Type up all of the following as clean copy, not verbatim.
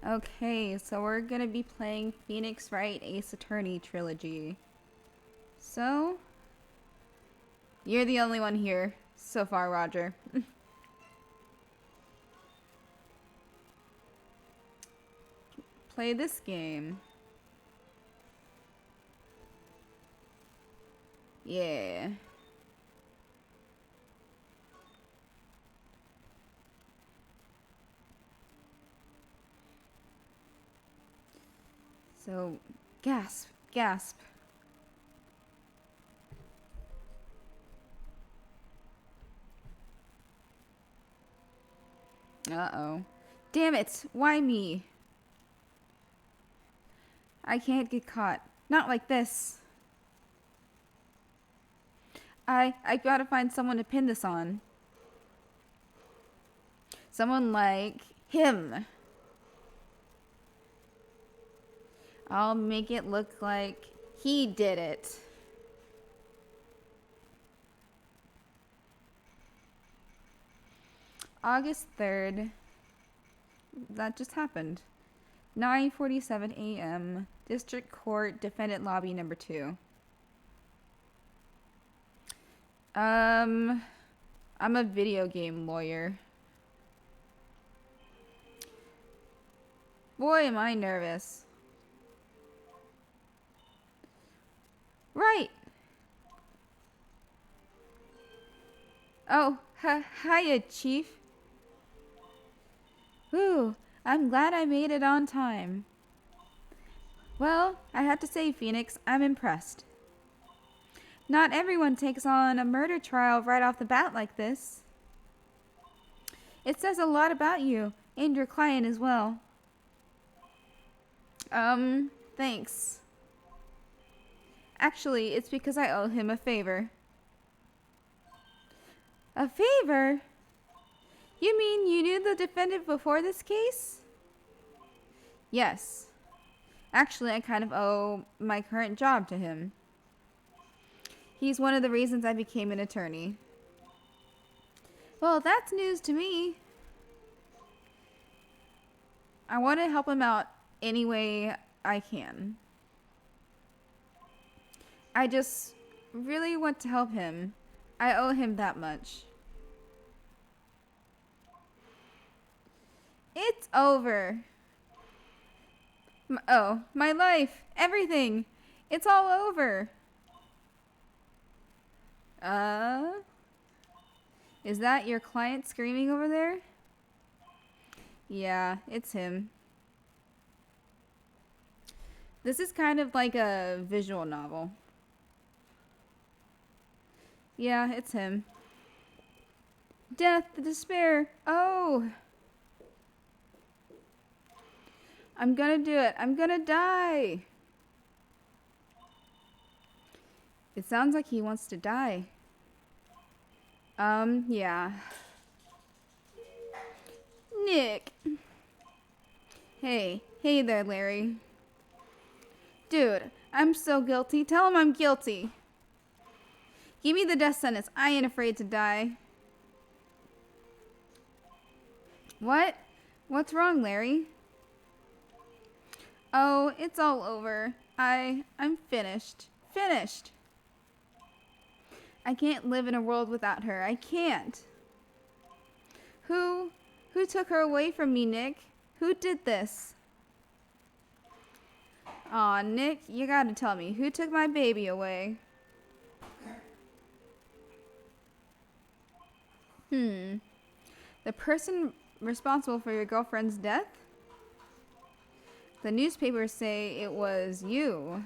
Okay, so we're gonna be playing Phoenix Wright Ace Attorney Trilogy. So, you're the only one here so far, Roger. Play this game. Yeah. So, gasp, gasp. Uh-oh. Damn it! Why me? I can't get caught. Not like this. I gotta find someone to pin this on. Someone like him. I'll make it look like he did it. August 3rd. That just happened. 9:47 a.m. District Court, Defendant Lobby number 2. I'm a video game lawyer. Boy, am I nervous. Right. Oh, hiya, Chief. Whew, I'm glad I made it on time. Well, I have to say, Phoenix, I'm impressed. Not everyone takes on a murder trial right off the bat like this. It says a lot about you, and your client as well. Thanks. Actually, it's because I owe him a favor. A favor? You mean you knew the defendant before this case? Yes. Actually, I kind of owe my current job to him. He's one of the reasons I became an attorney. Well, that's news to me. I want to help him out any way I can. I just really want to help him. I owe him that much. It's over. My life, everything. It's all over. Is that your client screaming over there? Yeah, it's him. This is kind of like a visual novel. Yeah, it's him. Death, the despair. Oh! I'm gonna do it. I'm gonna die. It sounds like he wants to die. Yeah. Nick. Hey there, Larry. Dude, I'm so guilty. Tell him I'm guilty. Give me the death sentence. I ain't afraid to die. What? What's wrong, Larry? Oh, it's all over. I'm finished. Finished. I can't live in a world without her. I can't. Who took her away from me, Nick? Who did this? Aw, Nick, you gotta tell me. Who took my baby away? The person responsible for your girlfriend's death? The newspapers say it was you.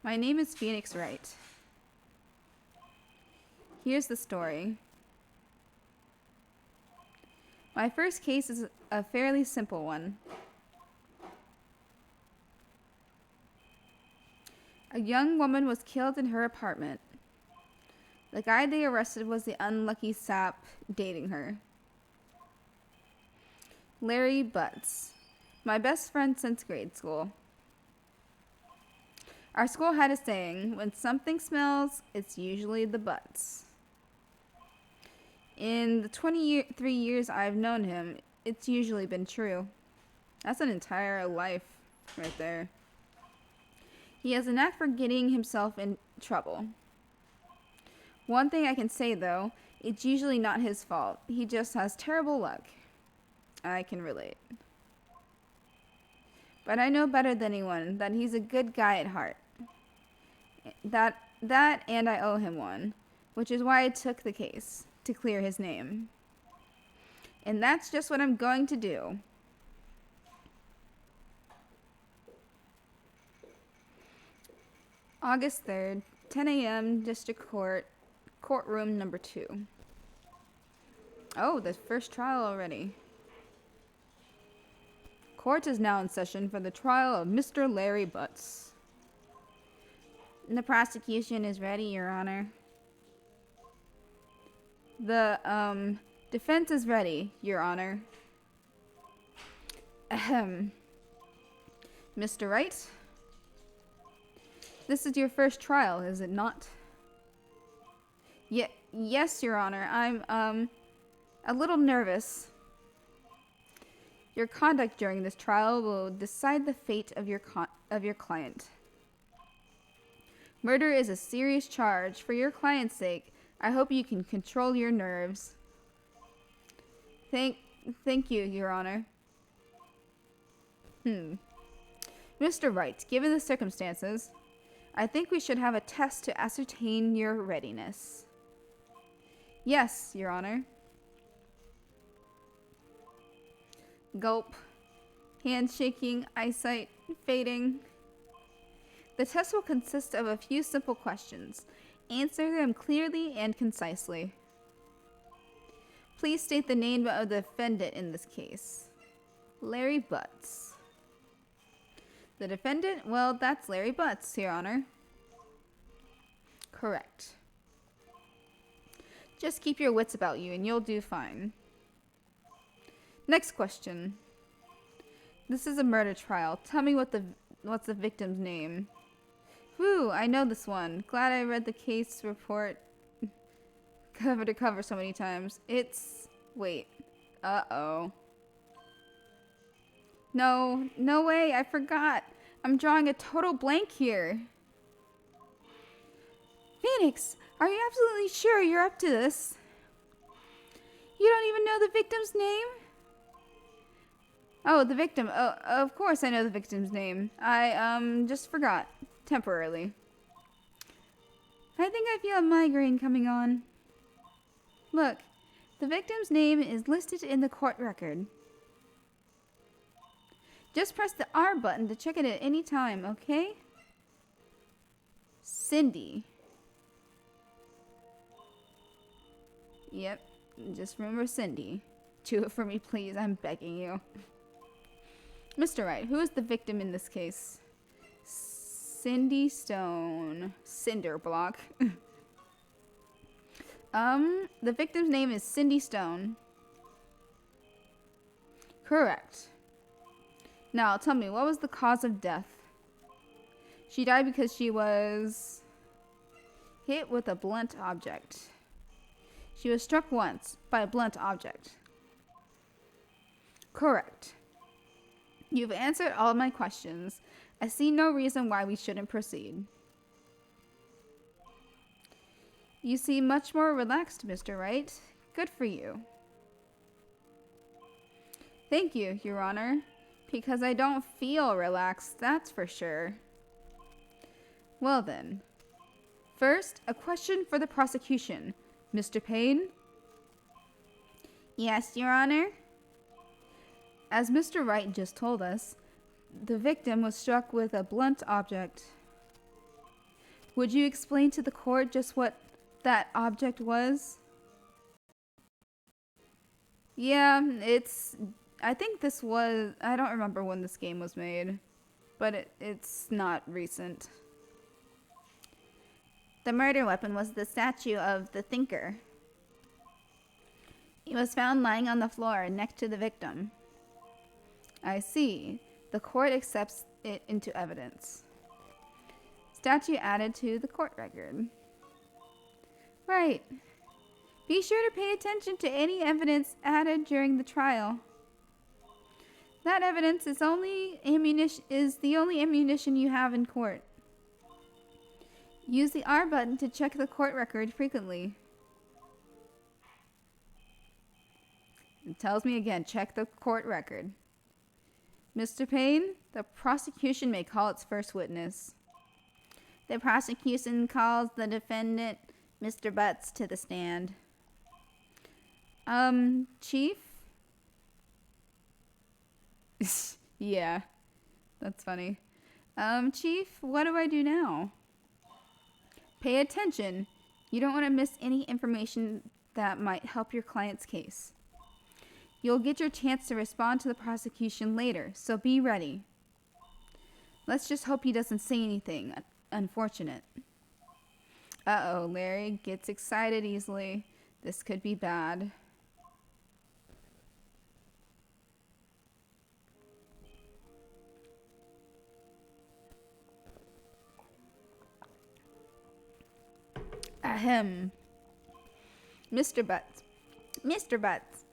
My name is Phoenix Wright. Here's the story. My first case is a fairly simple one. A young woman was killed in her apartment. The guy they arrested was the unlucky sap dating her. Larry Butts, my best friend since grade school. Our school had a saying, when something smells, it's usually the butts. In the 23 years I've known him, it's usually been true. That's an entire life right there. He has a knack for getting himself in trouble. One thing I can say, though, it's usually not his fault. He just has terrible luck. I can relate. But I know better than anyone that he's a good guy at heart. That and I owe him one, which is why I took the case, to clear his name. And that's just what I'm going to do. August 3rd, 10 a.m., District Court, Courtroom number 2. Oh, the first trial already. Court is now in session for the trial of Mr. Larry Butts. The prosecution is ready, Your Honor. The, defense is ready, Your Honor. Ahem. Mr. Wright? This is your first trial, is it not? Yes, Your Honor. I'm, a little nervous. Your conduct during this trial will decide the fate of your client. Murder is a serious charge. For your client's sake, I hope you can control your nerves. Thank you, Your Honor. Mr. Wright, given the circumstances, I think we should have a test to ascertain your readiness. Yes, Your Honor. Gulp. Handshaking, eyesight fading. The test will consist of a few simple questions. Answer them clearly and concisely. Please state the name of the defendant in this case. Larry Butts. The defendant? Well, that's Larry Butts, Your Honor. Correct. Just keep your wits about you and you'll do fine. Next question. This is a murder trial. Tell me what's the victim's name? Whew, I know this one. Glad I read the case report cover to cover so many times. Wait. Uh-oh. No way, I forgot. I'm drawing a total blank here. Phoenix, are you absolutely sure you're up to this? You don't even know the victim's name? Oh, the victim. Oh, of course I know the victim's name. I, just forgot. Temporarily. I think I feel a migraine coming on. Look, the victim's name is listed in the court record. Just press the R button to check it at any time, okay? Cindy. Yep, just remember Cindy. Do it for me, please. I'm begging you. Mr. Wright, who is the victim in this case? Cindy Stone. Cinder block. The victim's name is Cindy Stone. Correct. Now, tell me, what was the cause of death? She died because she was hit with a blunt object. She was struck once by a blunt object. Correct. You've answered all my questions. I see no reason why we shouldn't proceed. You seem much more relaxed, Mr. Wright. Good for you. Thank you, Your Honor. Because I don't feel relaxed, that's for sure. Well then. First, a question for the prosecution. Mr. Payne? Yes, Your Honor? As Mr. Wright just told us, the victim was struck with a blunt object. Would you explain to the court just what that object was? Yeah, I think this was... I don't remember when this game was made, but it's not recent. The murder weapon was the statue of the Thinker. He was found lying on the floor next to the victim. I see. The court accepts it into evidence. Statue added to the court record. Right. Be sure to pay attention to any evidence added during the trial. That evidence is the only ammunition you have in court. Use the R button to check the court record frequently. It tells me again, check the court record. Mr. Payne, the prosecution may call its first witness. The prosecution calls the defendant, Mr. Butts, to the stand. Chief? Yeah, that's funny. Chief, what do I do now? Pay attention. You don't want to miss any information that might help your client's case. You'll get your chance to respond to the prosecution later, so be ready. Let's just hope he doesn't say anything unfortunate. Uh-oh, Larry gets excited easily. This could be bad. Ahem. Mr. Butts. Mr. Butts,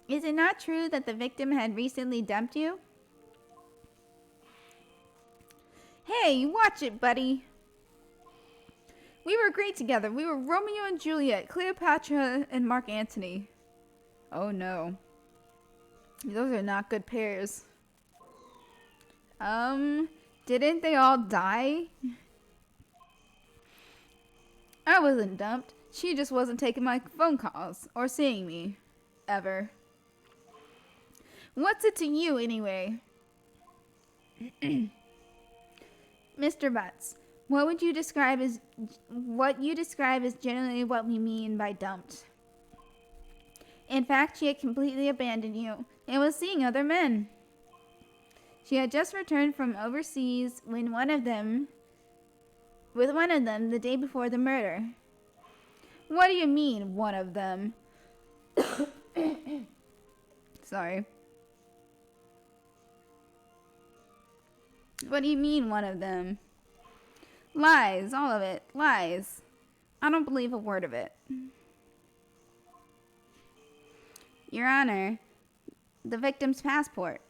is it not true that the victim had recently dumped you? Hey, watch it, buddy. We were great together. We were Romeo and Juliet, Cleopatra and Mark Antony. Oh no. Those are not good pairs. Didn't they all die? I wasn't dumped. She just wasn't taking my phone calls or seeing me. Ever. What's it to you, anyway? Mr. Butts, what you describe is generally what we mean by dumped. In fact, she had completely abandoned you and was seeing other men. She had just returned from overseas with one of them the day before the murder. What do you mean, one of them? Sorry. What do you mean, one of them? Lies, all of it. Lies. I don't believe a word of it. Your Honor, the victim's passport.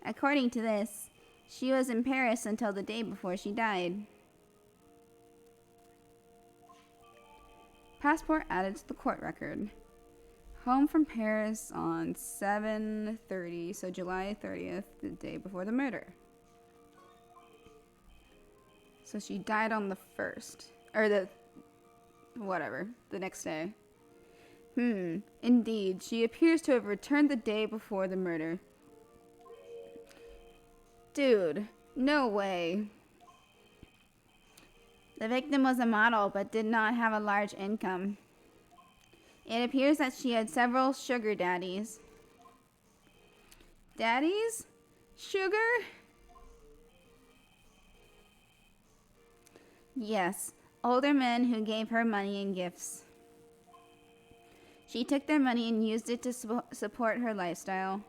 According to this, she was in Paris until the day before she died. Passport added to the court record. Home from Paris on 7/30, so July 30th, the day before the murder. So she died on the 1st. Or the next day. Indeed, she appears to have returned the day before the murder. Dude, no way. The victim was a model but did not have a large income. It appears that she had several sugar daddies. Daddies? Sugar? Yes, older men who gave her money and gifts. She took their money and used it to support her lifestyle.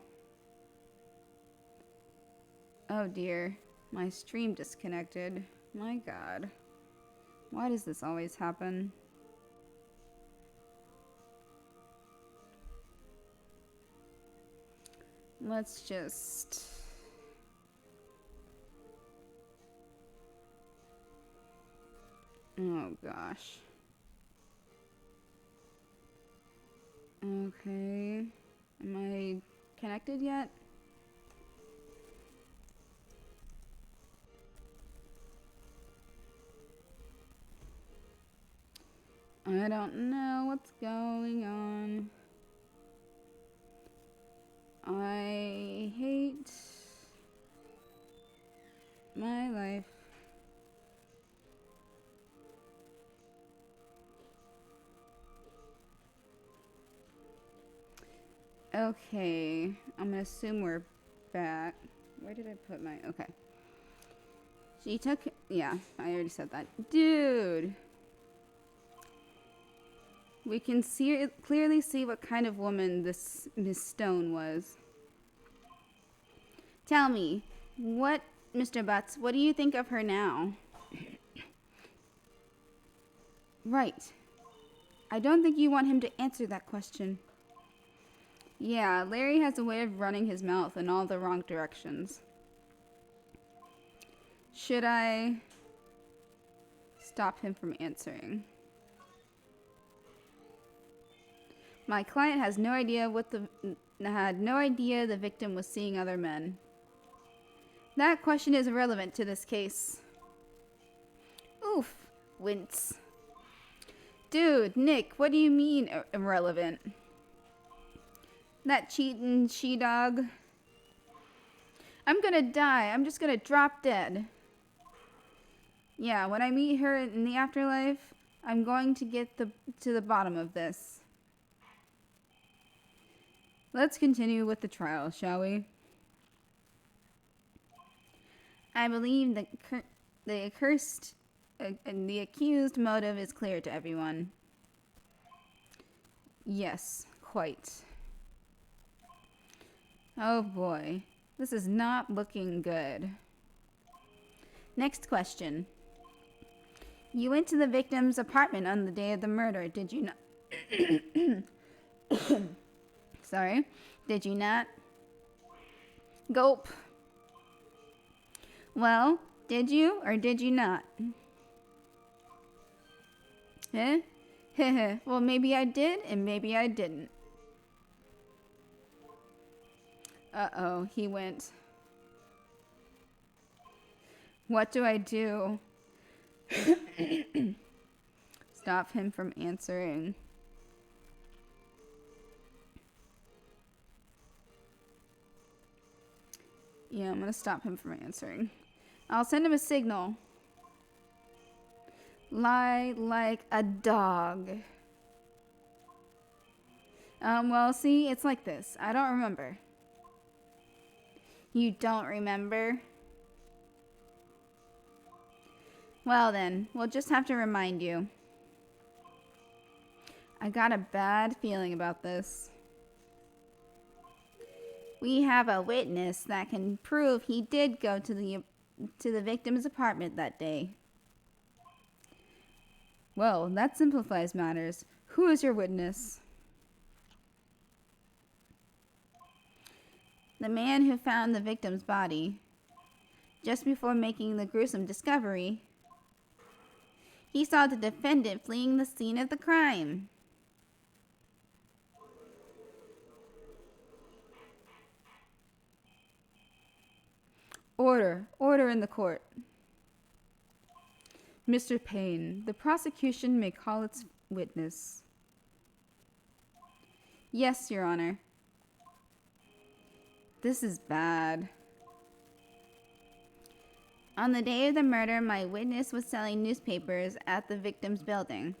Oh dear, my stream disconnected. My God. Why does this always happen? Let's just... Oh gosh. Okay. Am I connected yet? I don't know what's going on. I hate my life. Okay, I'm gonna assume we're back. Where did I put my... Okay. She took... Yeah, I already said that. Dude! We can clearly see what kind of woman this Miss Stone was. Tell me, Mr. Butts, what do you think of her now? Right. I don't think you want him to answer that question. Yeah, Larry has a way of running his mouth in all the wrong directions. Should I stop him from answering? My client has no idea had no idea the victim was seeing other men. That question is irrelevant to this case. Oof, wince. Dude, Nick, what do you mean irrelevant? That cheating she-dog. I'm gonna die. I'm just gonna drop dead. Yeah, when I meet her in the afterlife, I'm going to get to the bottom of this. Let's continue with the trial, shall we? I believe the accused motive is clear to everyone. Yes, quite. Oh boy, this is not looking good. Next question. You went to the victim's apartment on the day of the murder, did you not? Sorry, did you not? Gulp. Well, did you or did you not? Eh? Heh. Well, maybe I did and maybe I didn't. Uh-oh, he went. What do I do? Stop him from answering. Yeah, I'm gonna stop him from answering. I'll send him a signal. Lie like a dog. Well, see, it's like this. I don't remember. You don't remember? Well then, we'll just have to remind you. I got a bad feeling about this. We have a witness that can prove he did go to the victim's apartment that day. Well, that simplifies matters. Who is your witness? The man who found the victim's body just before making the gruesome discovery. He saw the defendant fleeing the scene of the crime. Order. Order in the court. Mr. Payne, the prosecution may call its witness. Yes, Your Honor. This is bad. On the day of the murder, my witness was selling newspapers at the victim's building.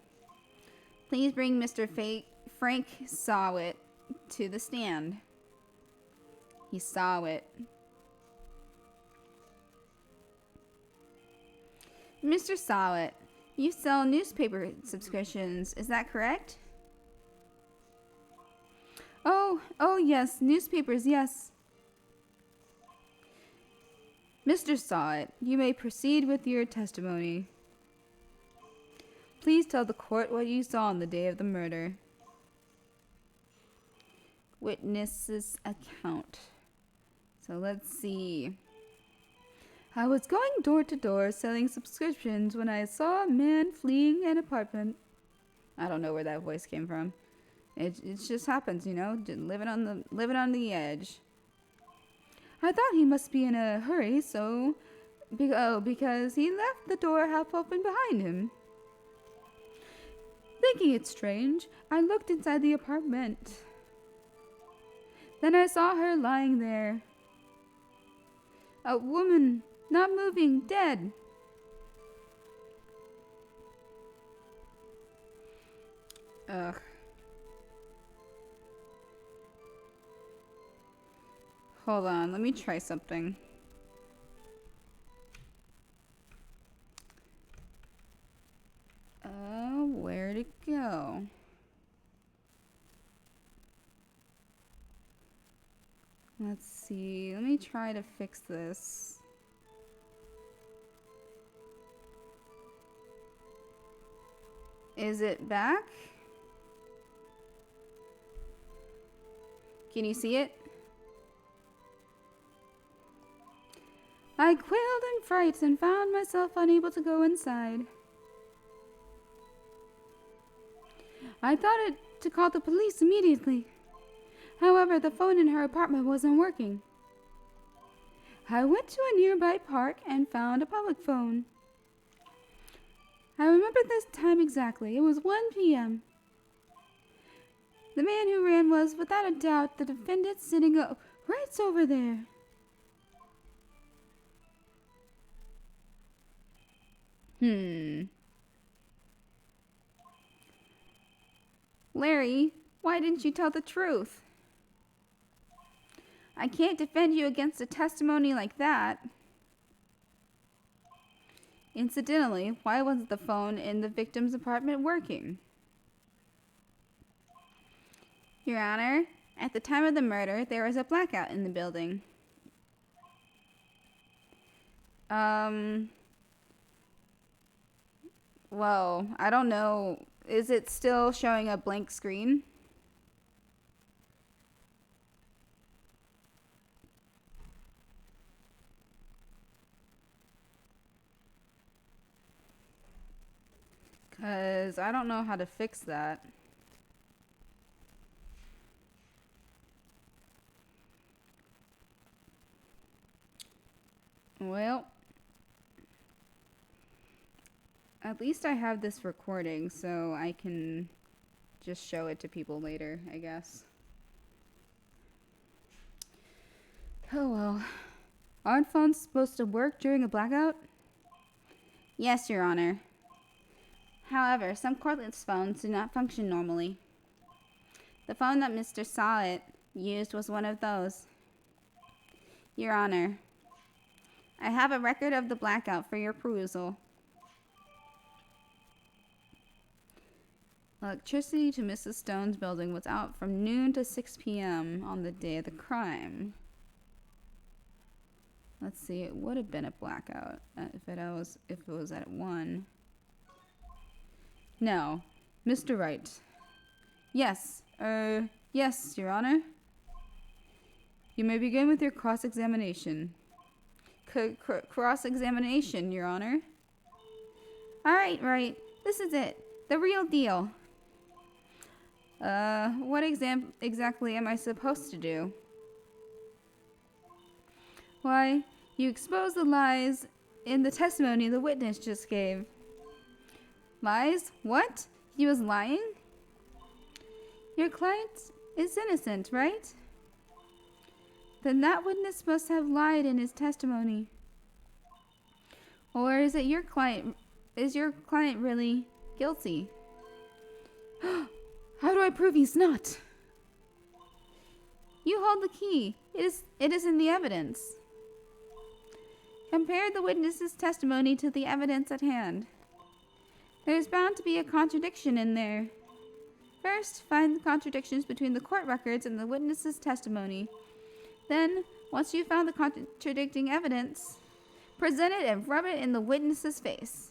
Please bring Mr. Frank Sawit to the stand. He saw it. Mr. Sawit, you sell newspaper subscriptions, is that correct? Oh yes, newspapers, yes. Mr. Sawit, you may proceed with your testimony. Please tell the court what you saw on the day of the murder. Witness's account. So let's see. I was going door to door selling subscriptions when I saw a man fleeing an apartment. I don't know where that voice came from. It just happens, you know, living on the edge. I thought he must be in a hurry, because he left the door half open behind him. Thinking it strange, I looked inside the apartment. Then I saw her lying there. A woman, not moving, dead. Ugh. Hold on, let me try something. Where'd it go? Let's see, let me try to fix this. Is it back? Can you see it? I quailed in fright and found myself unable to go inside. I thought it to call the police immediately. However, the phone in her apartment wasn't working. I went to a nearby park and found a public phone. I remember this time exactly. It was 1 p.m. The man who ran was, without a doubt, the defendant sitting right over there. Larry, why didn't you tell the truth? I can't defend you against a testimony like that. Incidentally, why wasn't the phone in the victim's apartment working? Your Honor, at the time of the murder, there was a blackout in the building. Well, I don't know. Is it still showing a blank screen? Because I don't know how to fix that. Well, at least I have this recording, so I can just show it to people later, I guess. Oh well. Aren't phones supposed to work during a blackout? Yes, Your Honor. However, some cordless phones do not function normally. The phone that Mr. Sawit used was one of those. Your Honor, I have a record of the blackout for your perusal. Electricity to Mrs. Stone's building was out from noon to 6 p.m. on the day of the crime. Let's see, it would have been a blackout if it was at 1. No, Mr. Wright. Yes, yes, Your Honor. You may begin with your cross-examination. Cross-examination, Your Honor. All right. This is it. The real deal. What exactly am I supposed to do? Why, you expose the lies in the testimony the witness just gave. Lies? What? He was lying? Your client is innocent, right? Then that witness must have lied in his testimony. Or is your client really guilty? How do I prove he's not? You hold the key. It is in the evidence. Compare the witness's testimony to the evidence at hand. There's bound to be a contradiction in there. First, find the contradictions between the court records and the witness's testimony. Then, once you've found the contradicting evidence, present it and rub it in the witness's face.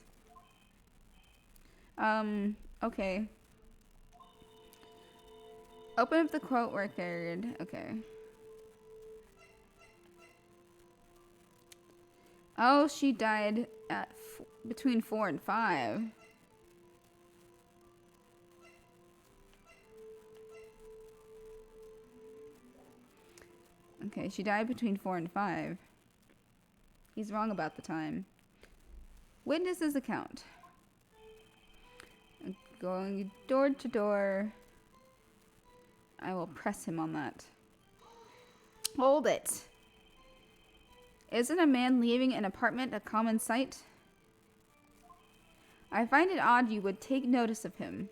Okay. Open up the quote record. Okay. Oh, she died at between 4 and 5. Okay, she died between 4 and 5. He's wrong about the time. Witness's account. Going door to door. I will press him on that. Hold it. Isn't a man leaving an apartment a common sight? I find it odd you would take notice of him.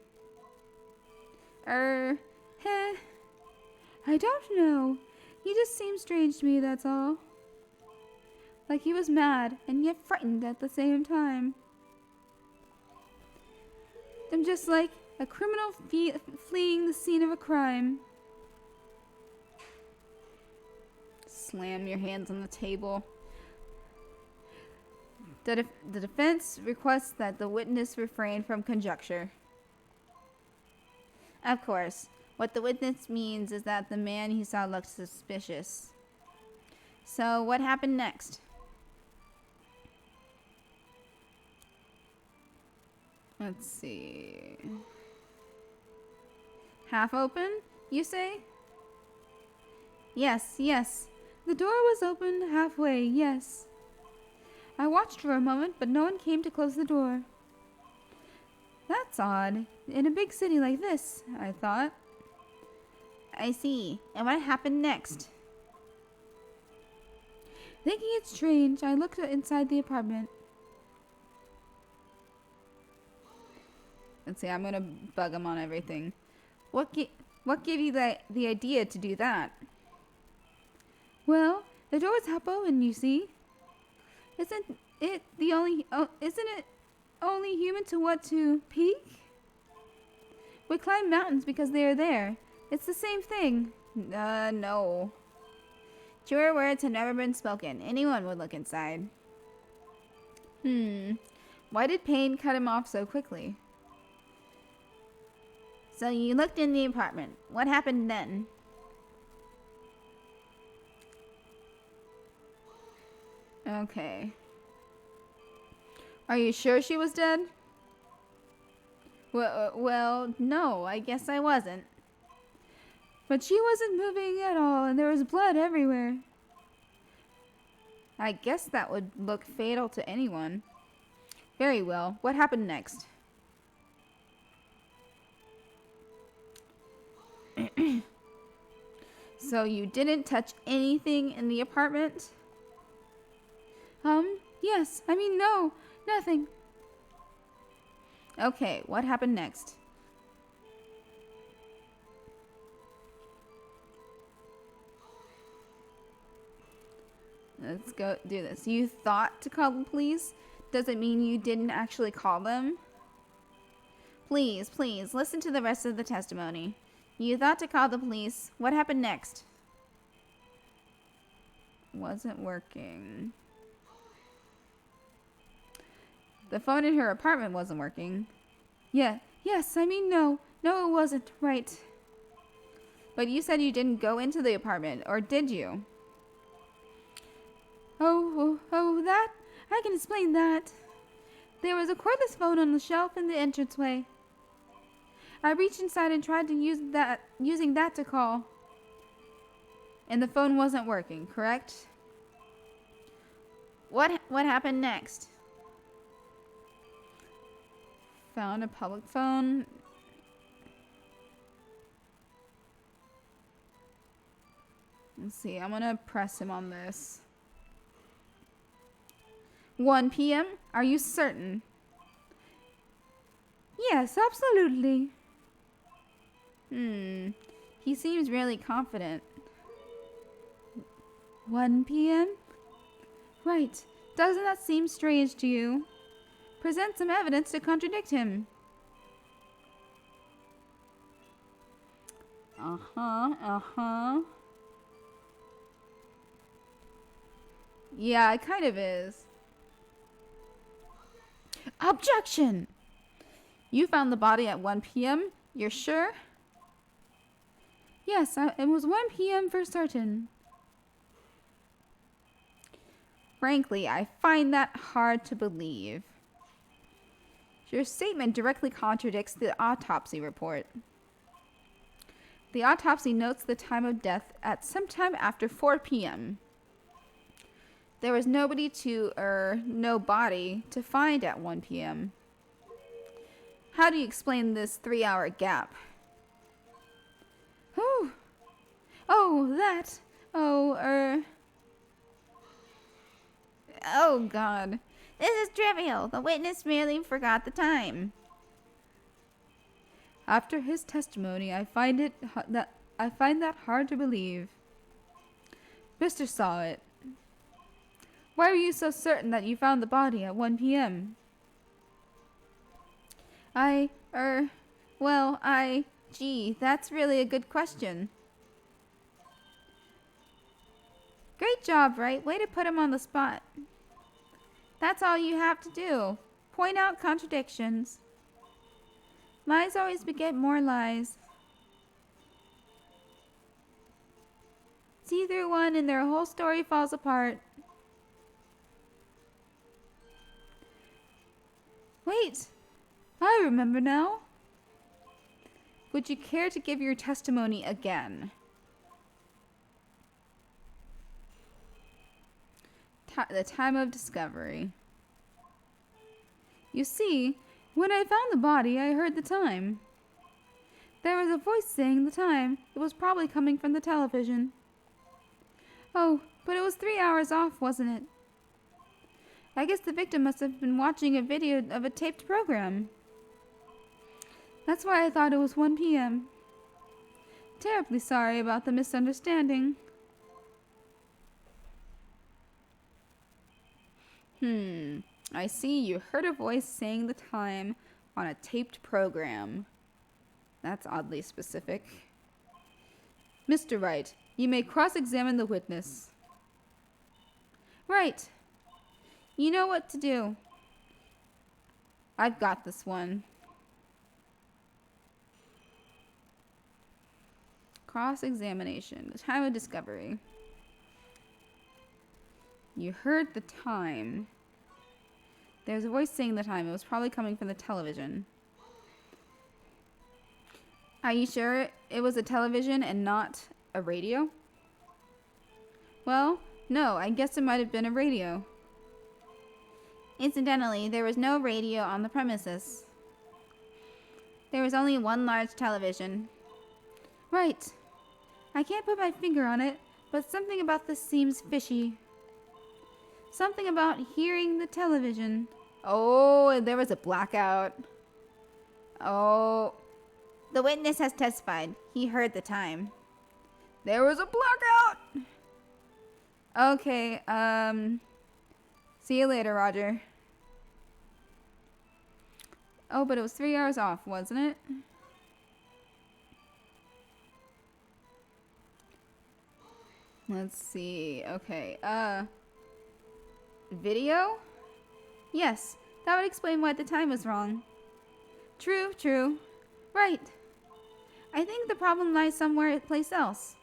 I don't know. He just seemed strange to me, that's all. Like he was mad and yet frightened at the same time. I'm just like a criminal fleeing the scene of a crime. Slam your hands on the table. The defense requests that the witness refrain from conjecture. Of course. What the witness means is that the man he saw looked suspicious. So, what happened next? Let's see. Half open, you say? Yes, yes. The door was open halfway, yes. I watched for a moment, but no one came to close the door. That's odd. In a big city like this, I thought. I see. And what happened next? Thinking it strange, I looked inside the apartment. Let's see, I'm gonna bug him on everything. What gave you the idea to do that? Well, the door was half open, you see. Isn't it only human to want to peek? We climb mountains because they are there. It's the same thing. No. Truer words have never been spoken. Anyone would look inside. Why did pain cut him off so quickly? So you looked in the apartment. What happened then? Okay. Are you sure she was dead? Well, no, I guess I wasn't. But she wasn't moving at all, and there was blood everywhere. I guess that would look fatal to anyone. Very well. What happened next? So you didn't touch anything in the apartment? Yes. I mean, no. Nothing. Okay, what happened next? Let's go do this. You thought to call the police? Does it mean you didn't actually call them? Please, please, listen to the rest of the testimony. You thought to call the police. What happened next? Wasn't working. The phone in her apartment wasn't working. Yes, I mean, no. No, it wasn't. Right. But you said you didn't go into the apartment, or did you? Oh, that? I can explain that. There was a cordless phone on the shelf in the entranceway. I reached inside and tried to using that to call. And the phone wasn't working, correct? What happened next? Found a public phone. Let's see, I'm gonna press him on this. 1 p.m.? Are you certain? Yes, absolutely. He seems really confident. 1 p.m.? Right. Doesn't that seem strange to you? Present some evidence to contradict him. Yeah, it kind of is. Objection! You found the body at 1 p.m.? You're sure? Yes, it was 1 p.m. for certain. Frankly, I find that hard to believe. Your statement directly contradicts the autopsy report. The autopsy notes the time of death at sometime after 4 p.m. There was no body to find at 1 p.m. How do you explain this 3-hour gap? Oh, God. This is trivial. The witness merely forgot the time. After his testimony, I find that hard to believe. Mr. Saw-It, why were you so certain that you found the body at 1 p.m.? Gee, that's really a good question. Great job, Wright. Way to put him on the spot. That's all you have to do. Point out contradictions. Lies always beget more lies. see through one and their whole story falls apart. Wait, I remember now. Would you care to give your testimony again? The time of discovery. You see, when I found the body, I heard the time. There was a voice saying the time. It was probably coming from the television. Oh, but it was 3 hours off, wasn't it? I guess the victim must have been watching a video of a taped program. That's why I thought it was 1 p.m. Terribly sorry about the misunderstanding. I see you heard a voice saying the time on a taped program. That's oddly specific. Mr. Wright, you may cross-examine the witness. Right. You know what to do. I've got this one. Cross-examination. The time of discovery. You heard the time. There's a voice saying the time. It was probably coming from the television. Are you sure it was a television and not a radio? Well, no, I guess it might have been a radio. Incidentally, there was no radio on the premises. There was only one large television. Right. I can't put my finger on it, but something about this seems fishy. Something about hearing the television. Oh, there was a blackout. Oh. The witness has testified. He heard the time. There was a blackout! Okay, see you later, Roger. Oh, but it was 3 hours off, wasn't it? Let's see. Okay, video? Yes, that would explain why the time was wrong. True, true. Right. I think the problem lies somewhere place else.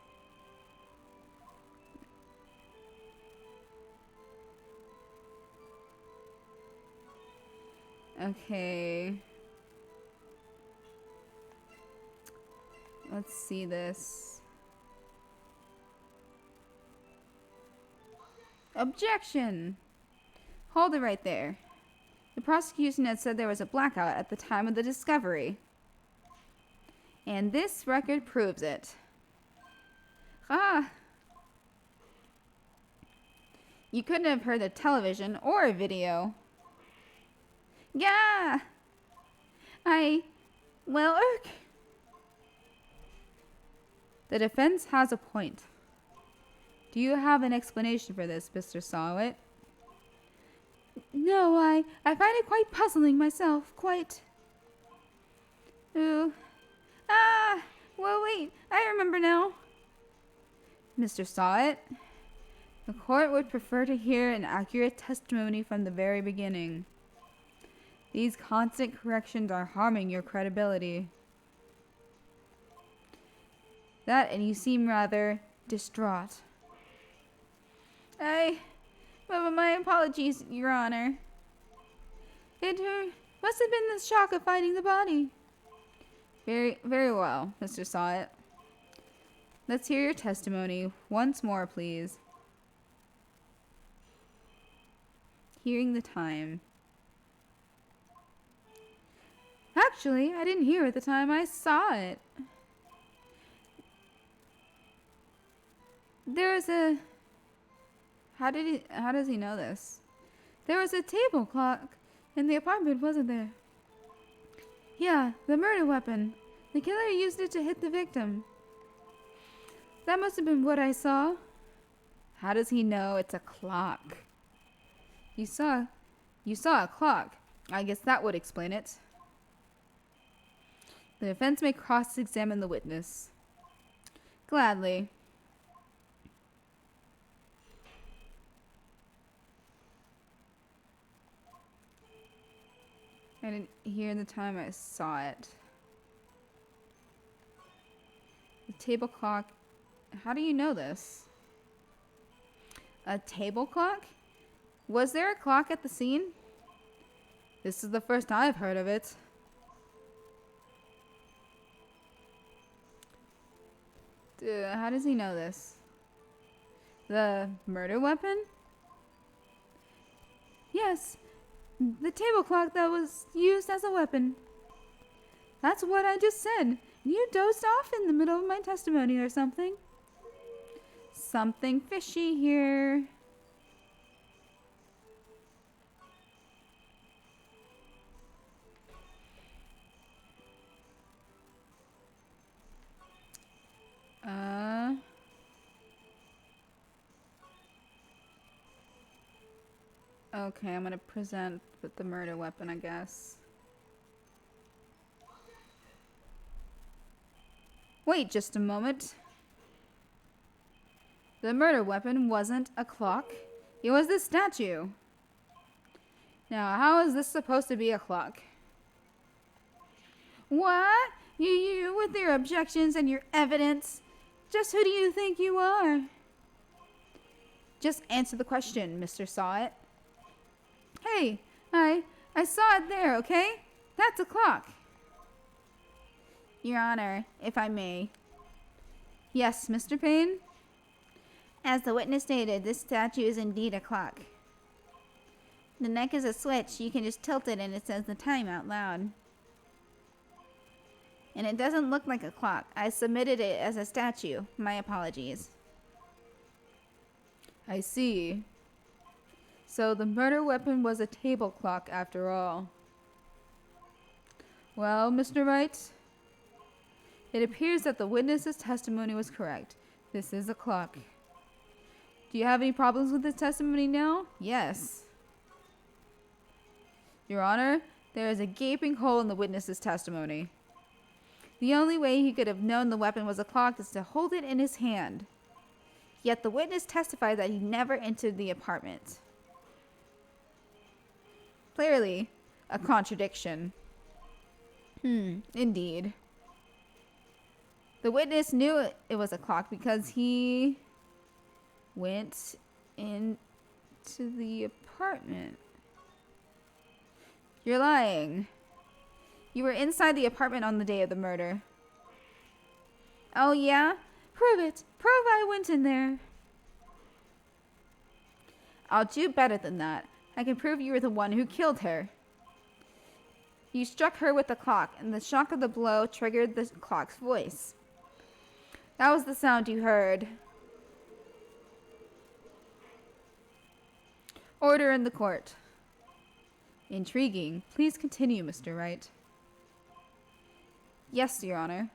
Okay. Let's see this. Objection! Hold it right there. The prosecution had said there was a blackout at the time of the discovery. And this record proves it. Ah! You couldn't have heard the television or a video. Yeah! Well, The defense has a point. Do you have an explanation for this, Mr. Sawit? No, I find it quite puzzling myself, quite. Ooh. Ah! Well, wait, I remember now. Mr. Sawit, the court would prefer to hear an accurate testimony from the very beginning. These constant corrections are harming your credibility. That, and you seem rather distraught. Well, my apologies, Your Honor. It must have been the shock of finding the body. Very, very well, Mr. Sawit. Let's hear your testimony once more, please. Hearing the time. Actually, I didn't hear it the time I saw it. There was a... How does he know this? There was a table clock in the apartment, wasn't there? Yeah, the murder weapon. The killer used it to hit the victim. That must have been what I saw. How does he know it's a clock? You saw a clock. I guess that would explain it. The defense may cross-examine the witness. Gladly. I didn't hear the time I saw it. The table clock. How do you know this? A table clock? Was there a clock at the scene? This is the first I've heard of it. How does he know this? The murder weapon? Yes, the table clock that was used as a weapon. That's what I just said. You dozed off in the middle of my testimony or something. Something fishy here. Okay, I'm gonna present with the murder weapon, I guess. Wait just a moment. The murder weapon wasn't a clock. It was this statue. Now, how is this supposed to be a clock? What? You with your objections and your evidence? Just who do you think you are? Just answer the question, Mr. Saw It. Hey, I saw it there, okay? That's a clock. Your Honor, if I may. Yes, Mr. Payne? As the witness stated, this statue is indeed a clock. The neck is a switch. You can just tilt it and it says the time out loud. And it doesn't look like a clock. I submitted it as a statue. My apologies. I see. So the murder weapon was a table clock after all. Well, Mr. Wright, it appears that the witness's testimony was correct. This is a clock. Do you have any problems with this testimony now? Yes. Your Honor, there is a gaping hole in the witness's testimony. The only way he could have known the weapon was a clock is to hold it in his hand. Yet the witness testified that he never entered the apartment. Clearly, a contradiction. Indeed. The witness knew it was a clock because he went into the apartment. You're lying. You were inside the apartment on the day of the murder. Oh, yeah? Prove it. Prove I went in there. I'll do better than that. I can prove you were the one who killed her. You struck her with the clock, and the shock of the blow triggered the clock's voice. That was the sound you heard. Order in the court. Intriguing. Please continue, Mr. Wright. Yes, Your Honor.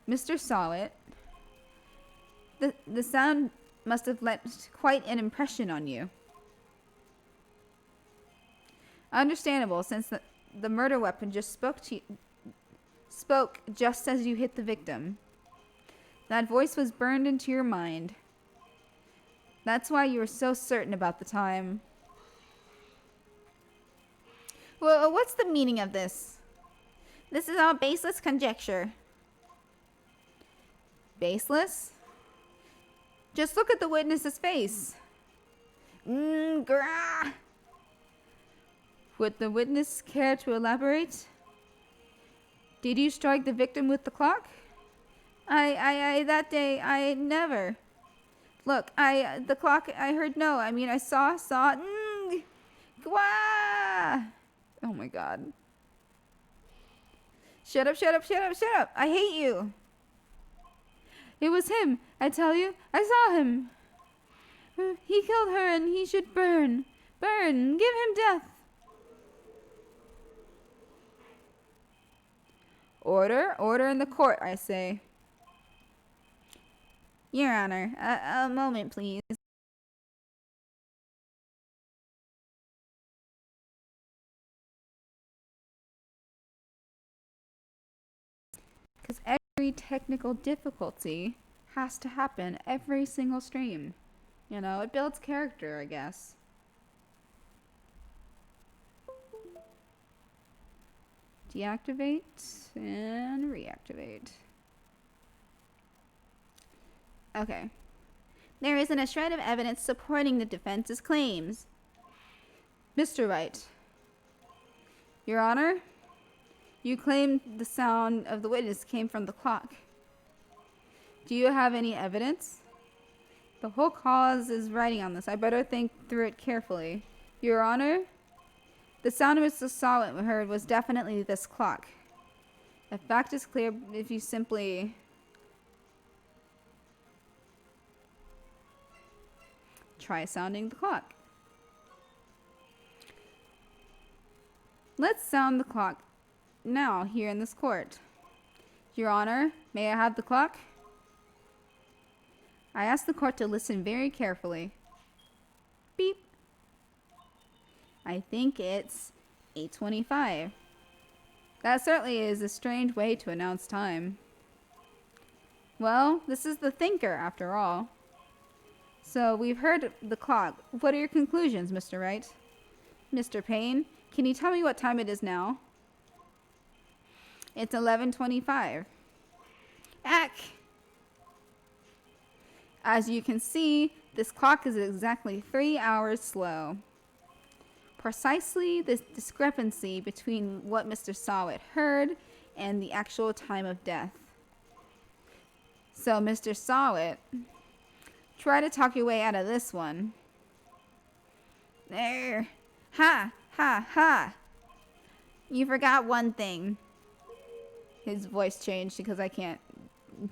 Mr. Saw It. The sound must have left quite an impression on you. Understandable, since the murder weapon just spoke just as you hit the victim. That voice was burned into your mind. That's why you were so certain about the time. Well, what's the meaning of this? This is all baseless conjecture. Baseless? Just look at the witness's face. Grah. Would the witness care to elaborate? Did you strike the victim with the clock? That day, I never. Look, the clock, I heard no. I mean, I saw, Gwah! Oh my God. Shut up. I hate you. It was him, I tell you. I saw him. He killed her and he should burn. Burn. Give him death. Order in the court, I say. Your Honor, a moment, please. Because every technical difficulty has to happen every single stream. You know, it builds character, I guess. Deactivate and reactivate. Okay. There isn't a shred of evidence supporting the defense's claims. Mr. Wright. Your Honor, you claim the sound of the witness came from the clock. Do you have any evidence? The whole cause is writing on this. I better think through it carefully. Your Honor, the sound Mr. Sawit heard was definitely this clock. The fact is clear if you simply try sounding the clock. Let's sound the clock now here in this court. Your Honor, may I have the clock? I ask the court to listen very carefully. Beep. I think it's 8:25. That certainly is a strange way to announce time. Well, this is the thinker, after all. So, we've heard the clock. What are your conclusions, Mr. Wright? Mr. Payne, can you tell me what time it is now? It's 11:25. Ack! As you can see, this clock is exactly 3 hours slow. Precisely this discrepancy between what Mr. Sawit heard and the actual time of death. So, Mr. Sawit, try to talk your way out of this one. There. Ha! Ha! Ha! You forgot one thing. His voice changed because I can't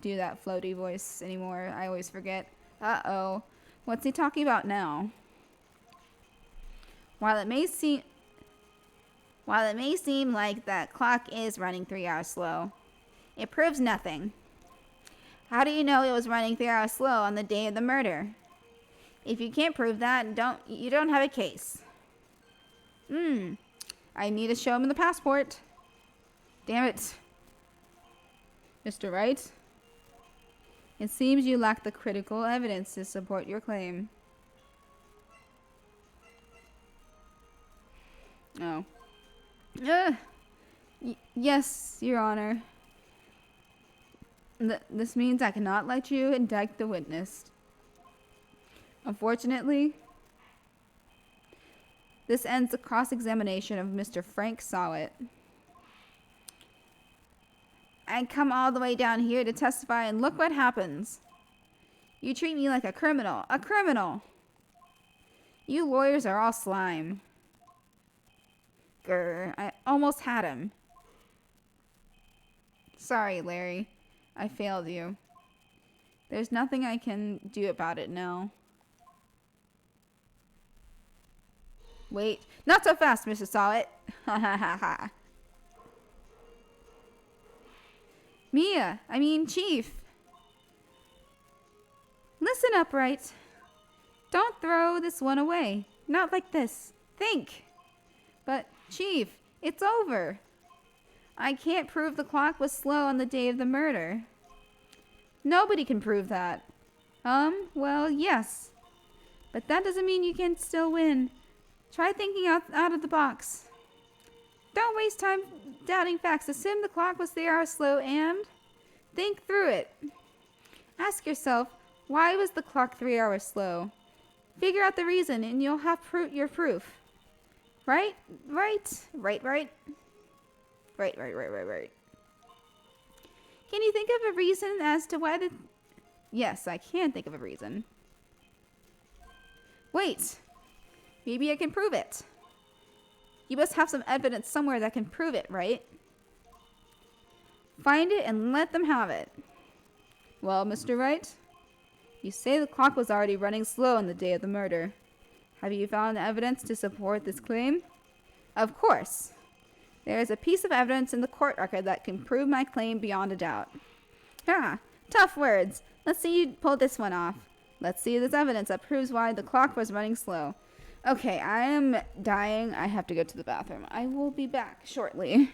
do that floaty voice anymore. I always forget. Uh-oh. What's he talking about now? While it may seem like that clock is running 3 hours slow, it proves nothing. How do you know it was running 3 hours slow on the day of the murder? If you can't prove that, you don't have a case. I need to show him the passport. Damn it. Mr. Wright, it seems you lack the critical evidence to support your claim. Oh. Yes, Your Honor. This means I cannot let you indict the witness. Unfortunately, this ends the cross-examination of Mr. Frank Sawit. I come all the way down here to testify, and look what happens. You treat me like a criminal. A criminal! You lawyers are all slime. Grr, I almost had him. Sorry, Larry. I failed you. There's nothing I can do about it now. Wait. Not so fast, Mr. Sawit. Ha ha ha ha. Chief. Listen up, Wright. Don't throw this one away. Not like this. Think. But, Chief, it's over. I can't prove the clock was slow on the day of the murder. Nobody can prove that. Well, yes. But that doesn't mean you can still win. Try thinking out of the box. Don't waste time doubting facts. Assume the clock was 3 hours slow and think through it. Ask yourself, why was the clock 3 hours slow? Figure out the reason and you'll have your proof. Right? Can you think of a reason as to why the... Yes, I can think of a reason. Wait. Maybe I can prove it. You must have some evidence somewhere that can prove it, right? Find it and let them have it. Well, Mr. Wright, you say the clock was already running slow on the day of the murder. Have you found evidence to support this claim? Of course. There is a piece of evidence in the court record that can prove my claim beyond a doubt. Tough words. Let's see you pull this one off. Let's see this evidence that proves why the clock was running slow. Okay, I am dying. I have to go to the bathroom. I will be back shortly.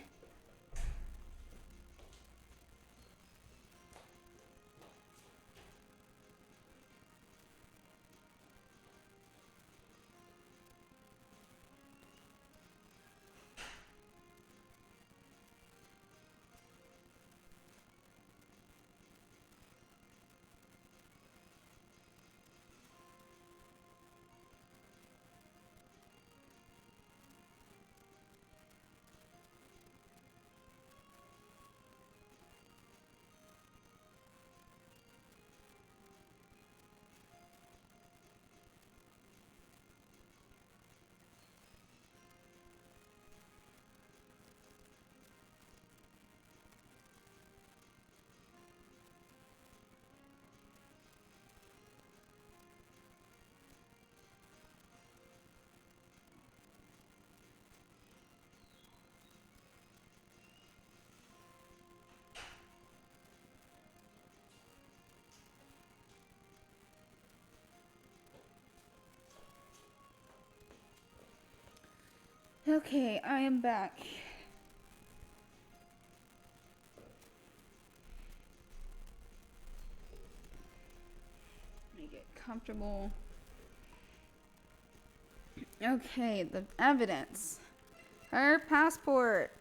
Okay, I am back. Let me get comfortable. Okay, the evidence. Her passport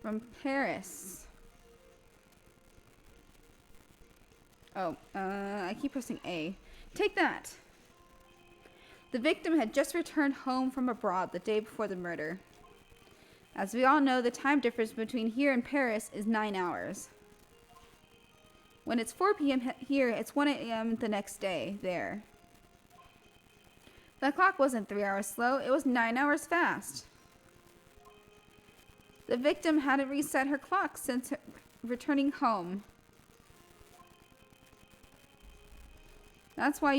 from Paris. Oh, I keep pressing A. Take that! The victim had just returned home from abroad the day before the murder. As we all know, the time difference between here and Paris is 9 hours. When it's 4 p.m. here, it's 1 a.m. the next day there. The clock wasn't 3 hours slow, it was 9 hours fast. The victim hadn't reset her clock since returning home. That's why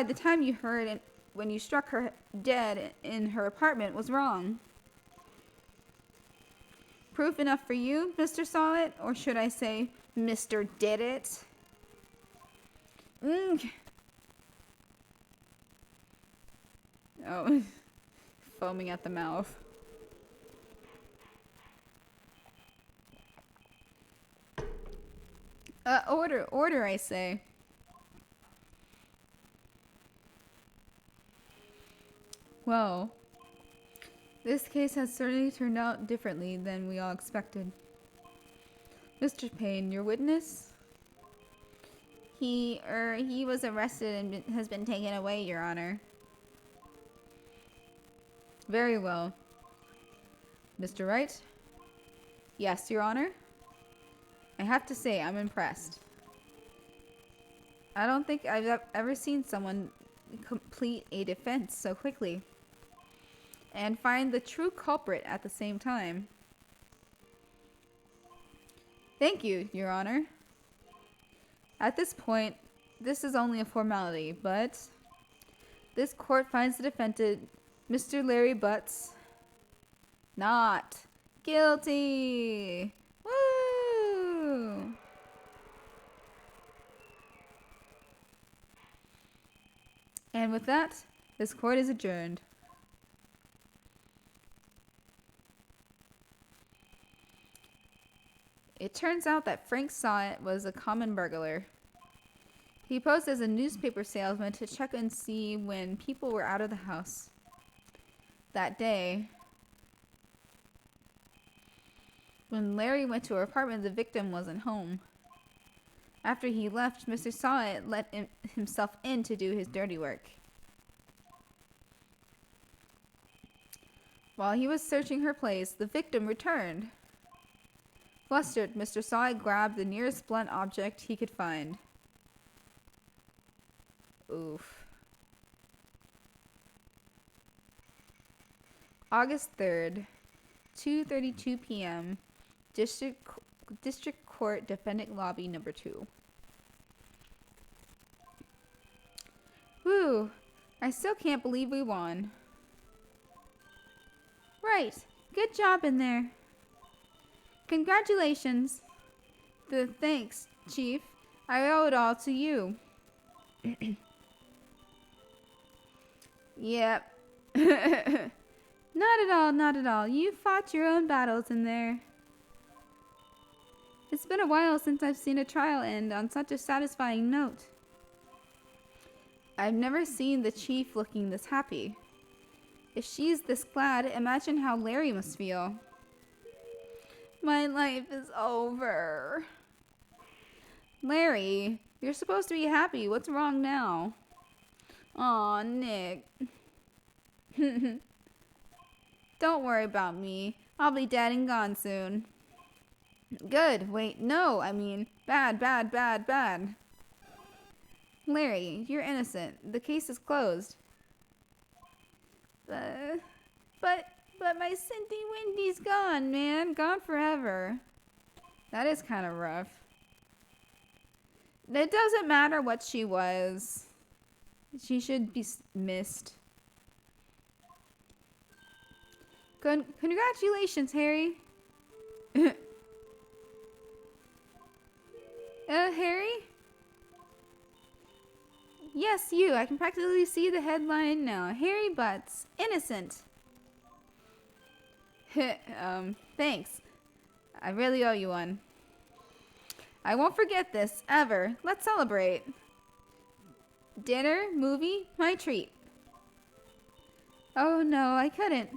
the time you heard it when you struck her dead in her apartment was wrong. Proof enough for you, Mr. Saw It? Or should I say, Mr. Did It? Oh, foaming at the mouth. Order, I say. Well, this case has certainly turned out differently than we all expected. Mr. Payne, your witness? He was arrested and has been taken away, Your Honor. Very well. Mr. Wright? Yes, Your Honor? I have to say, I'm impressed. I don't think I've ever seen someone complete a defense so quickly and find the true culprit at the same time. Thank you, Your Honor. At this point, this is only a formality, but this court finds the defendant, Mr. Larry Butts, not guilty. Woo! And with that, this court is adjourned. It turns out that Frank Saw It was a common burglar. He posed as a newspaper salesman to check and see when people were out of the house. That day, when Larry went to her apartment, the victim wasn't home. After he left, Mr. Saw It let himself in to do his dirty work. While he was searching her place, the victim returned. Flustered, Mr. Saw It grabbed the nearest blunt object he could find. Oof. August 3rd, 2:32 p.m., District Court Defendant Lobby Number 2. Whew, I still can't believe we won. Right, good job in there. Congratulations. Thanks, Chief. I owe it all to you. Yep. Not at all, not at all. You fought your own battles in there. It's been a while since I've seen a trial end on such a satisfying note. I've never seen the Chief looking this happy. If she's this glad, imagine how Larry must feel. My life is over. Larry, you're supposed to be happy. What's wrong now? Aw, Nick. Don't worry about me. I'll be dead and gone soon. Good. Wait, no. I mean, bad. Larry, you're innocent. The case is closed. But my Cindy Wendy's gone, man. Gone forever. That is kind of rough. It doesn't matter what she was. She should be missed. Congratulations, Harry. Harry? Yeah, Yes, you. I can practically see the headline now. Hairy Butts. Innocent. Thanks. I really owe you one. I won't forget this, ever. Let's celebrate. Dinner, movie, my treat. Oh no, I couldn't.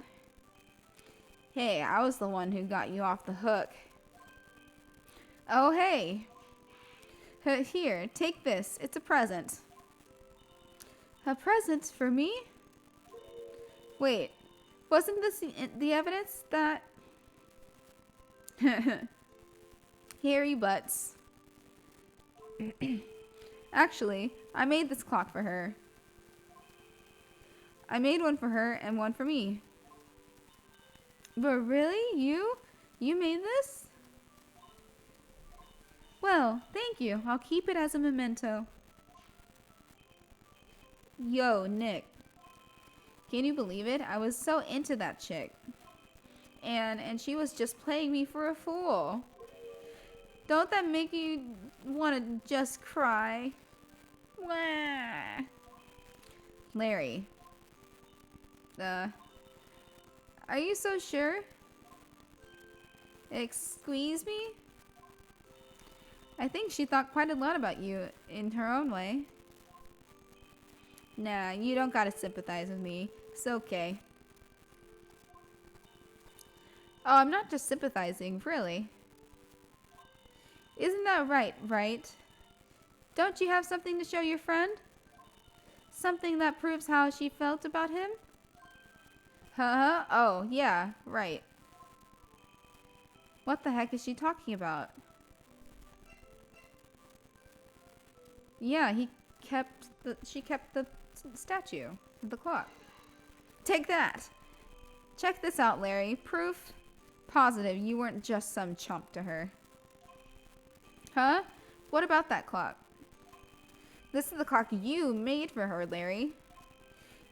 Hey, I was the one who got you off the hook. Oh hey. Here, take this. It's a present. A present for me? Wait, wasn't this the evidence that... Hairy Butts. Actually, I made this clock for her. I made one for her and one for me. But really? You? You made this? Well, thank you. I'll keep it as a memento. Yo, Nick. Can you believe it? I was so into that chick. And she was just playing me for a fool. Don't that make you want to just cry? Wah. Larry. Are you so sure? Excuse me? I think she thought quite a lot about you in her own way. Nah, you don't gotta sympathize with me. It's okay. Oh, I'm not just sympathizing, really. Isn't that right, Wright? Don't you have something to show your friend? Something that proves how she felt about him? Huh? Oh, yeah, right. What the heck is she talking about? Yeah, she kept the statue, the clock. Take that! Check this out, Larry. Proof positive you weren't just some chump to her. Huh? What about that clock? This is the clock you made for her, Larry.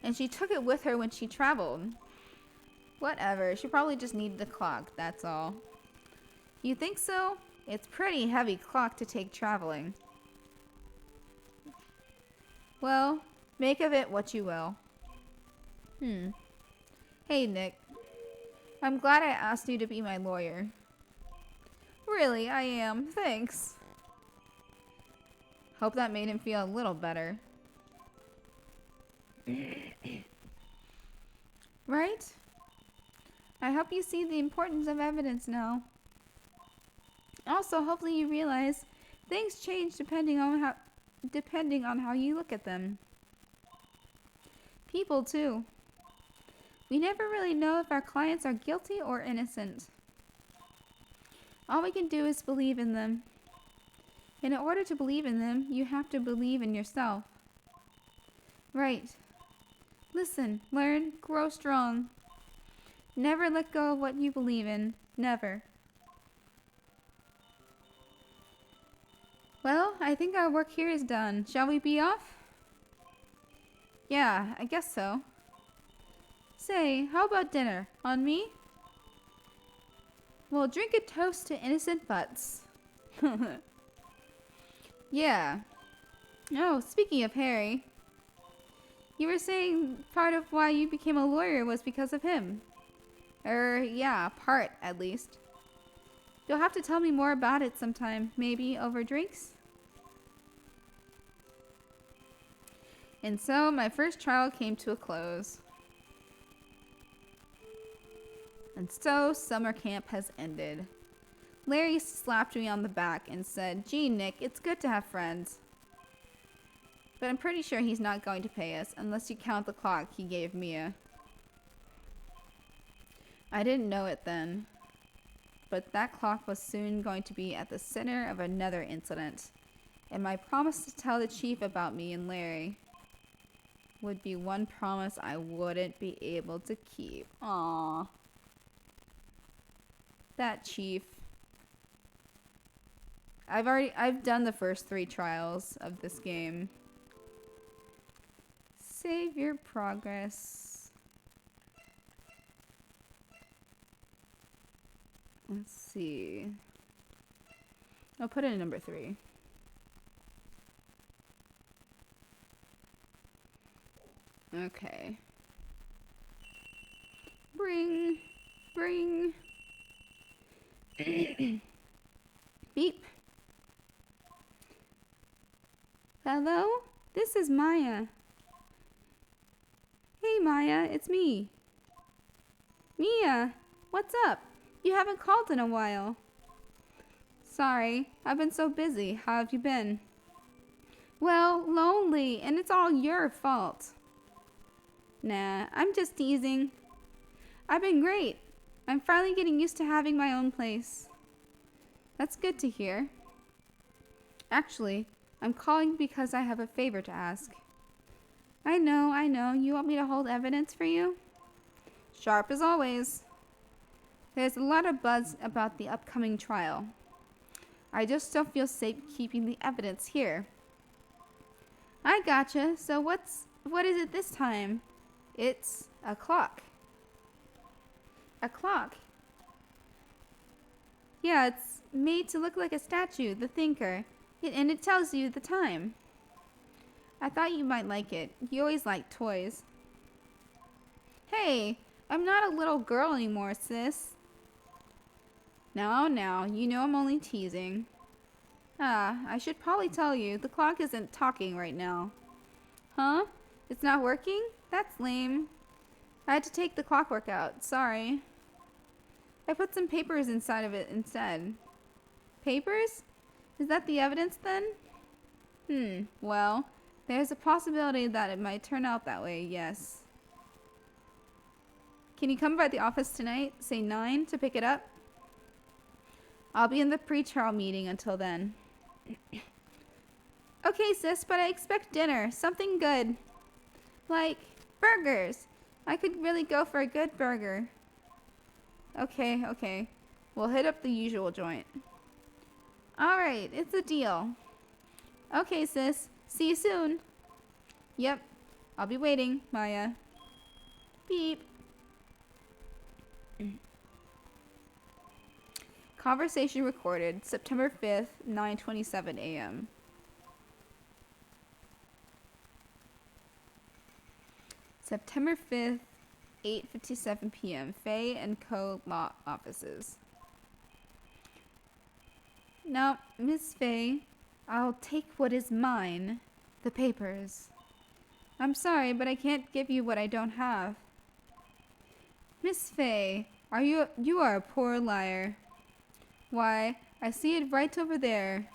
And she took it with her when she traveled. Whatever, she probably just needed the clock, that's all. You think so? It's a pretty heavy clock to take traveling. Well, make of it what you will. Hey, Nick. I'm glad I asked you to be my lawyer. Really, I am. Thanks. Hope that made him feel a little better. Right? I hope you see the importance of evidence now. Also, hopefully you realize things change depending on how you look at them. People, too. We never really know if our clients are guilty or innocent. All we can do is believe in them. And in order to believe in them, you have to believe in yourself. Right. Listen, learn, grow strong. Never let go of what you believe in. Never. Well, I think our work here is done. Shall we be off? Yeah, I guess so. Say, how about dinner? On me? Well, drink a toast to innocent butts. Yeah. Oh, speaking of Harry, you were saying part of why you became a lawyer was because of him. Yeah, part at least. You'll have to tell me more about it sometime, maybe over drinks. And so my first trial came to a close. And so summer camp has ended. Larry slapped me on the back and said, "Gee, Nick, it's good to have friends." But I'm pretty sure he's not going to pay us unless you count the clock he gave Mia. I didn't know it then, but that clock was soon going to be at the center of another incident, and my promise to tell the chief about me and Larry would be one promise I wouldn't be able to keep. Aww. That chief. I've done the first 3 trials of this game. Save your progress. Let's see. I'll put it in number 3. Okay. Bring. Beep. Hello? This is Maya. Hey Maya, it's me. Mia, what's up? You haven't called in a while. Sorry, I've been so busy. How have you been? Well, lonely, and it's all your fault. Nah, I'm just teasing. I've been great. I'm finally getting used to having my own place. That's good to hear. Actually, I'm calling because I have a favor to ask. I know. You want me to hold evidence for you? Sharp as always. There's a lot of buzz about the upcoming trial. I just don't feel safe keeping the evidence here. I gotcha. So what is it this time? It's a clock. A clock? Yeah, it's made to look like a statue, the thinker. And it tells you the time. I thought you might like it. You always like toys. Hey, I'm not a little girl anymore, sis. Now, you know I'm only teasing. I should probably tell you, the clock isn't talking right now. Huh? It's not working? That's lame. I had to take the clockwork out, sorry. I put some papers inside of it instead. Papers? Is that the evidence then? Well, there's a possibility that it might turn out that way, yes. Can you come by the office tonight, say 9, to pick it up? I'll be in the pre-trial meeting until then. Okay, sis, but I expect dinner. Something good. Like burgers. I could really go for a good burger. Okay. We'll hit up the usual joint. Alright, it's a deal. Okay, sis. See you soon. Yep. I'll be waiting, Maya. Beep. Conversation recorded September 5th, 9:27 a.m. September 5th, 8:57 p.m. Fay and Co. Law Offices. Now, Miss Fay, I'll take what is mine, the papers. I'm sorry, but I can't give you what I don't have. Miss Fay, you are a poor liar. Why, I see it right over there.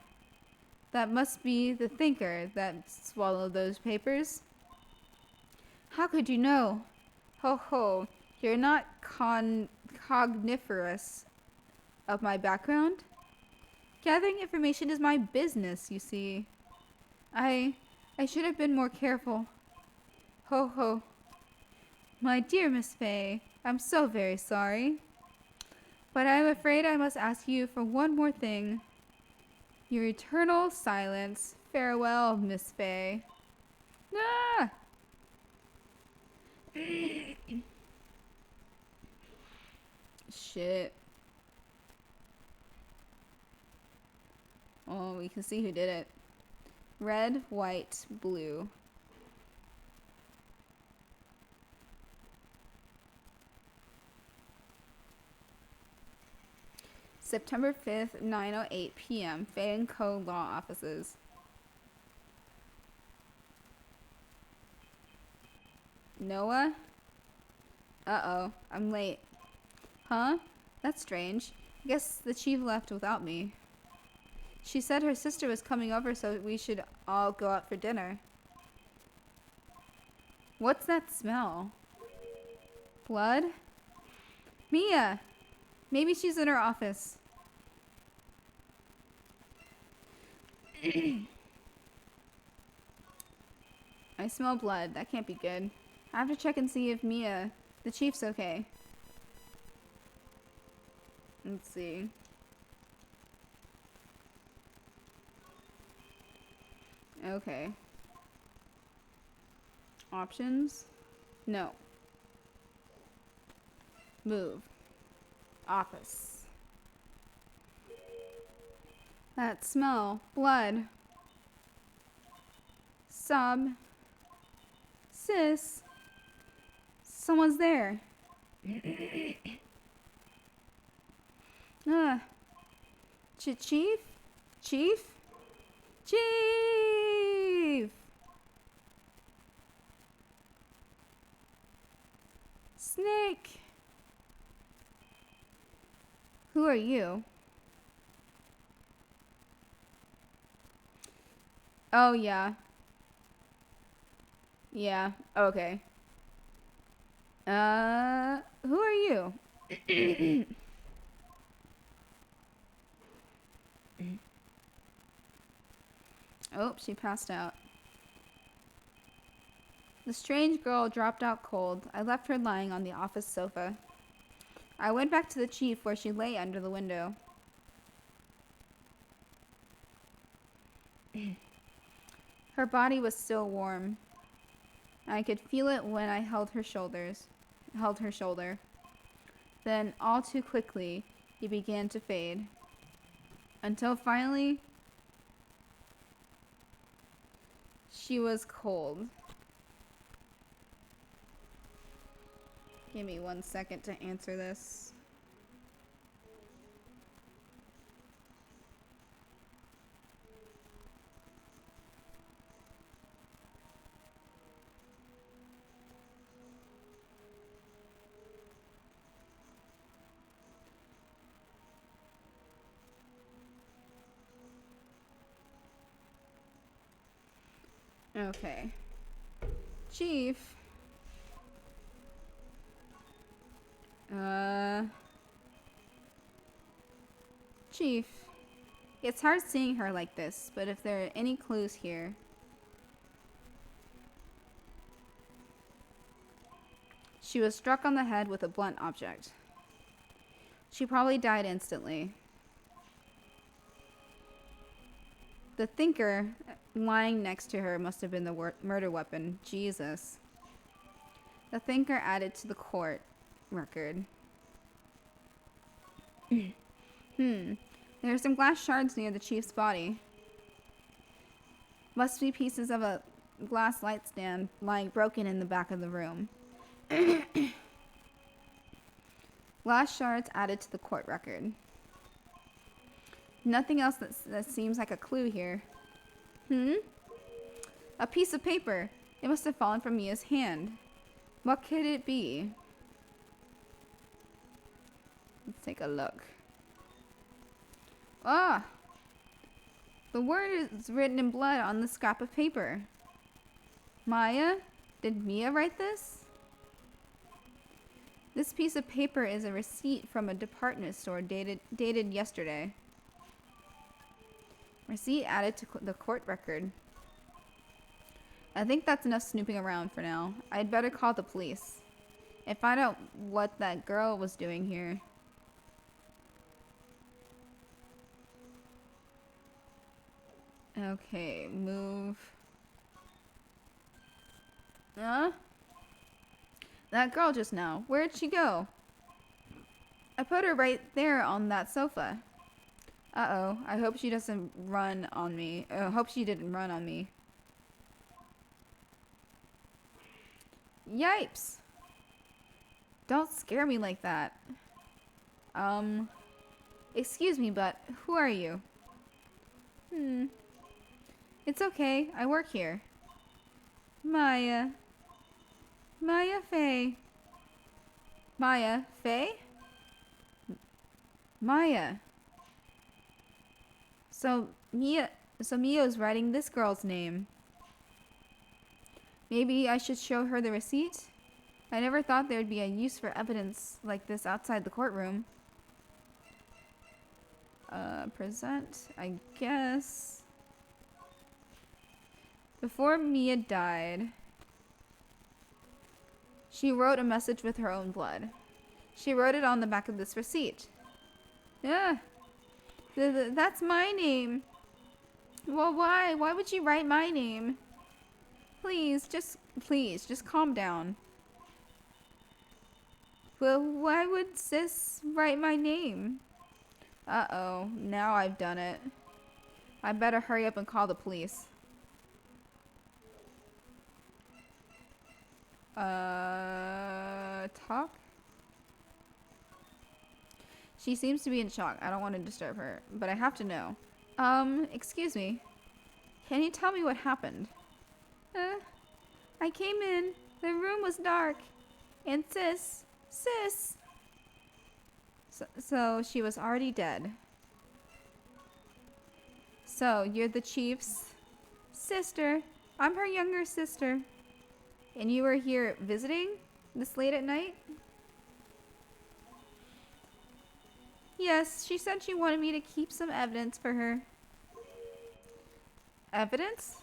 That must be the thinker that swallowed those papers. How could you know? Ho, you're not cogniferous of my background? Gathering information is my business, you see. I should have been more careful. Ho. My dear Miss Fay, I'm so very sorry. But I'm afraid I must ask you for one more thing. Your eternal silence. Farewell, Miss Fay. Ah! Shit. Oh, we can see who did it. Red, white, blue. September 5th, 9:08 p.m. Fay and Co. Law Offices. Noah? Uh-oh, I'm late. Huh? That's strange. I guess the chief left without me. She said her sister was coming over, so we should all go out for dinner. What's that smell? Blood? Mia! Maybe she's in her office. I smell blood. That can't be good. I have to check and see if Mia, the chief's okay. Let's see. Okay. Options? No. Move. Office. That smell. Blood. Sub. Sis. Someone's there. Ah. Chief? Chief? Chief! Snake! Who are you? Oh, yeah. Yeah, okay. Who are you? Oh, she passed out. The strange girl dropped out cold. I left her lying on the office sofa. I went back to the chief where she lay under the window. Her body was still warm. I could feel it when I held her shoulder. Then, all too quickly, he began to fade. Until finally, she was cold. Give me 1 second to answer this. Okay. Chief. Chief. It's hard seeing her like this, but if there are any clues here. She was struck on the head with a blunt object. She probably died instantly. The thinker lying next to her must have been the murder weapon. Jesus. The thinker added to the court record. There are some glass shards near the chief's body. Must be pieces of a glass light stand lying broken in the back of the room. Glass shards added to the court record. Nothing else that seems like a clue here. A piece of paper. It must have fallen from Mia's hand. What could it be? Let's take a look. Ah! The word is written in blood on the scrap of paper. Maya? Did Mia write this? This piece of paper is a receipt from a department store dated yesterday. Receipt added to the court record. I think that's enough snooping around for now. I'd better call the police and find out what that girl was doing here. Okay, move. That girl just now. Where'd she go? I put her right there on that sofa. Uh-oh. I hope she doesn't run on me. I hope she didn't run on me. Yipes! Don't scare me like that. Excuse me, but who are you? It's okay. I work here. Maya. Maya Faye. Maya Faye? Maya. So Mia's writing this girl's name. Maybe I should show her the receipt? I never thought there'd be a use for evidence like this outside the courtroom. Present, I guess. Before Mia died, she wrote a message with her own blood. She wrote it on the back of this receipt. Yeah. That's my name. Well, why? Why would you write my name? Please, just calm down. Well, why would sis write my name? Uh-oh, now I've done it. I better hurry up and call the police. Talk? She seems to be in shock. I don't want to disturb her, but I have to know. Excuse me. Can you tell me what happened? I came in. The room was dark. And sis. So she was already dead. So, you're the chief's sister. I'm her younger sister. And you were here visiting this late at night? Yes, she said she wanted me to keep some evidence for her. Evidence?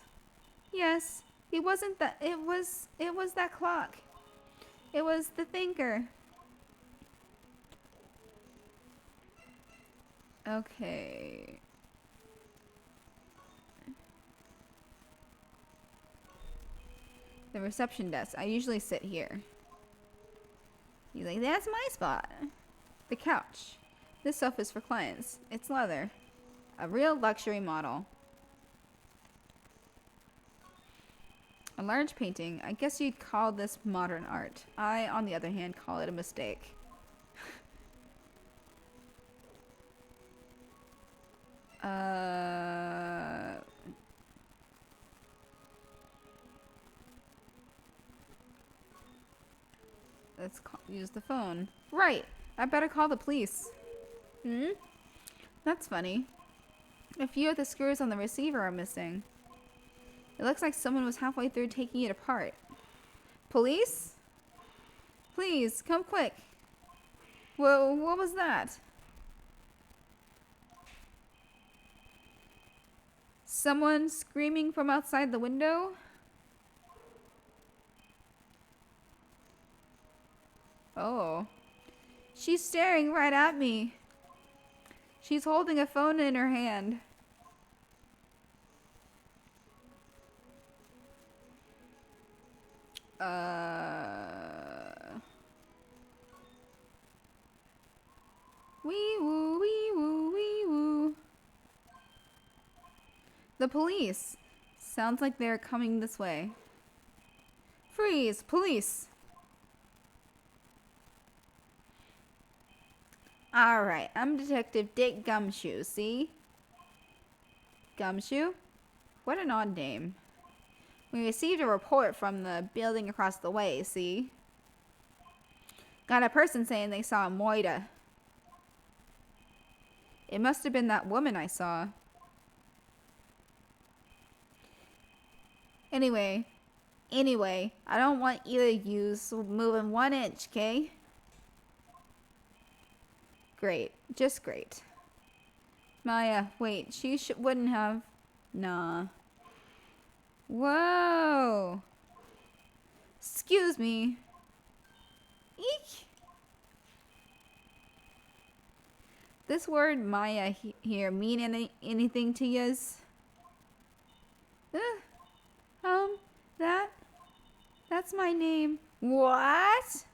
Yes. It wasn't that. It was that clock. It was the thinker. Okay. The reception desk. I usually sit here. He's like, that's my spot. The couch. This sofa's for clients. It's leather. A real luxury model. A large painting. I guess you'd call this modern art. I, on the other hand, call it a mistake. Let's use the phone. Right. I better call the police. That's funny. A few of the screws on the receiver are missing. It looks like someone was halfway through taking it apart. Police? Please, come quick. Whoa, what was that? Someone screaming from outside the window? Oh. She's staring right at me. She's holding a phone in her hand. Wee woo, wee woo, wee woo. The police. Sounds like they're coming this way. Freeze, police. Alright, I'm Detective Dick Gumshoe, see? Gumshoe? What an odd name. We received a report from the building across the way, see? Got a person saying they saw Moida. It must have been that woman I saw. Anyway, I don't want either of yous moving 1 inch, okay? Great. Just great. Maya, wait. She wouldn't have... Nah. Whoa. Excuse me. Eek. This word Maya here mean anything to yous? That's my name. What?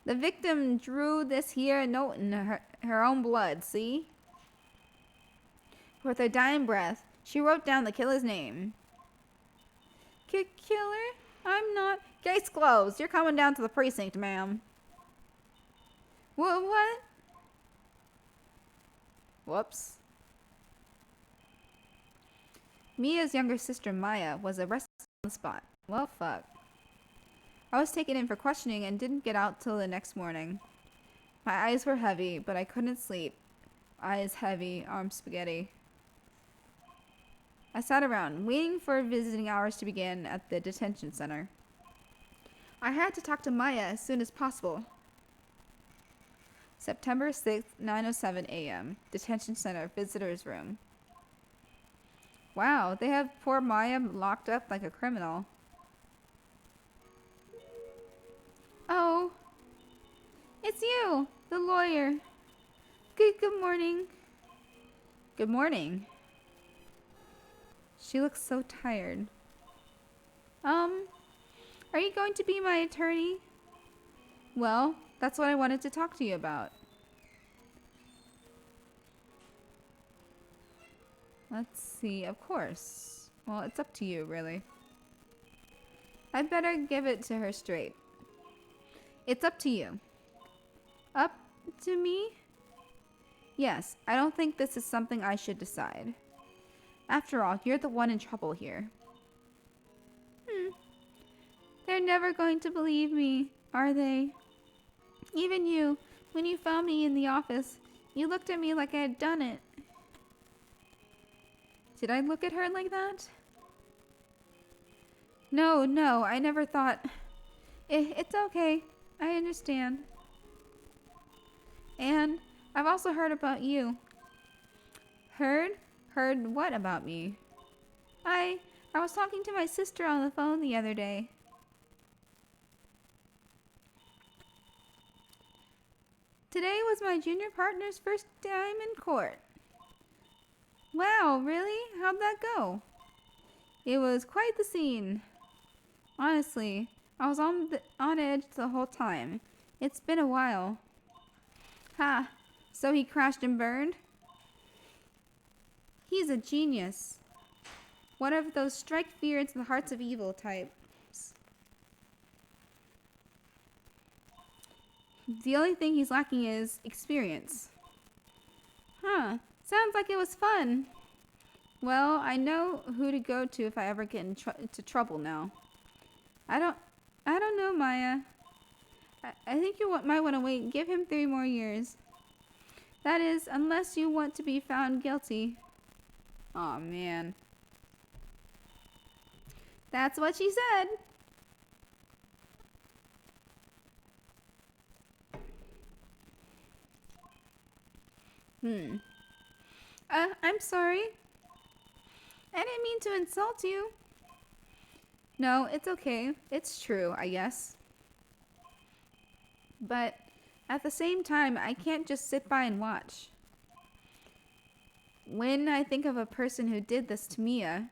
The victim drew this here note in her own blood, see? With her dying breath, she wrote down the killer's name. Killer? I'm not. Case closed. You're coming down to the precinct, ma'am. What? Whoops. Mia's younger sister, Maya, was arrested on the spot. Well, fuck. I was taken in for questioning and didn't get out till the next morning. My eyes were heavy, but I couldn't sleep. Eyes heavy, arms spaghetti. I sat around, waiting for visiting hours to begin at the detention center. I had to talk to Maya as soon as possible. September 6th, 9:07 a.m. Detention Center, Visitor's Room. Wow, they have poor Maya locked up like a criminal. Oh, it's you, the lawyer. Good morning. Good morning. She looks so tired. Are you going to be my attorney? Well, that's what I wanted to talk to you about. Let's see, of course. Well, it's up to you, really. I'd better give it to her straight. It's up to you. Up to me? Yes, I don't think this is something I should decide. After all, you're the one in trouble here. They're never going to believe me, are they? Even you, when you found me in the office, you looked at me like I had done it. Did I look at her like that? No, I never thought. It's okay. I understand. And I've also heard about you. Heard? Heard what about me? I was talking to my sister on the phone the other day. Today was my junior partner's first time in court. Wow, really? How'd that go? It was quite the scene. Honestly, I was on edge the whole time. It's been a while. Ha, so he crashed and burned? He's a genius. One of those strike fear into the hearts of evil types. The only thing he's lacking is experience. Huh, sounds like it was fun. Well, I know who to go to if I ever get into trouble now. I don't know, Maya. I think you might want to wait and give him 3 more years. That is, unless you want to be found guilty. Aw, man. That's what she said. I'm sorry. I didn't mean to insult you. No, it's okay. It's true, I guess. But at the same time, I can't just sit by and watch. When I think of a person who did this to Mia,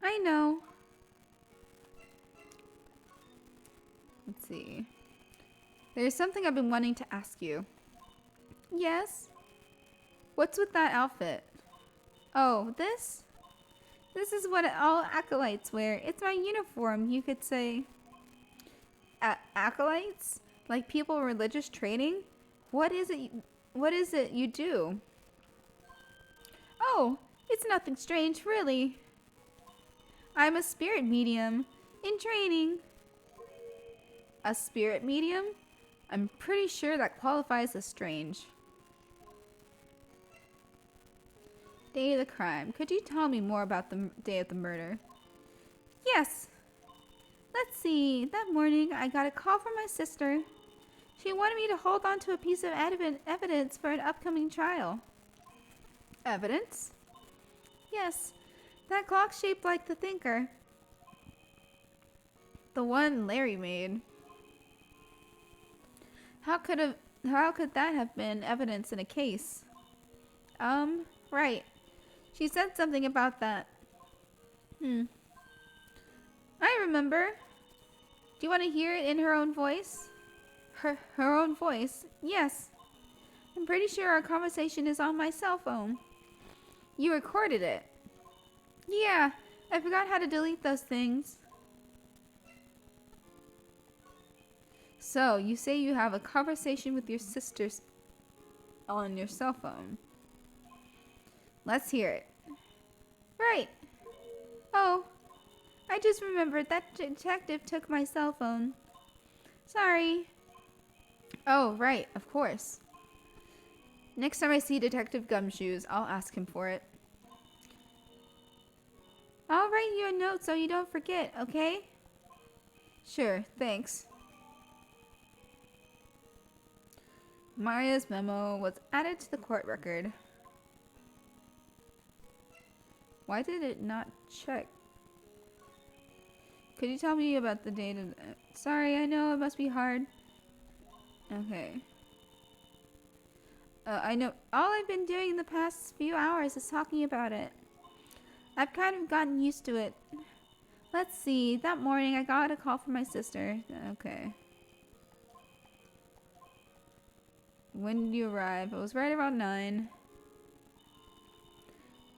I know. Let's see. There's something I've been wanting to ask you. Yes? What's with that outfit? Oh, this? This is what all acolytes wear. It's my uniform, you could say. Acolytes? Like people in religious training? What is it you do? Oh, it's nothing strange, really. I'm a spirit medium in training. A spirit medium? I'm pretty sure that qualifies as strange. Day of the crime. Could you tell me more about the day of the murder? Yes. Let's see. That morning, I got a call from my sister. She wanted me to hold on to a piece of evidence for an upcoming trial. Evidence? Yes. That clock shaped like the thinker. The one Larry made. How could that have been evidence in a case? Right. She said something about that. I remember. Do you want to hear it in her own voice? Her own voice? Yes. I'm pretty sure our conversation is on my cell phone. You recorded it? Yeah, I forgot how to delete those things. So, you say you have a conversation with your sisters on your cell phone. Let's hear it. Right. Oh, I just remembered that detective took my cell phone. Sorry. Oh, right, of course. Next time I see Detective Gumshoes, I'll ask him for it. I'll write you a note so you don't forget, okay? Sure, thanks. Maria's memo was added to the court record. Why did it not check? Could you tell me about the date of... Sorry, I know it must be hard. Okay. I know all I've been doing the past few hours is talking about it. I've kind of gotten used to it. Let's see. That morning I got a call from my sister. Okay. When did you arrive? It was right around 9.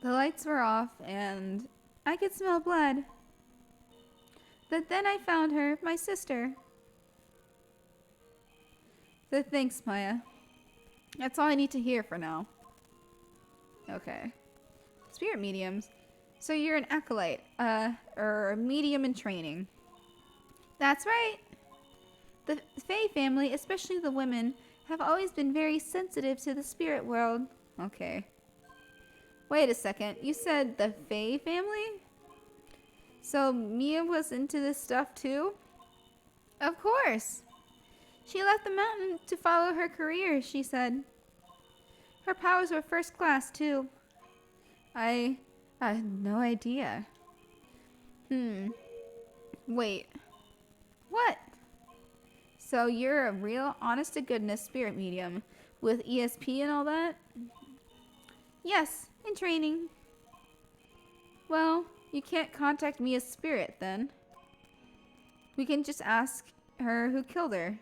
The lights were off and I could smell blood. But then I found her, my sister. So thanks, Maya. That's all I need to hear for now. Okay. Spirit mediums. So you're an acolyte, or a medium in training. That's right. The Fae family, especially the women, have always been very sensitive to the spirit world. Okay. Wait a second. You said the Fae family? So Mia was into this stuff too? Of course. She left the mountain to follow her career, she said. Her powers were first class too. I had no idea. Wait. What? So you're a real honest-to-goodness spirit medium with ESP and all that? Yes, in training. Well, you can't contact me as spirit then. We can just ask her who killed her.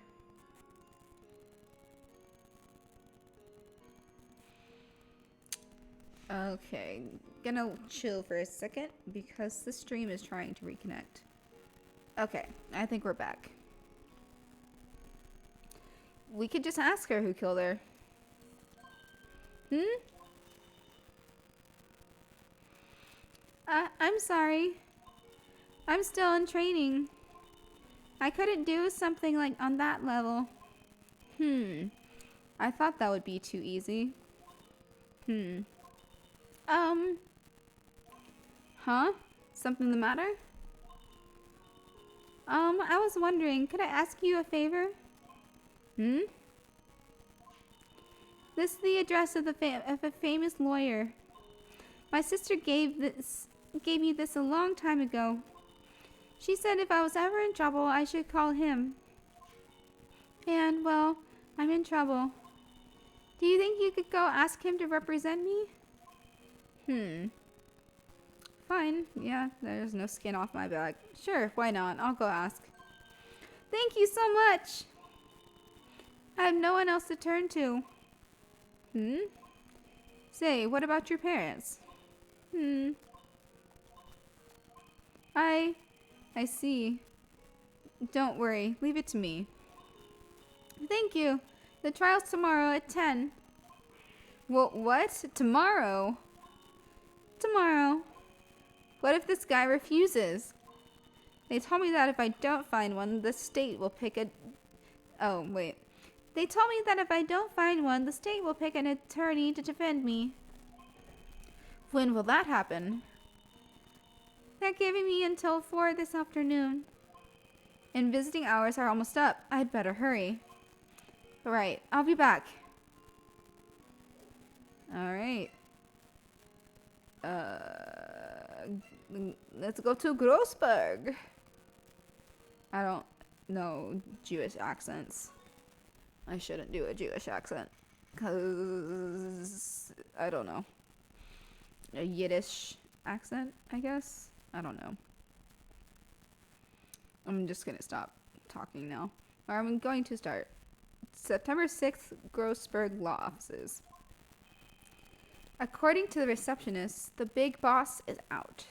Okay, gonna chill for a second because the stream is trying to reconnect. Okay, I think we're back. We could just ask her who killed her. I'm sorry. I'm still in training. I couldn't do something like on that level. I thought that would be too easy. Huh? Something the matter? I was wondering, could I ask you a favor? This is the address of a famous lawyer. My sister gave me this a long time ago. She said if I was ever in trouble, I should call him. And, well, I'm in trouble. Do you think you could go ask him to represent me? Fine. Yeah, there's no skin off my back. Sure, why not? I'll go ask. Thank you so much! I have no one else to turn to. Say, what about your parents? I see. Don't worry, leave it to me. Thank you. The trial's tomorrow at 10. Well, what? Tomorrow? Tomorrow. What if this guy refuses? They told me that if I don't find one, the state will pick a... Oh, wait. They told me that if I don't find one, the state will pick an attorney to defend me. When will that happen? They're giving me until 4 this afternoon. And visiting hours are almost up. I'd better hurry. Alright, I'll be back. Alright. Let's go to Grossberg. I don't know Jewish accents. I shouldn't do a Jewish accent. Because I don't know. A Yiddish accent, I guess? I don't know. I'm just gonna stop talking now. Or I'm going to start. September 6th, Grossberg Law Offices. According to the receptionist, the big boss is out.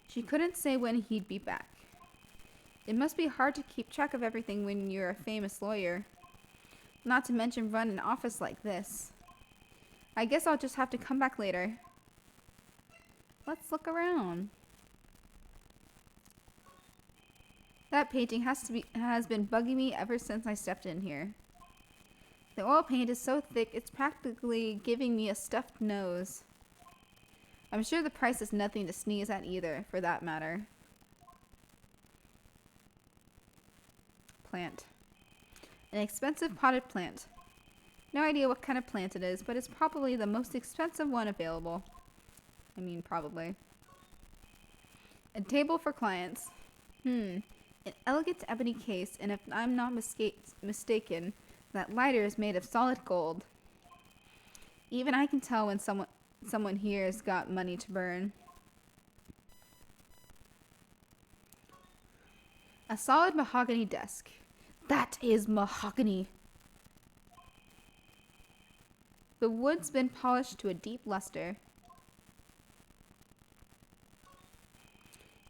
She couldn't say when he'd be back. It must be hard to keep track of everything when you're a famous lawyer. Not to mention run an office like this. I guess I'll just have to come back later. Let's look around. That painting has been bugging me ever since I stepped in here. The oil paint is so thick it's practically giving me a stuffed nose. I'm sure the price is nothing to sneeze at either, for that matter. Plant. An expensive potted plant. No idea what kind of plant it is, but it's probably the most expensive one available. I mean, probably. A table for clients. An elegant ebony case, and if I'm not mistaken, that lighter is made of solid gold. Even I can tell when someone here has got money to burn. A solid mahogany desk. That is mahogany. The wood's been polished to a deep luster.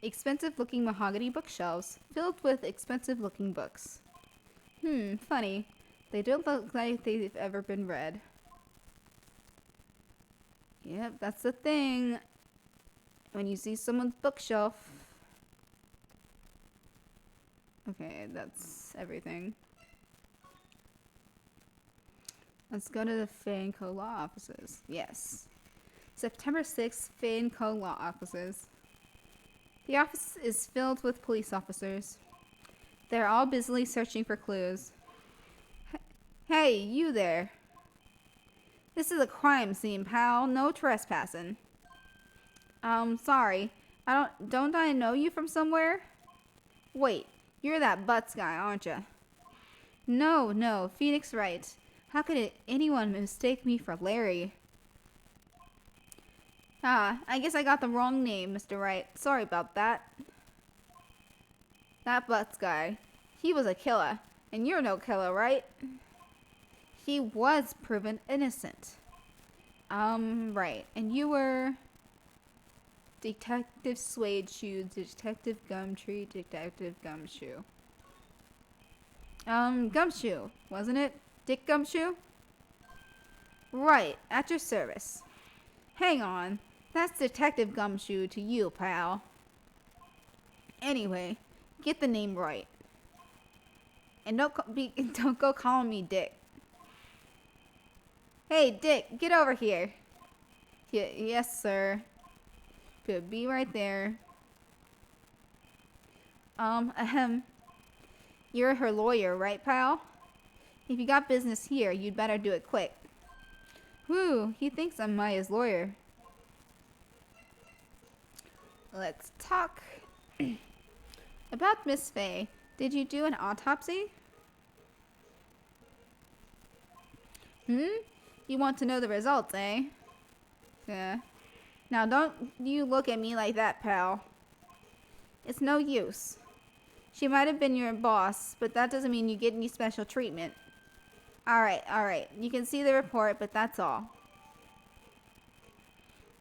Expensive looking mahogany bookshelves filled with expensive looking books. Funny. They don't look like they've ever been read. Yep, that's the thing. When you see someone's bookshelf. Okay, that's everything. Let's go to the Faye & Co. law offices. Yes. September 6th, Faye & Co. law offices. The office is filled with police officers. They're all busily searching for clues. Hey, you there. This is a crime scene, pal. No trespassing. Sorry. Don't I know you from somewhere? Wait, you're that Butts guy, aren't you? No, Phoenix Wright. How could anyone mistake me for Larry? I guess I got the wrong name, Mr. Wright. Sorry about that. That Butts guy. He was a killer. And you're no killer, right? He was proven innocent. Right. And you were... Detective Suede Shoe, Detective Gumtree, Detective Gumshoe. Gumshoe, wasn't it? Dick Gumshoe? Right, at your service. Hang on, that's Detective Gumshoe to you, pal. Anyway, get the name right. And don't go calling me Dick. Hey, Dick, get over here. Yes, sir. Be right there. You're her lawyer, right, pal? If you got business here, you'd better do it quick. Whew, he thinks I'm Maya's lawyer. Let's talk. About Miss Faye, did you do an autopsy? You want to know the results, eh? Yeah. Now don't you look at me like that, pal. It's no use. She might have been your boss, but that doesn't mean you get any special treatment. Alright. You can see the report, but that's all.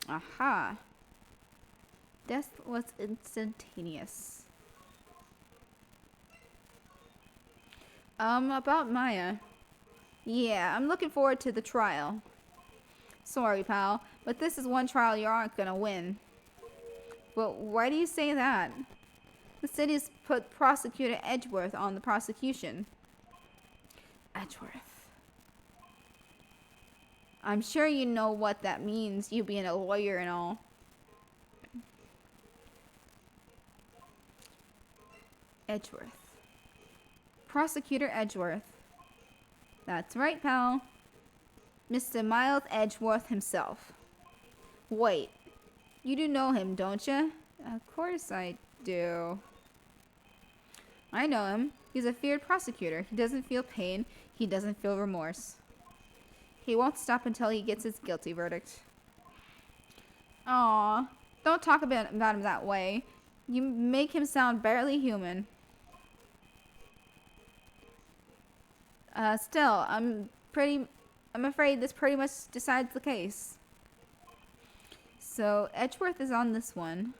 Aha. Death was instantaneous. About Maya. Yeah, I'm looking forward to the trial. Sorry, pal, but this is one trial you aren't gonna win. Well, why do you say that? The city's put Prosecutor Edgeworth on the prosecution. Edgeworth. I'm sure you know what that means, you being a lawyer and all. Edgeworth. Prosecutor Edgeworth. That's right, pal. Mr. Miles Edgeworth himself. Wait, you do know him, don't you? Of course I do. I know him. He's a feared prosecutor. He doesn't feel pain. He doesn't feel remorse. He won't stop until he gets his guilty verdict. Aw, don't talk about him that way. You make him sound barely human. Still, I'm afraid this pretty much decides the case. So, Edgeworth is on this one.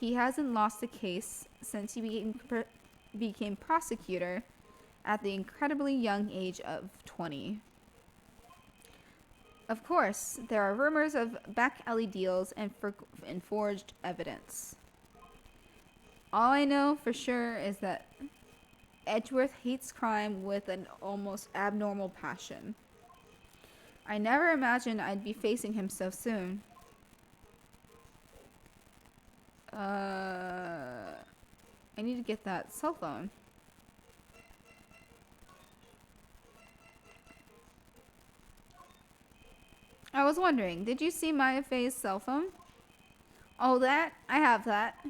He hasn't lost a case since he became prosecutor at the incredibly young age of 20. Of course, there are rumors of back alley deals and forged evidence. All I know for sure is that Edgeworth hates crime with an almost abnormal passion. I never imagined I'd be facing him so soon. I need to get that cell phone. I was wondering, did you see Maya Faye's cell phone? Oh, that? I have that.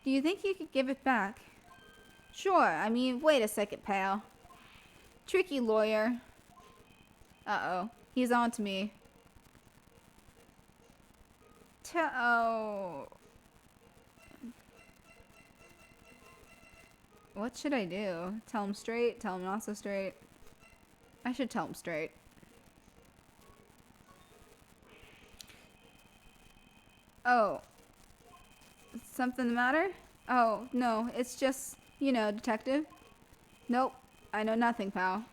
Do you think you could give it back? Sure, I mean, wait a second, pal. Tricky lawyer. Uh-oh, he's on to me. Oh. What should I do? Tell him straight? Tell him not so straight? I should tell him straight. Oh. Something the matter? Oh, no, it's just, detective. Nope, I know nothing, pal.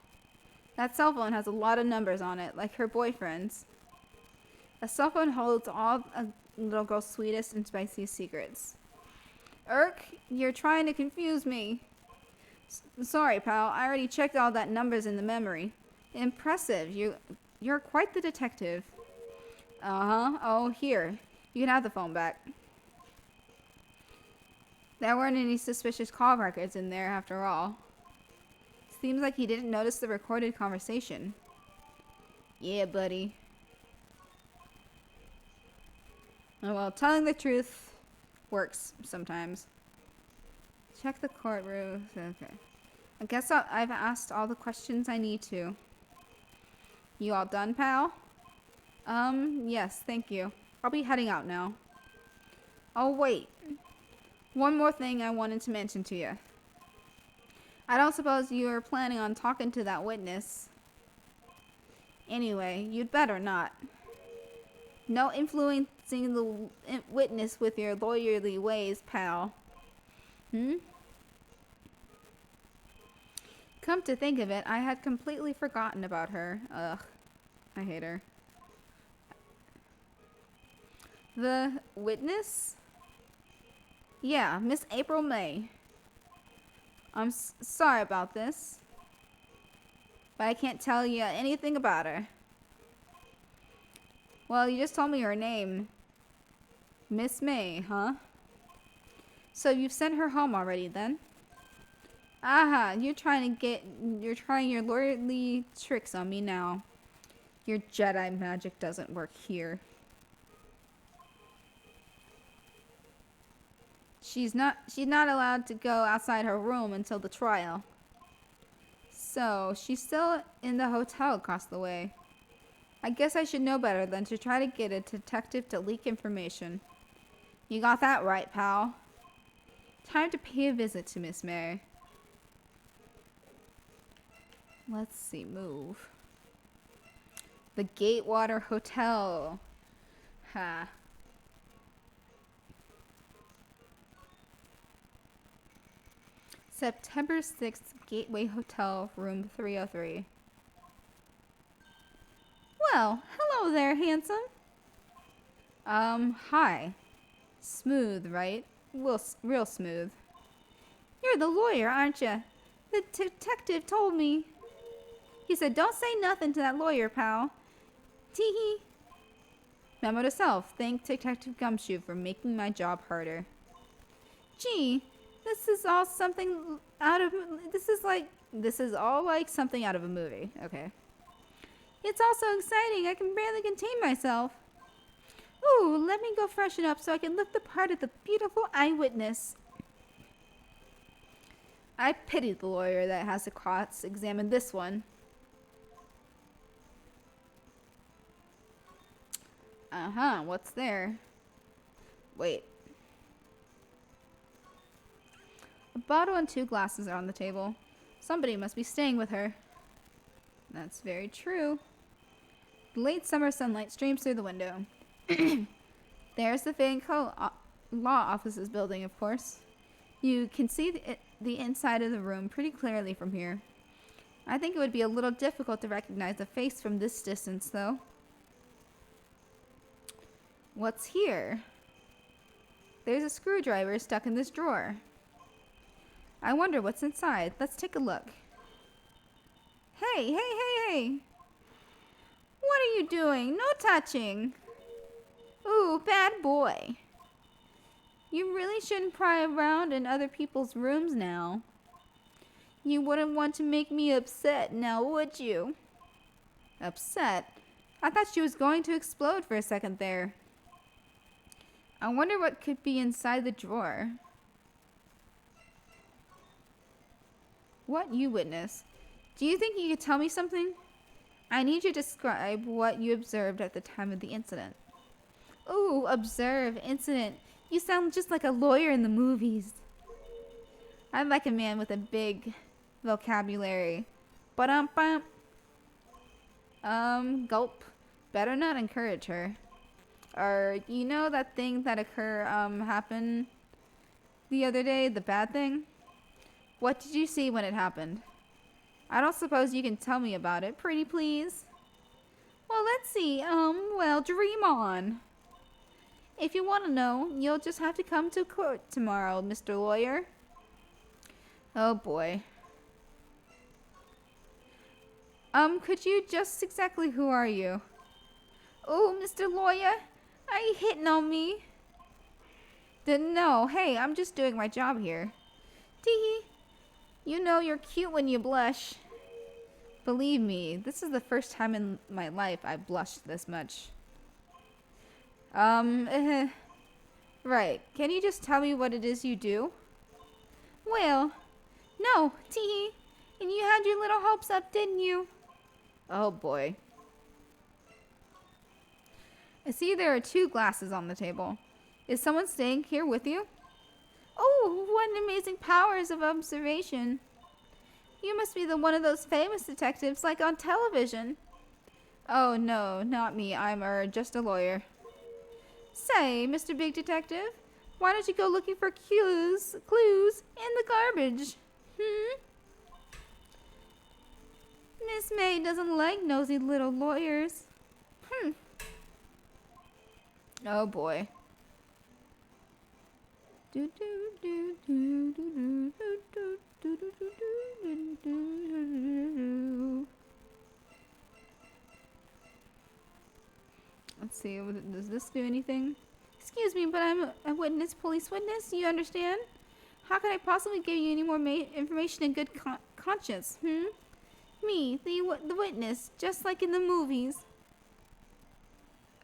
That cell phone has a lot of numbers on it, like her boyfriend's. A cell phone holds all a little girl's sweetest and spiciest secrets. Irk, you're trying to confuse me. Sorry, pal. I already checked all that numbers in the memory. Impressive. You're quite the detective. Uh-huh. Oh, here. You can have the phone back. There weren't any suspicious call records in there after all. Seems like he didn't notice the recorded conversation. Yeah, buddy. Oh, well, telling the truth works sometimes. Check the courtroom. Okay. I guess I've asked all the questions I need to. You all done, pal? Yes, thank you. I'll be heading out now. Oh, wait. One more thing I wanted to mention to you. I don't suppose you were planning on talking to that witness. Anyway, you'd better not. No influencing the witness with your lawyerly ways, pal. Come to think of it, I had completely forgotten about her. Ugh, I hate her. The witness? Yeah, Miss April May. I'm sorry about this, but I can't tell you anything about her. Well, you just told me her name. Miss May, huh? So you've sent her home already then? Aha, you're trying your lawyerly tricks on me now. Your Jedi magic doesn't work here. She's not allowed to go outside her room until the trial. So, she's still in the hotel across the way. I guess I should know better than to try to get a detective to leak information. You got that right, pal. Time to pay a visit to Miss May. Let's see, move. The Gatewater Hotel. Ha. September 6th, Gateway Hotel, room 303. Well, hello there, handsome. Hi. Smooth, right? Real smooth. You're the lawyer, aren't you? The detective told me. He said, don't say nothing to that lawyer, pal. Tee-hee. Memo to self. Thank Detective Gumshoe for making my job harder. Gee, this is all like something out of a movie. Okay. It's all so exciting, I can barely contain myself. Ooh, let me go freshen up so I can look the part of the beautiful eyewitness. I pity the lawyer that has to cross-examine this one. Uh-huh, what's there? Wait. A bottle and 2 glasses are on the table. Somebody must be staying with her. That's very true. The late summer sunlight streams through the window. There's the Vanco Law Offices building, of course. You can see the inside of the room pretty clearly from here. I think it would be a little difficult to recognize the face from this distance, though. What's here? There's a screwdriver stuck in this drawer. I wonder what's inside. Let's take a look. Hey, hey, hey, hey! What are you doing? No touching! Ooh, bad boy. You really shouldn't pry around in other people's rooms now. You wouldn't want to make me upset now, would you? Upset? I thought she was going to explode for a second there. I wonder what could be inside the drawer. What you witnessed? Do you think you could tell me something? I need you to describe what you observed at the time of the incident. Ooh, observe, incident. You sound just like a lawyer in the movies. I'm like a man with a big vocabulary. Ba-dum-bum. Gulp. Better not encourage her. Or, you know that thing that happened The other day, the bad thing? What did you see when it happened? I don't suppose you can tell me about it, pretty please? Well, let's see. Well, dream on. If you want to know, you'll just have to come to court tomorrow, Mr. Lawyer. Oh boy. Could you just exactly who are you? Oh, Mr. Lawyer, are you hitting on me? No, hey, I'm just doing my job here. Tee. You know you're cute when you blush. Believe me, this is the first time in my life I've blushed this much. Right. Can you just tell me what it is you do? Well, no, tee. And you had your little hopes up, didn't you? Oh boy. I see there are 2 glasses on the table. Is someone staying here with you? Oh, what amazing powers of observation. You must be the one of those famous detectives like on television. Oh no, not me. I'm just a lawyer. Say, Mr. Big Detective, why don't you go looking for clues in the garbage? Miss May doesn't like nosy little lawyers. Oh boy. Let's see, does this do anything? Excuse me, but I'm a witness, police witness, you understand? How can I possibly give you any more information in good conscience, Me, the witness, just like in the movies.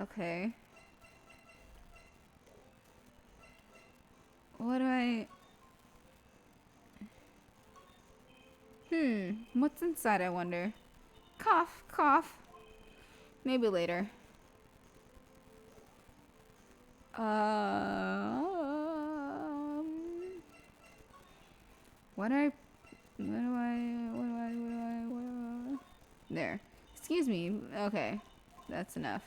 Okay. What do I... What's inside, I wonder? Cough, cough. Maybe later. What do I... There. Excuse me. Okay. That's enough.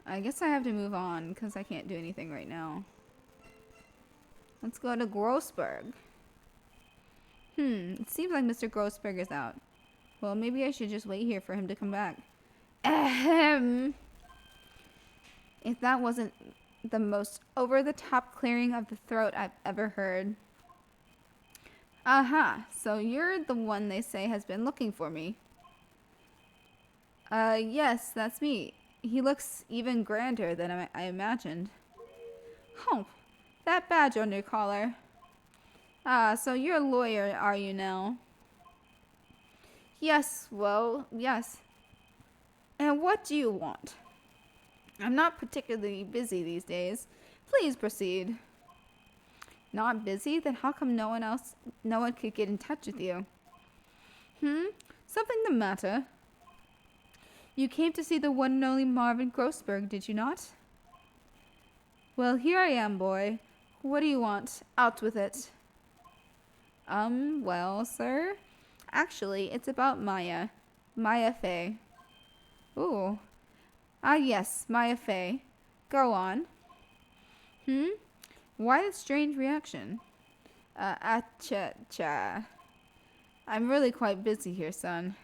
I guess I have to move on because I can't do anything right now. Let's go to Grossberg. It seems like Mr. Grossberg is out. Well, maybe I should just wait here for him to come back. Ahem. If that wasn't the most over-the-top clearing of the throat I've ever heard. Aha, so you're the one they say has been looking for me. Yes, that's me. He looks even grander than I imagined. Oh, that badge on your collar. Ah, so you're a lawyer, are you now? Yes, well, yes. And what do you want? I'm not particularly busy these days. Please proceed. Not busy? Then how come no one could get in touch with you? Something the matter? You came to see the one and only Marvin Grossberg, did you not? Well, here I am, boy. What do you want? Out with it. Well, sir, actually, it's about Maya. Maya Fey. Ooh. Ah, yes, Maya Fey. Go on. Why the strange reaction? Cha. I'm really quite busy here, son.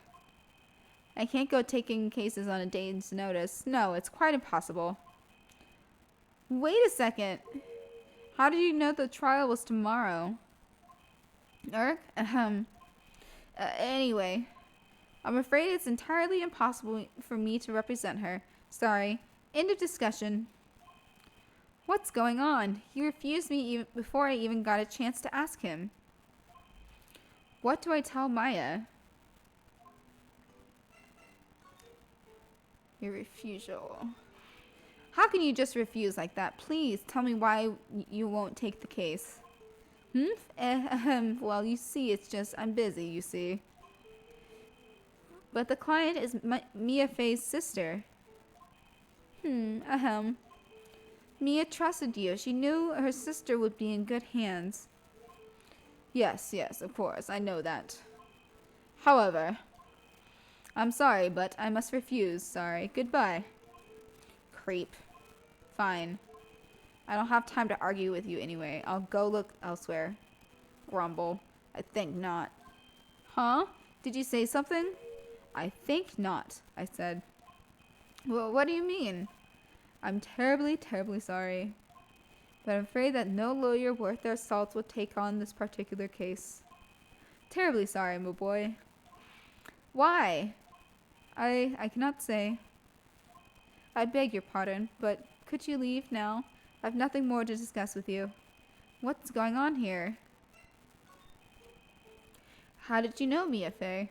I can't go taking cases on a day's notice. No, it's quite impossible. Wait a second. How did you know the trial was tomorrow? Eric? Anyway, I'm afraid it's entirely impossible for me to represent her. Sorry. End of discussion. What's going on? He refused me even before I even got a chance to ask him. What do I tell Maya? Your refusal. How can you just refuse like that? Please tell me why you won't take the case. Well, you see, it's just I'm busy, you see. But the client is Mia Fey's sister. Mia trusted you. She knew her sister would be in good hands. Yes, of course, I know that. However, I'm sorry, but I must refuse. Sorry. Goodbye. Creep. Fine. I don't have time to argue with you anyway. I'll go look elsewhere. Grumble. I think not. Huh? Did you say something? I think not, I said. Well, what do you mean? I'm terribly, terribly sorry. But I'm afraid that no lawyer worth their salt will take on this particular case. Terribly sorry, my boy. Why? I cannot say. I beg your pardon, but could you leave now? I have nothing more to discuss with you. What's going on here? How did you know Mia Fey?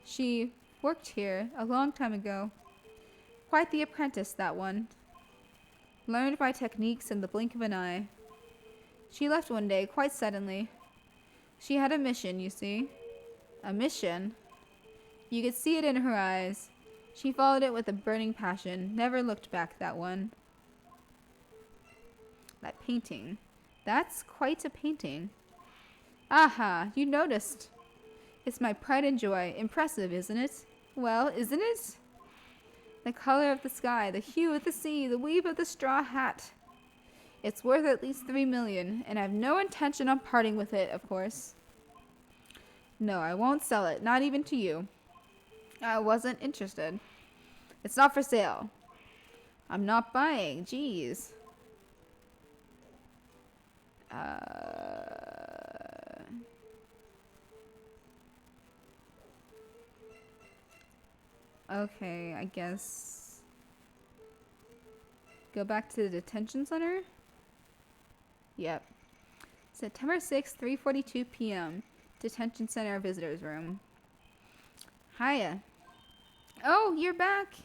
She worked here a long time ago. Quite the apprentice, that one. Learned my techniques in the blink of an eye. She left one day, quite suddenly. She had a mission, you see. A mission? You could see it in her eyes. She followed it with a burning passion, never looked back, that one. That painting. That's quite a painting. Aha, you noticed. It's my pride and joy. Impressive, isn't it? Well, isn't it? The color of the sky, the hue of the sea, the weave of the straw hat. It's worth at least 3 million, and I've no intention of parting with it, of course. No, I won't sell it, not even to you. I wasn't interested. It's not for sale. I'm not buying, jeez. Okay, I guess. Go back to the detention center? Yep. September 6th, 3:42 p.m. Detention center visitors room. Hiya. Oh, you're back.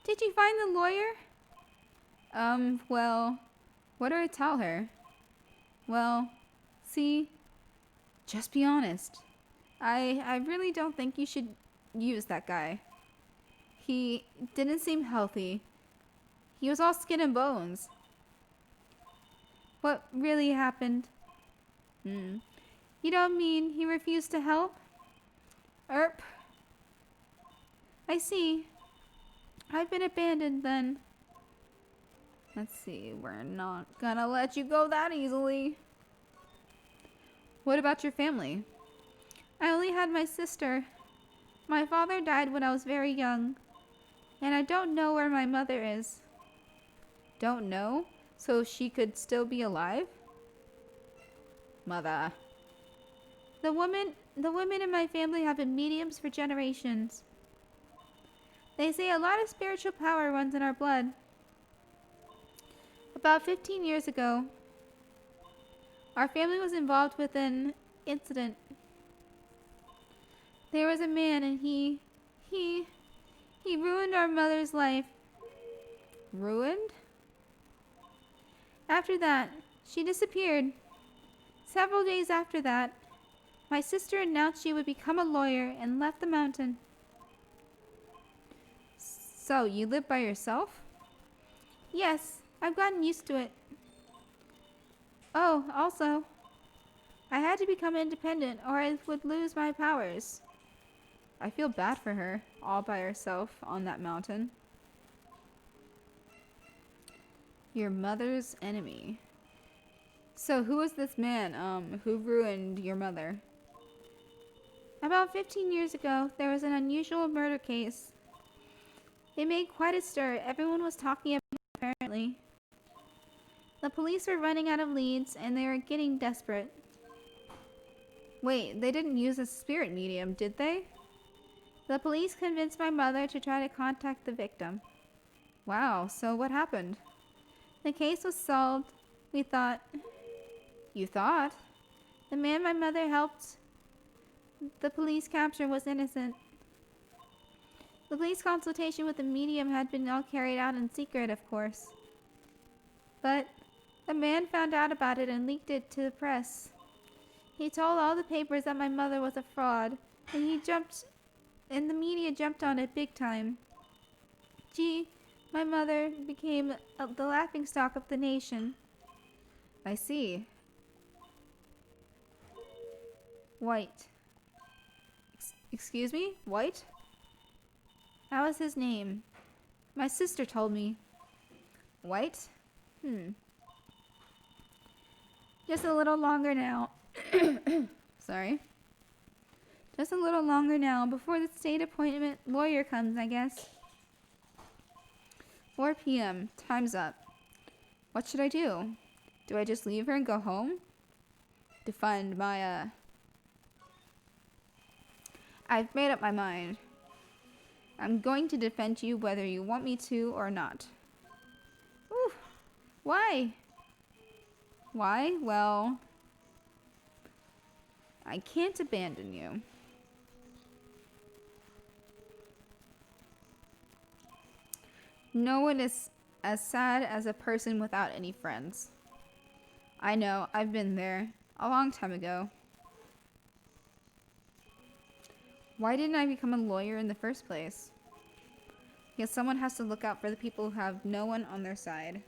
Did you find the lawyer? Well, what do I tell her? Well, see, just be honest. I really don't think you should use that guy. He didn't seem healthy. He was all skin and bones. What really happened? You don't mean he refused to help? Erp. I see. I've been abandoned then. Let's see, we're not gonna let you go that easily. What about your family? I only had my sister. My father died when I was very young. And I don't know where my mother is. Don't know? So she could still be alive? Mother. The women in my family have been mediums for generations. They say a lot of spiritual power runs in our blood. About 15 years ago, our family was involved with an incident. There was a man and he ruined our mother's life. Ruined? After that, she disappeared. Several days after that, my sister announced she would become a lawyer and left the mountain. So, you live by yourself? Yes, I've gotten used to it. Oh, also, I had to become independent or I would lose my powers. I feel bad for her, all by herself on that mountain. Your mother's enemy. So who was this man, who ruined your mother? About 15 years ago, there was an unusual murder case. It made quite a stir. Everyone was talking about it, apparently. The police were running out of leads, and they were getting desperate. Wait, they didn't use a spirit medium, did they? The police convinced my mother to try to contact the victim. Wow, so what happened? The case was solved. We thought. You thought? The man my mother helped the police capture was innocent. The police consultation with the medium had been all carried out in secret, of course. But the man found out about it and leaked it to the press. He told all the papers that my mother was a fraud, and the media jumped on it big time. Gee, my mother became the laughingstock of the nation. I see. Excuse me? White? That was his name. My sister told me. White? Just a little longer now. Sorry. Just a little longer now before the state appointment lawyer comes, I guess. 4 p.m. Time's up. What should I do? Do I just leave her and go home? Defend Maya. I've made up my mind. I'm going to defend you whether you want me to or not. Ooh. Why? Why? Well, I can't abandon you. No one is as sad as a person without any friends. I know, I've been there. A long time ago. Why didn't I become a lawyer in the first place? Because someone has to look out for the people who have no one on their side.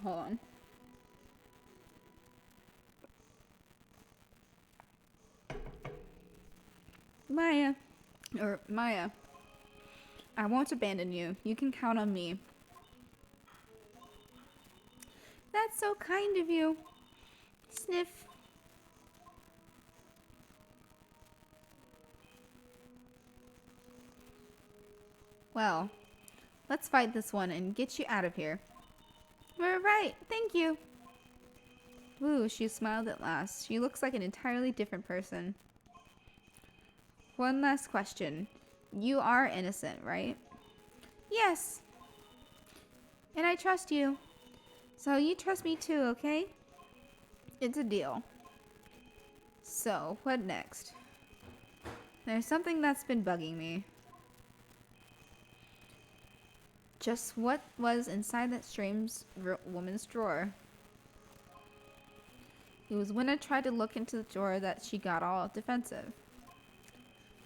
Hold on. Maya, I won't abandon you. You can count on me. That's so kind of you. Sniff. Well, let's fight this one and get you out of here. We're right. Thank you. Ooh, she smiled at last. She looks like an entirely different person. One last question. You are innocent, right? Yes. And I trust you. So you trust me too, okay? It's a deal. So, what next? There's something that's been bugging me. Just what was inside that strange woman's drawer? It was when I tried to look into the drawer that she got all defensive.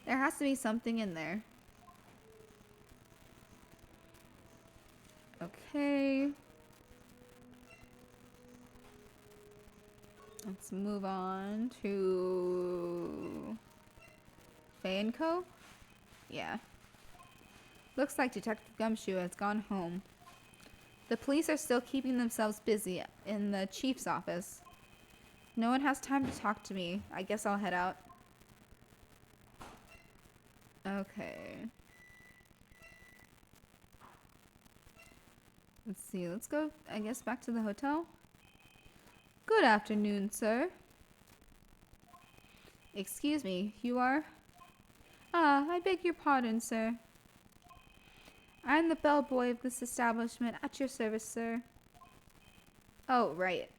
There has to be something in there. Okay. Let's move on to Faye and Co. Yeah. Looks like Detective Gumshoe has gone home. The police are still keeping themselves busy in the chief's office. No one has time to talk to me. I guess I'll head out. Okay. Let's see. Let's go, I guess, back to the hotel. Good afternoon, sir. Excuse me, you are? Ah, I beg your pardon, sir. I'm the bellboy of this establishment, at your service, sir. Oh, right.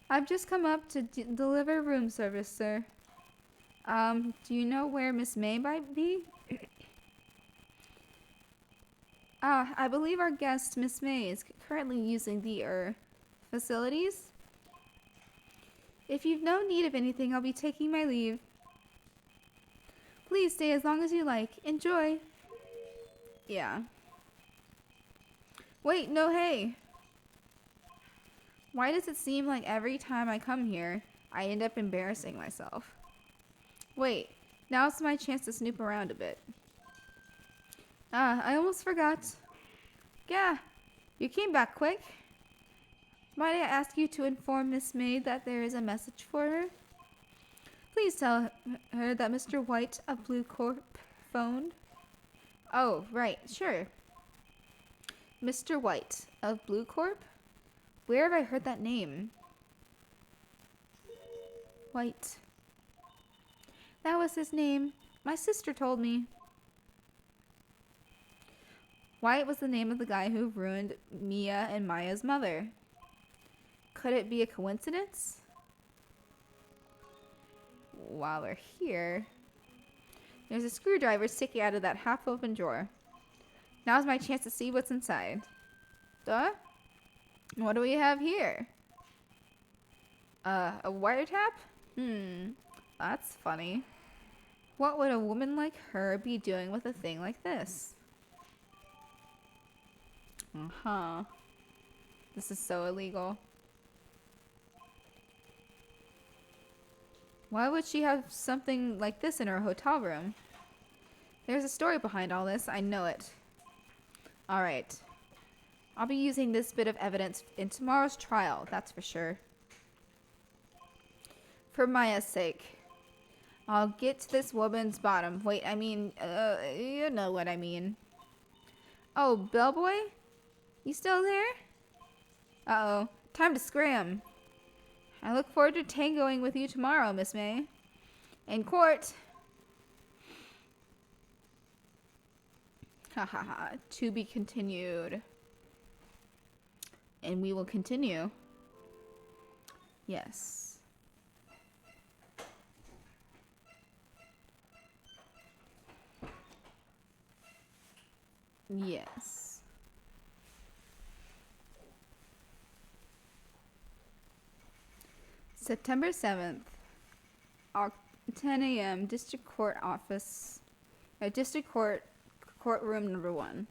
I've just come up to deliver room service, sir. Do you know where Miss May might be? I believe our guest, Miss May, is currently using the, facilities. If you've no need of anything, I'll be taking my leave. Please stay as long as you like. Enjoy. Yeah. Wait, no, hey. Why does it seem like every time I come here, I end up embarrassing myself? Wait, now's my chance to snoop around a bit. I almost forgot. Yeah, you came back quick. Might I ask you to inform Miss May that there is a message for her? Please tell her that Mr. White of Blue Corp phoned. Oh, right, sure. Mr. White of Blue Corp? Where have I heard that name? White. That was his name. My sister told me. White was the name of the guy who ruined Mia and Maya's mother. Could it be a coincidence? While we're here, there's a screwdriver sticking out of that half-open drawer. Now's my chance to see what's inside. Duh? What do we have here? A wiretap? That's funny. What would a woman like her be doing with a thing like this? Uh-huh. This is so illegal. Why would she have something like this in her hotel room? There's a story behind all this. I know it. Alright. I'll be using this bit of evidence in tomorrow's trial, that's for sure. For Maya's sake. I'll get to this woman's bottom. Wait, I mean, you know what I mean. Oh, bellboy? You still there? Uh-oh. Time to scram. I look forward to tangoing with you tomorrow, Miss May. In court. Ha ha ha. To be continued. And we will continue. Yes. Yes. September 7th, 10 a.m., District Court Office, District Court, Courtroom number 1.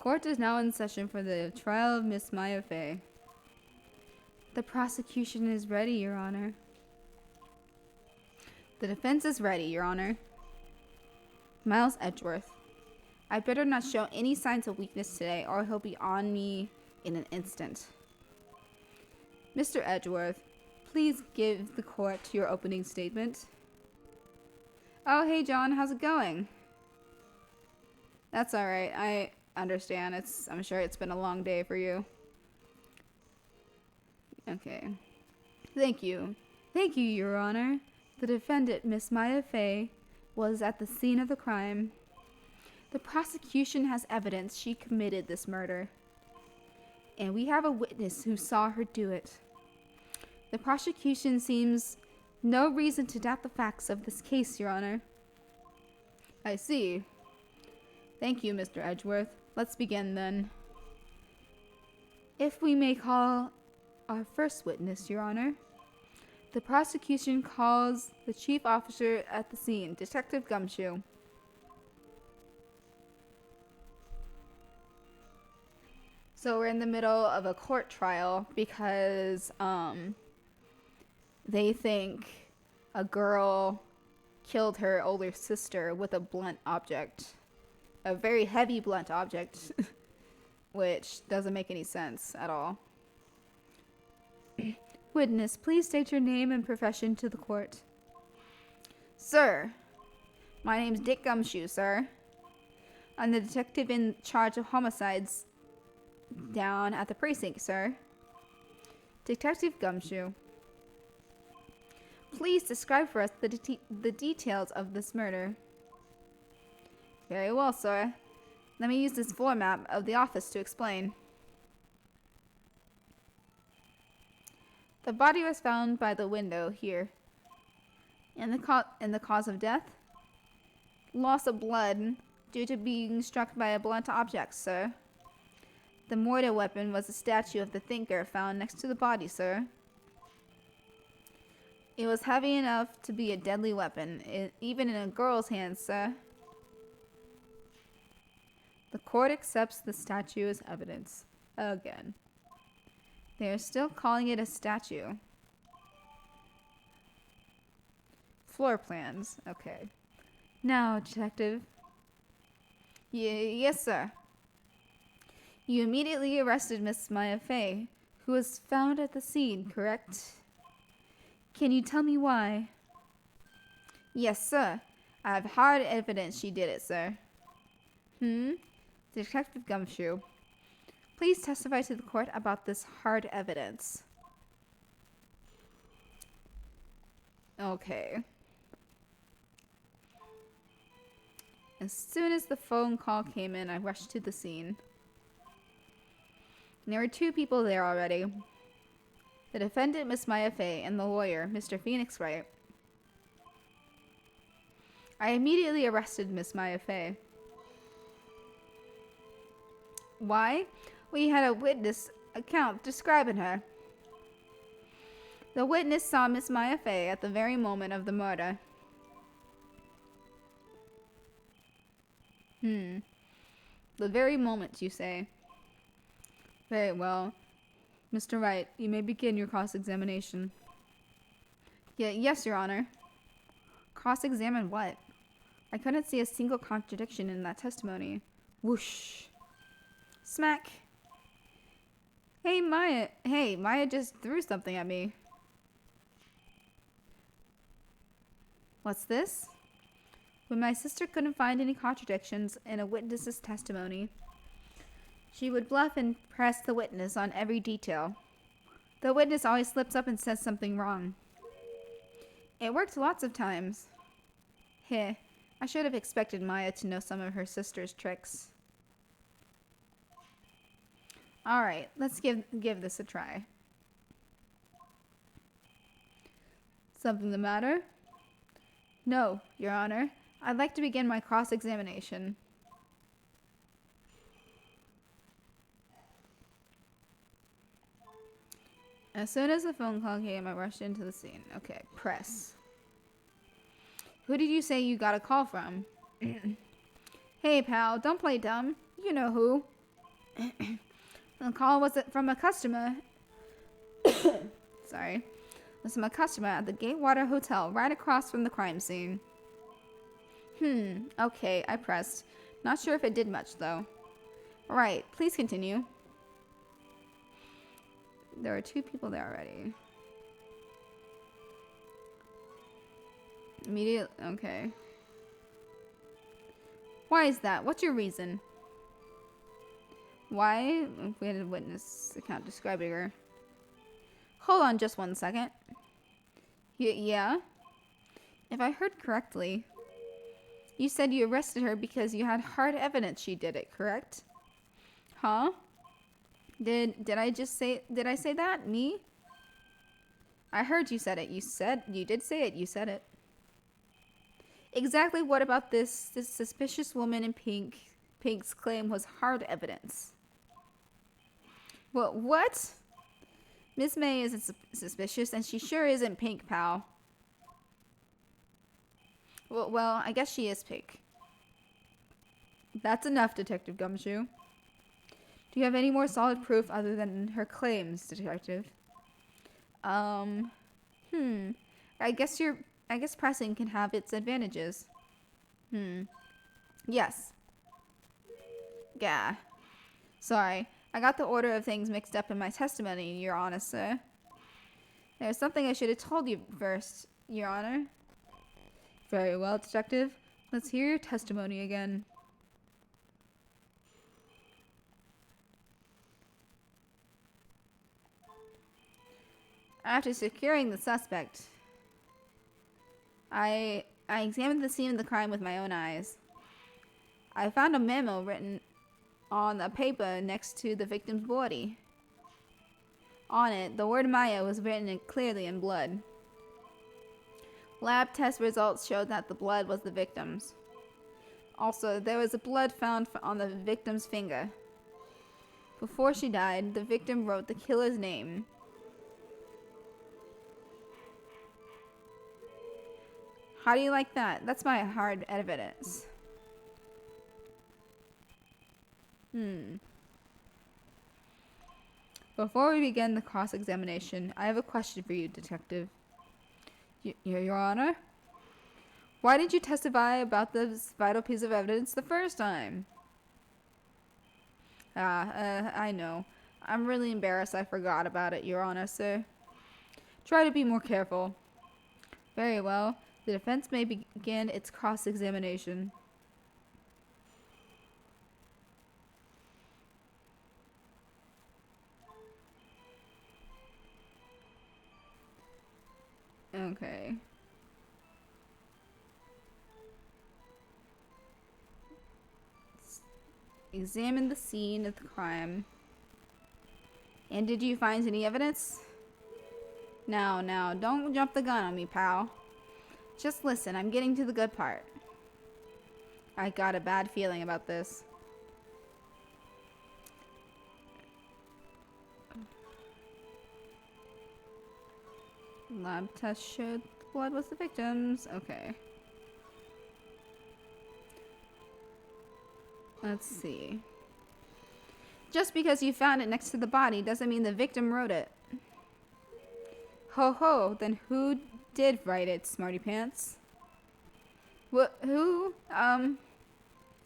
Court is now in session for the trial of Miss Maya Fey. The prosecution is ready, Your Honor. The defense is ready, Your Honor. Miles Edgeworth. I'd better not show any signs of weakness today, or he'll be on me in an instant. Mr. Edgeworth, please give the court your opening statement. Oh, hey, John, how's it going? That's alright, I understand. I'm sure it's been a long day for you. Okay. Thank you. Thank you, Your Honor. The defendant, Miss Maya Fey, was at the scene of the crime. The prosecution has evidence she committed this murder. And we have a witness who saw her do it. The prosecution seems no reason to doubt the facts of this case, Your Honor. I see. Thank you, Mr. Edgeworth. Let's begin then. If we may call our first witness, Your Honor. The prosecution calls the chief officer at the scene, Detective Gumshoe. So we're in the middle of a court trial because they think a girl killed her older sister with a blunt object. A very heavy blunt object, which doesn't make any sense at all. Witness, please state your name and profession to the court. Sir, my name's Dick Gumshoe, sir. I'm the detective in charge of homicides down at the precinct, sir. Detective Gumshoe, please describe for us the details of this murder. Very well, sir. Let me use this floor map of the office to explain. The body was found by the window here. And the cause of death? Loss of blood due to being struck by a blunt object, sir. The mortar weapon was a statue of the thinker found next to the body, sir. It was heavy enough to be a deadly weapon, even in a girl's hands, sir. The court accepts the statue as evidence. Again. They are still calling it a statue. Floor plans. Okay. Now, detective. Yes, sir. You immediately arrested Miss Maya Fey, who was found at the scene, correct? Can you tell me why? Yes, sir. I have hard evidence she did it, sir. Detective Gumshoe, please testify to the court about this hard evidence. Okay. As soon as the phone call came in, I rushed to the scene. There were 2 people there already. The defendant, Miss Maya Fey, and the lawyer, Mr. Phoenix Wright. I immediately arrested Miss Maya Fey. Why? We had a witness account describing her. The witness saw Miss Maya Fey at the very moment of the murder. The very moment, you say? Very well. Mr. Wright, you may begin your cross-examination. Yes, Your Honor. Cross-examine what? I couldn't see a single contradiction in that testimony. Whoosh. Smack. Hey, Maya just threw something at me. What's this? When my sister couldn't find any contradictions in a witness's testimony, she would bluff and press the witness on every detail. The witness always slips up and says something wrong. It worked lots of times. Heh, I should have expected Maya to know some of her sister's tricks. Alright, let's give this a try. Something the matter? No, Your Honor. I'd like to begin my cross-examination. As soon as the phone call came, I rushed into the scene. Okay, press. Who did you say you got a call from? Hey, pal, don't play dumb. You know who. The call was from a customer. Sorry. It was from a customer at the Gatewater Hotel, right across from the crime scene. Okay, I pressed. Not sure if it did much, though. Alright, please continue. There are 2 people there already. Okay. Why is that? What's your reason? Why? We had a witness account describing her. Hold on just one second. Yeah? If I heard correctly, you said you arrested her because you had hard evidence she did it, correct? Huh? Did I say that? Me? I heard you said it. You did say it. You said it. Exactly what about this suspicious woman in pink? Pink's claim was hard evidence. Well, what? Miss May isn't suspicious, and she sure isn't pink, pal. Well, I guess she is pink. That's enough, Detective Gumshoe. Do you have any more solid proof other than her claims, Detective? I guess pressing can have its advantages. Yes. Gah. Sorry, I got the order of things mixed up in my testimony, Your Honor, sir. There's something I should have told you first, Your Honor. Very well, Detective. Let's hear your testimony again. After securing the suspect, I examined the scene of the crime with my own eyes. I found a memo written on a paper next to the victim's body. On it, the word Maya was written clearly in blood. Lab test results showed that the blood was the victim's. Also, there was blood found on the victim's finger. Before she died, the victim wrote the killer's name. How do you like that? That's my hard evidence. Before we begin the cross-examination, I have a question for you, Detective. Your Honor? Why did you testify about this vital piece of evidence the first time? I know. I'm really embarrassed I forgot about it, Your Honor, sir. Try to be more careful. Very well. The defense may begin its cross-examination. Okay. Examine the scene of the crime. And did you find any evidence? Now, don't jump the gun on me, pal. Just listen, I'm getting to the good part. I got a bad feeling about this. Lab test showed the blood was the victim's. Okay. Let's see. Just because you found it next to the body doesn't mean the victim wrote it. Ho ho, then who did write it, smarty pants? Who?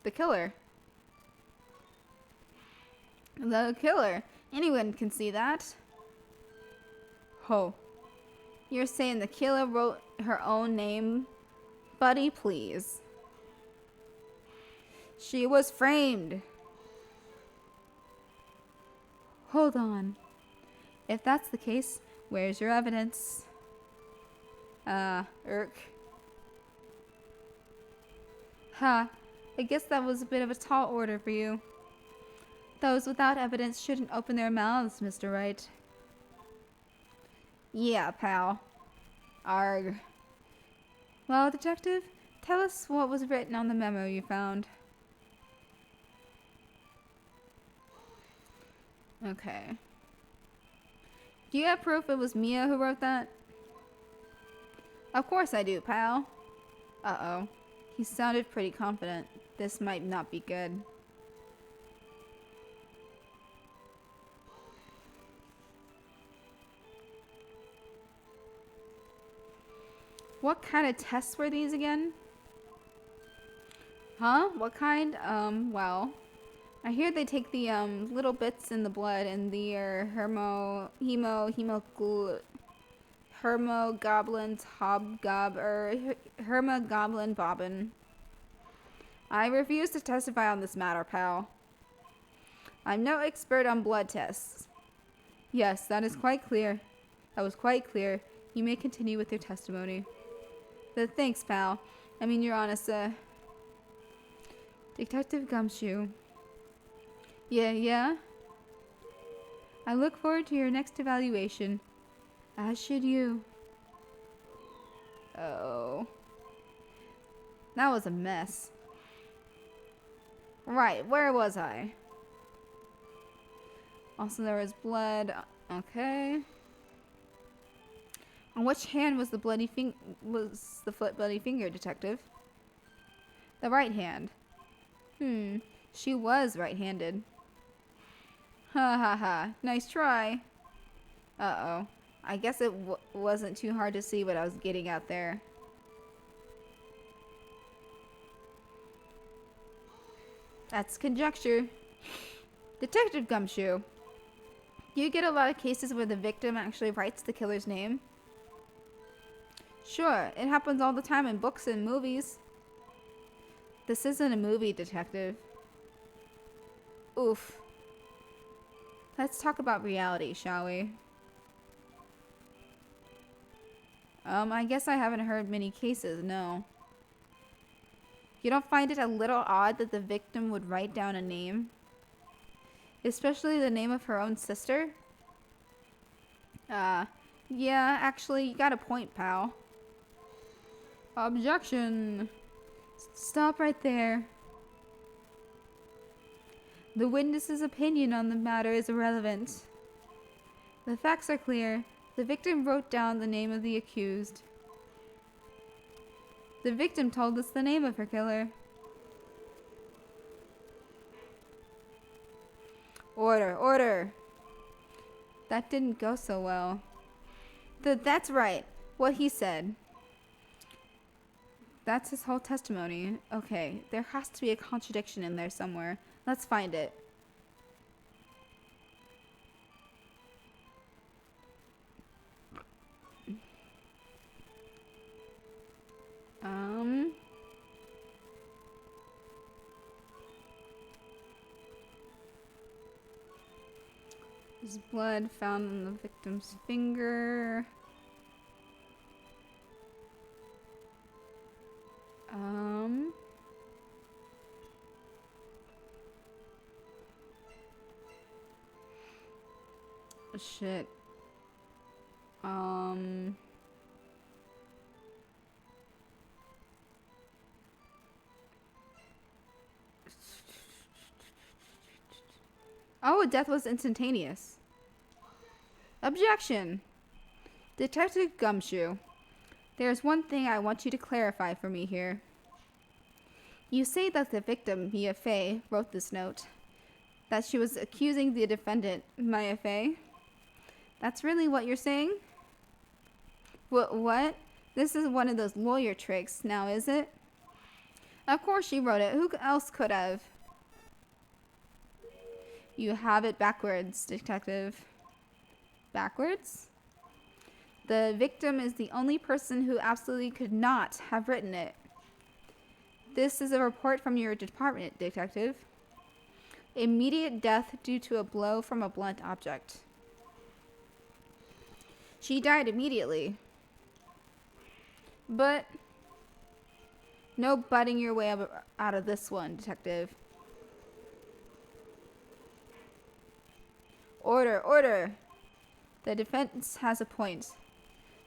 The killer. The killer. Anyone can see that. Ho. You're saying the killer wrote her own name? Buddy, please. She was framed. Hold on. If that's the case, where's your evidence? Irk. Ha, I guess that was a bit of a tall order for you. Those without evidence shouldn't open their mouths, Mr. Wright. Yeah, pal. Arg. Well, detective, tell us what was written on the memo you found. Okay. Do you have proof it was Mia who wrote that? Of course I do, pal. Uh-oh. He sounded pretty confident. This might not be good. What kind of tests were these again? Huh? What kind? Well, I hear they take the, little bits in the blood and the, hermogoblins hermogoblin bobbin. I refuse to testify on this matter, pal. I'm no expert on blood tests. Yes, that is quite clear. That was quite clear. You may continue with your testimony. Thanks, pal. I mean, you're honest, Detective Gumshoe. Yeah? I look forward to your next evaluation. As should you. Oh. That was a mess. Right, where was I? Also, there was blood. Okay. On which hand was the bloody bloody finger, detective? The right hand. She was right-handed. Ha ha ha. Nice try. Uh-oh. I guess it wasn't too hard to see what I was getting at there. That's conjecture. Detective Gumshoe. Do you get a lot of cases where the victim actually writes the killer's name? Sure, it happens all the time in books and movies. This isn't a movie, detective. Oof. Let's talk about reality, shall we? I guess I haven't heard many cases, no. You don't find it a little odd that the victim would write down a name? Especially the name of her own sister? Yeah, actually, you got a point, pal. Objection! Stop right there. The witness's opinion on the matter is irrelevant. The facts are clear. The victim wrote down the name of the accused. The victim told us the name of her killer. Order. That didn't go so well. That's right. What he said. That's his whole testimony. Okay, there has to be a contradiction in there somewhere. Let's find it. There's blood found on the victim's finger. Shit. Oh, death was instantaneous. Objection! Detective Gumshoe, there's one thing I want you to clarify for me here. You say that the victim, Mia Fey, wrote this note. That she was accusing the defendant, Maya Fey. That's really what you're saying? What? This is one of those lawyer tricks, now is it? Of course she wrote it. Who else could have? You have it backwards, detective. Backwards? The victim is the only person who absolutely could not have written it. This is a report from your department, detective. Immediate death due to a blow from a blunt object. She died immediately. But no butting your way out of this one, detective. Order, order. The defense has a point.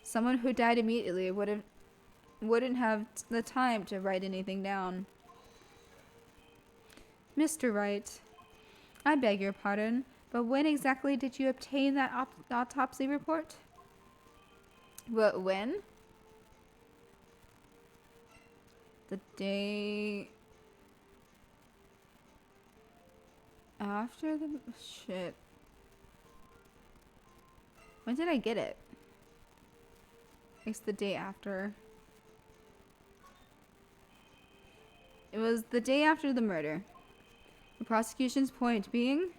Someone who died immediately wouldn't have the time to write anything down. Mr. Wright, I beg your pardon, but when exactly did you obtain that autopsy report? When? The day after the shit. When did I get it? It's the day after. It was the day after the murder. The prosecution's point being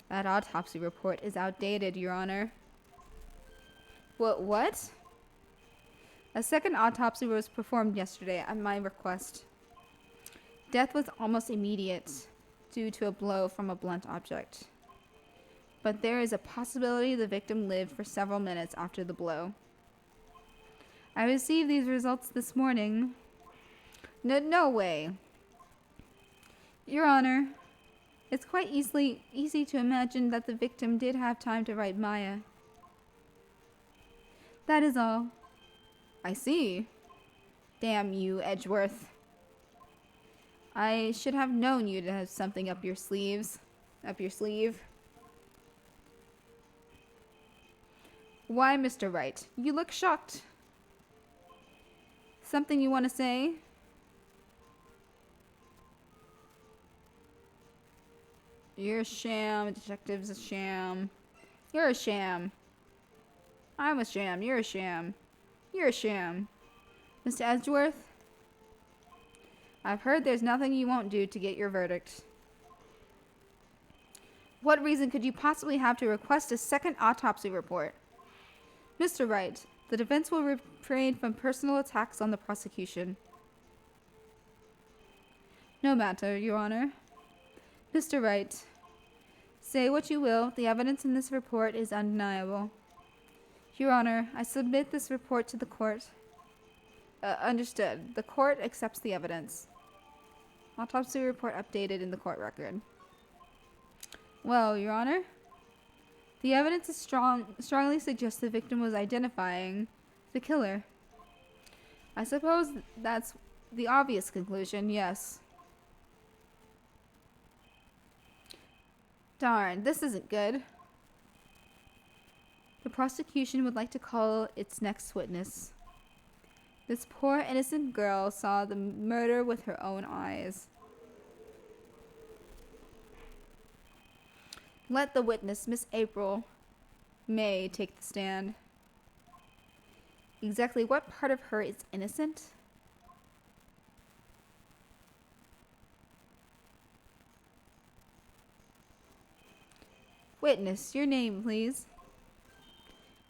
that autopsy report is outdated, Your Honor. What? A second autopsy was performed yesterday at my request. Death was almost immediate due to a blow from a blunt object. But there is a possibility the victim lived for several minutes after the blow. I received these results this morning. No way. Your Honor, it's quite easy to imagine that the victim did have time to write Maya. That is all. I see. Damn you, Edgeworth. I should have known you'd have something up your sleeve. Why, Mr. Wright? You look shocked. Something you want to say? You're a sham. Detective's a sham. You're a sham. I'm a sham. You're a sham. You're a sham. Mr. Edgeworth? I've heard there's nothing you won't do to get your verdict. What reason could you possibly have to request a second autopsy report? Mr. Wright, the defense will refrain from personal attacks on the prosecution. No matter, Your Honor. Mr. Wright, say what you will, the evidence in this report is undeniable. Your Honor, I submit this report to the court. Understood. The court accepts the evidence. Autopsy report updated in the court record. Well, Your Honor, the evidence is strongly suggests the victim was identifying the killer. I suppose that's the obvious conclusion, yes. Darn, this isn't good. The prosecution would like to call its next witness. This poor innocent girl saw the murder with her own eyes. Let the witness, Miss April May, take the stand. Exactly what part of her is innocent? Witness, your name, please.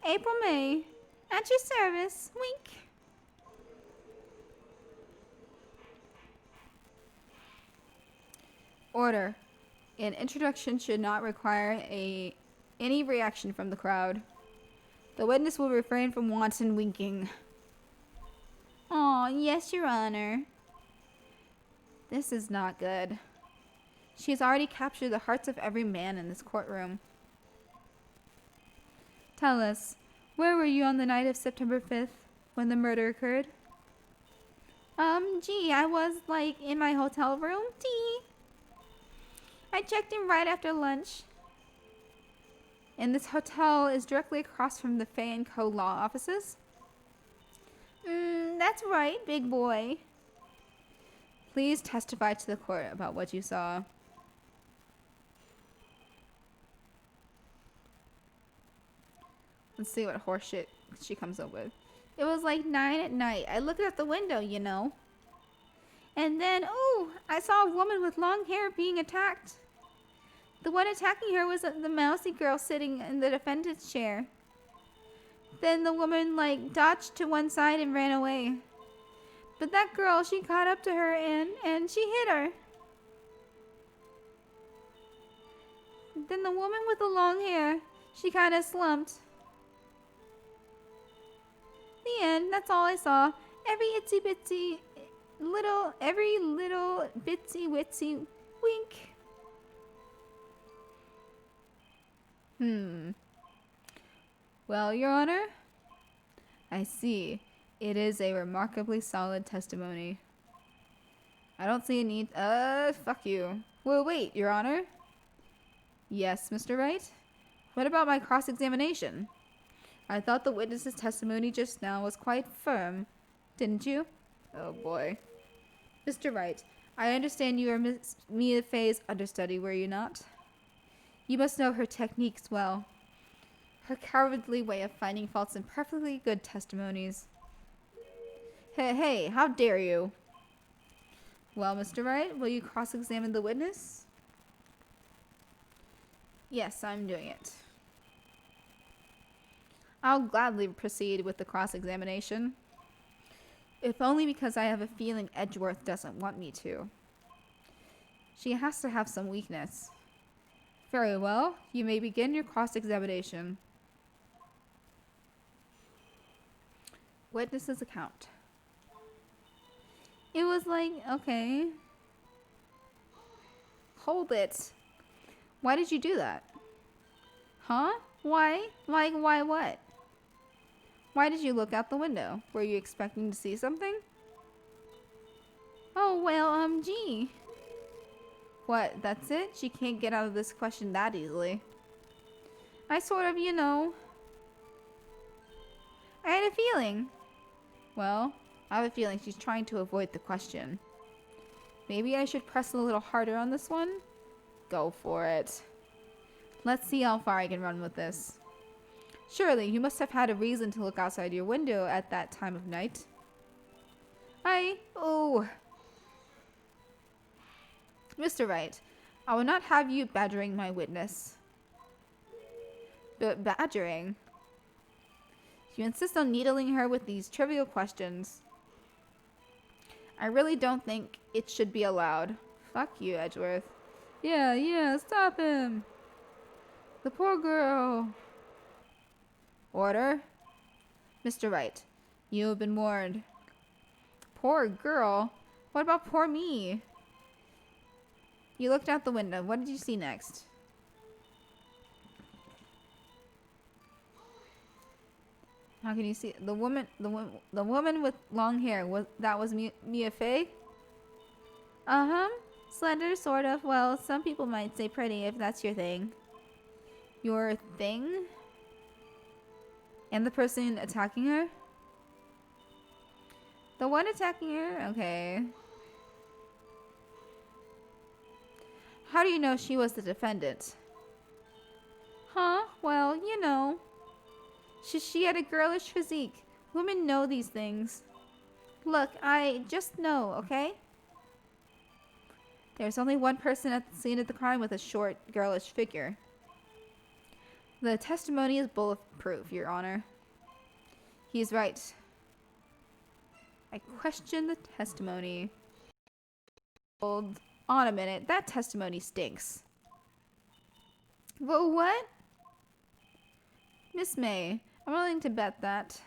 April May, at your service. Wink. Order. An introduction should not require any reaction from the crowd. The witness will refrain from wanton winking. Aw, yes, Your Honor. This is not good. She has already captured the hearts of every man in this courtroom. Tell us, where were you on the night of September 5th when the murder occurred? I was, in my hotel room. I checked in right after lunch. And this hotel is directly across from the Fay & Co. law offices? That's right, big boy. Please testify to the court about what you saw. Let's see what horseshit she comes up with. It was like 9 at night. I looked out the window, you know. And then, oh, I saw a woman with long hair being attacked. The one attacking her was the mousy girl sitting in the defendant's chair. Then the woman, like, dodged to one side and ran away. But that girl, she caught up to her and she hit her. Then the woman with the long hair, she kind of slumped. The end, that's all I saw. Every itsy little bitsy witsy wink. Well, Your Honor, I see. It is a remarkably solid testimony. I don't see a need. Fuck you. Well, wait, Your Honor. Yes, Mr. Wright? What about my cross-examination? I thought the witness's testimony just now was quite firm, didn't you? Oh boy. Mr. Wright, I understand you are Miss Mia Fey's understudy, were you not? You must know her techniques well. Her cowardly way of finding faults in perfectly good testimonies. Hey, how dare you? Well, Mr. Wright, will you cross-examine the witness? Yes, I'm doing it. I'll gladly proceed with the cross-examination. If only because I have a feeling Edgeworth doesn't want me to. She has to have some weakness. Very well, you may begin your cross-examination. Witness's account. It was like, okay. Hold it. Why did you do that? Huh? Why? Like, why what? Why did you look out the window? Were you expecting to see something? Oh, well, gee. What, that's it? She can't get out of this question that easily. I sort of, you know. I had a feeling. Well, I have a feeling she's trying to avoid the question. Maybe I should press a little harder on this one? Go for it. Let's see how far I can run with this. Surely, you must have had a reason to look outside your window at that time of night. Oh. Mr. Wright, I will not have you badgering my witness. But badgering? You insist on needling her with these trivial questions. I really don't think it should be allowed. Fuck you, Edgeworth. Yeah, stop him. The poor girl. Order. Mr. Wright, you have been warned. Poor girl? What about poor me? You looked out the window. What did you see next? How can you see the woman? The woman with long hair. Was Mia Fey? Slender, sort of. Well, some people might say pretty if that's your thing. Your thing? And the person attacking her? The one attacking her? Okay. How do you know she was the defendant? Huh? Well, you know. She had a girlish physique. Women know these things. Look, I just know, okay? There's only one person at the scene of the crime with a short, girlish figure. The testimony is bulletproof, Your Honor. He's right. I question the testimony. Hold on a minute. That testimony stinks. Well, what? Miss May, I'm willing to bet that.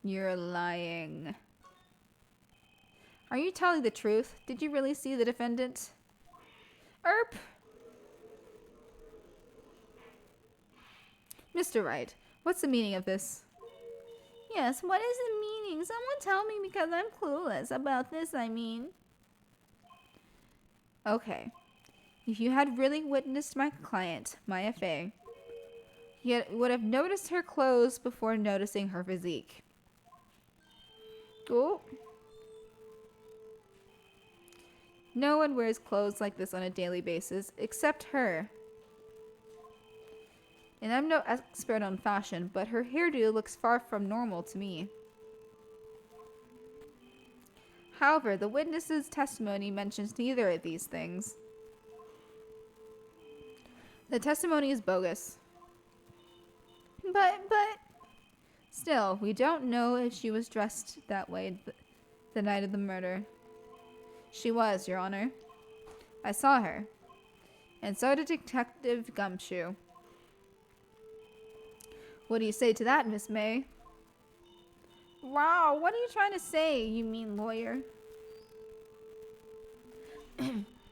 You're lying. Are you telling the truth? Did you really see the defendant? Erp! Mr. Wright, what's the meaning of this? Yes, what is the meaning? Someone tell me because I'm clueless about this, I mean. Okay. If you had really witnessed my client, Maya Fey, you would have noticed her clothes before noticing her physique. Oh. No one wears clothes like this on a daily basis, except her. And I'm no expert on fashion, but her hairdo looks far from normal to me. However, the witness's testimony mentions neither of these things. The testimony is bogus. But... Still, we don't know if she was dressed that way the night of the murder. She was, Your Honor. I saw her. And so did Detective Gumshoe. What do you say to that, Miss May? Wow, what are you trying to say, you mean lawyer?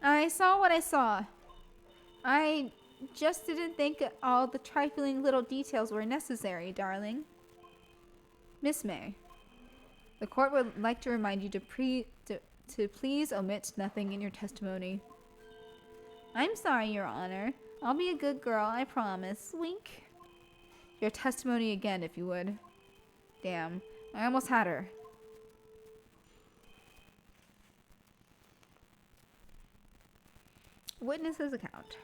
I saw what I saw. I just didn't think all the trifling little details were necessary, darling. Miss May, the court would like to remind you to please omit nothing in your testimony. I'm sorry, Your Honor. I'll be a good girl, I promise. Wink. Your testimony again, if you would. Damn, I almost had her. Witness's account.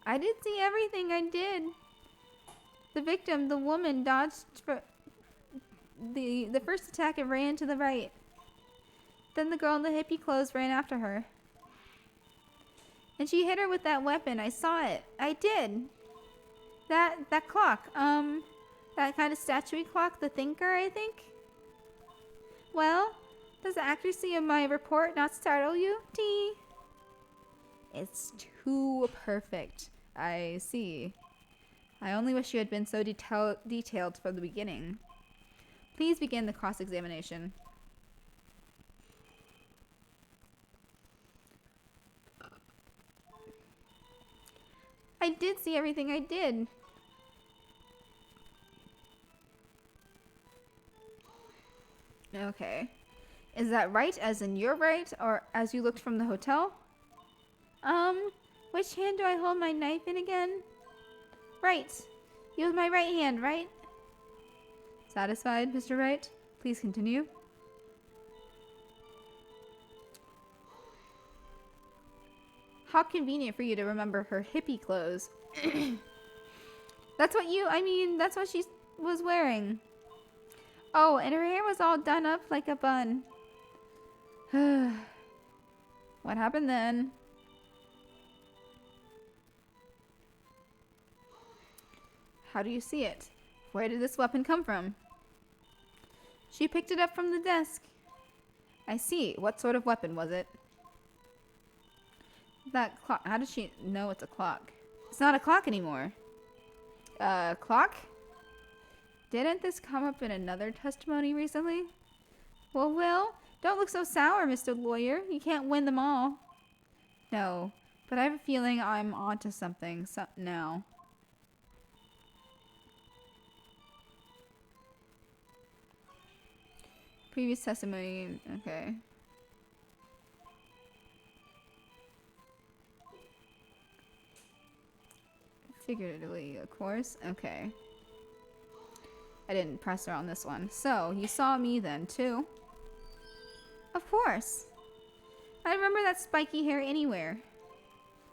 I did see everything, I did. The victim, the woman, dodged for the first attack and ran to the right. Then the girl in the hippie clothes ran after her. And she hit her with that weapon. I saw it. I did. That clock. That kind of statuey clock, the thinker, I think. Well, does the accuracy of my report not startle you, T? It's too perfect. I see. I only wish you had been so detailed from the beginning. Please begin the cross-examination. I did see everything, I did. Okay. Is that right as in you're right, or as you looked from the hotel? Which hand do I hold my knife in again? Right. Use my right hand, right? Satisfied, Mr. Wright? Please continue. How convenient for you to remember her hippie clothes. That's what she was wearing. Oh, and her hair was all done up like a bun. What happened then? How do you see it? Where did this weapon come from? She picked it up from the desk. I see. What sort of weapon was it? That clock. How does she know it's a clock? It's not a clock anymore. Clock? Didn't this come up in another testimony recently? Well, don't look so sour, Mr. Lawyer. You can't win them all. No, but I have a feeling I'm onto something now. Previous testimony, okay. Figuratively, of course. Okay. I didn't press her on this one. So, you saw me then, too? Of course. I remember that spiky hair anywhere.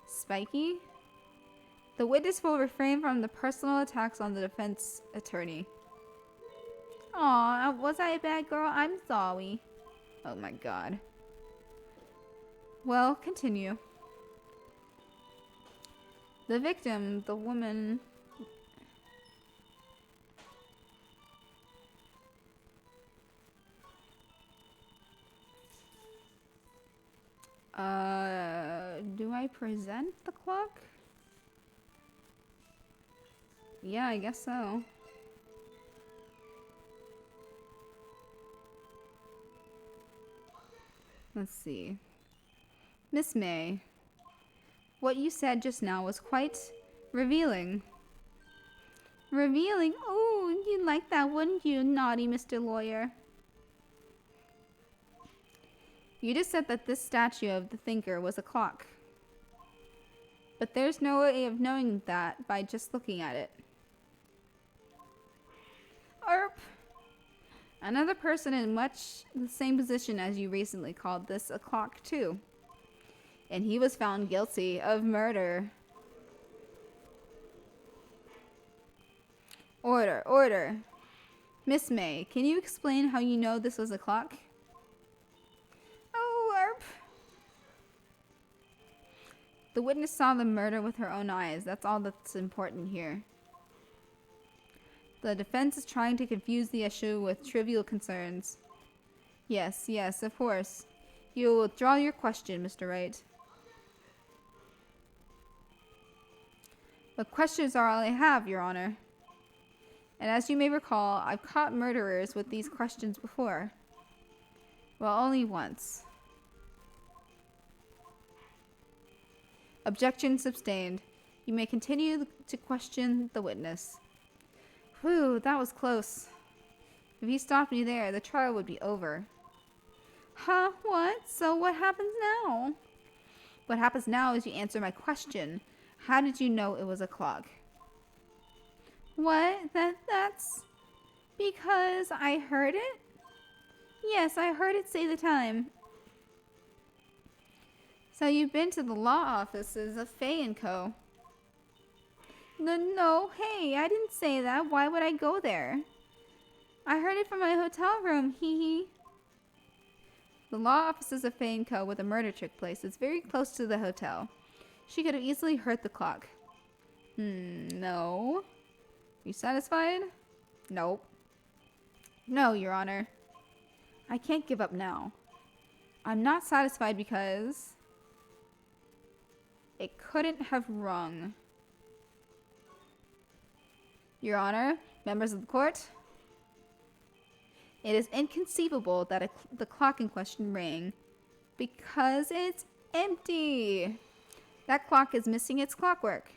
Spiky? The witness will refrain from the personal attacks on the defense attorney. Aw, was I a bad girl? I'm sorry. Oh my god. Well, continue. The victim, the woman... do I present the clock? Yeah, I guess so. Let's see. Miss May, what you said just now was quite revealing. Revealing? Oh, you'd like that, wouldn't you, naughty Mr. Lawyer? You just said that this statue of the thinker was a clock. But there's no way of knowing that by just looking at it. Erp! Another person in much the same position as you recently called this a clock, too. and he was found guilty of murder. Order, order. Miss May, can you explain how you know this was a clock? Oh, Arp. The witness saw the murder with her own eyes. That's all that's important here. The defense is trying to confuse the issue with trivial concerns. Yes, yes, of course. You will withdraw your question, Mr. Wright. But questions are all I have, Your Honor. And as you may recall, I've caught murderers with these questions before. Well, only once. Objection sustained. You may continue to question the witness. Whew, that was close. If he stopped me there, the trial would be over. Huh? What? So what happens now? What happens now is you answer my question. How did you know it was a clock? What? That's because I heard it? Yes, I heard it say the time. So you've been to the law offices of Fay & Co. No, hey, I didn't say that. Why would I go there? I heard it from my hotel room, hee hee. The law offices of Fay & Co. where the murder took place is very close to the hotel. She could have easily heard the clock. No. You satisfied? Nope. No, Your Honor. I can't give up now. I'm not satisfied because it couldn't have rung. Your Honor, members of the court, it is inconceivable that the clock in question rang because it's empty. That clock is missing its clockwork.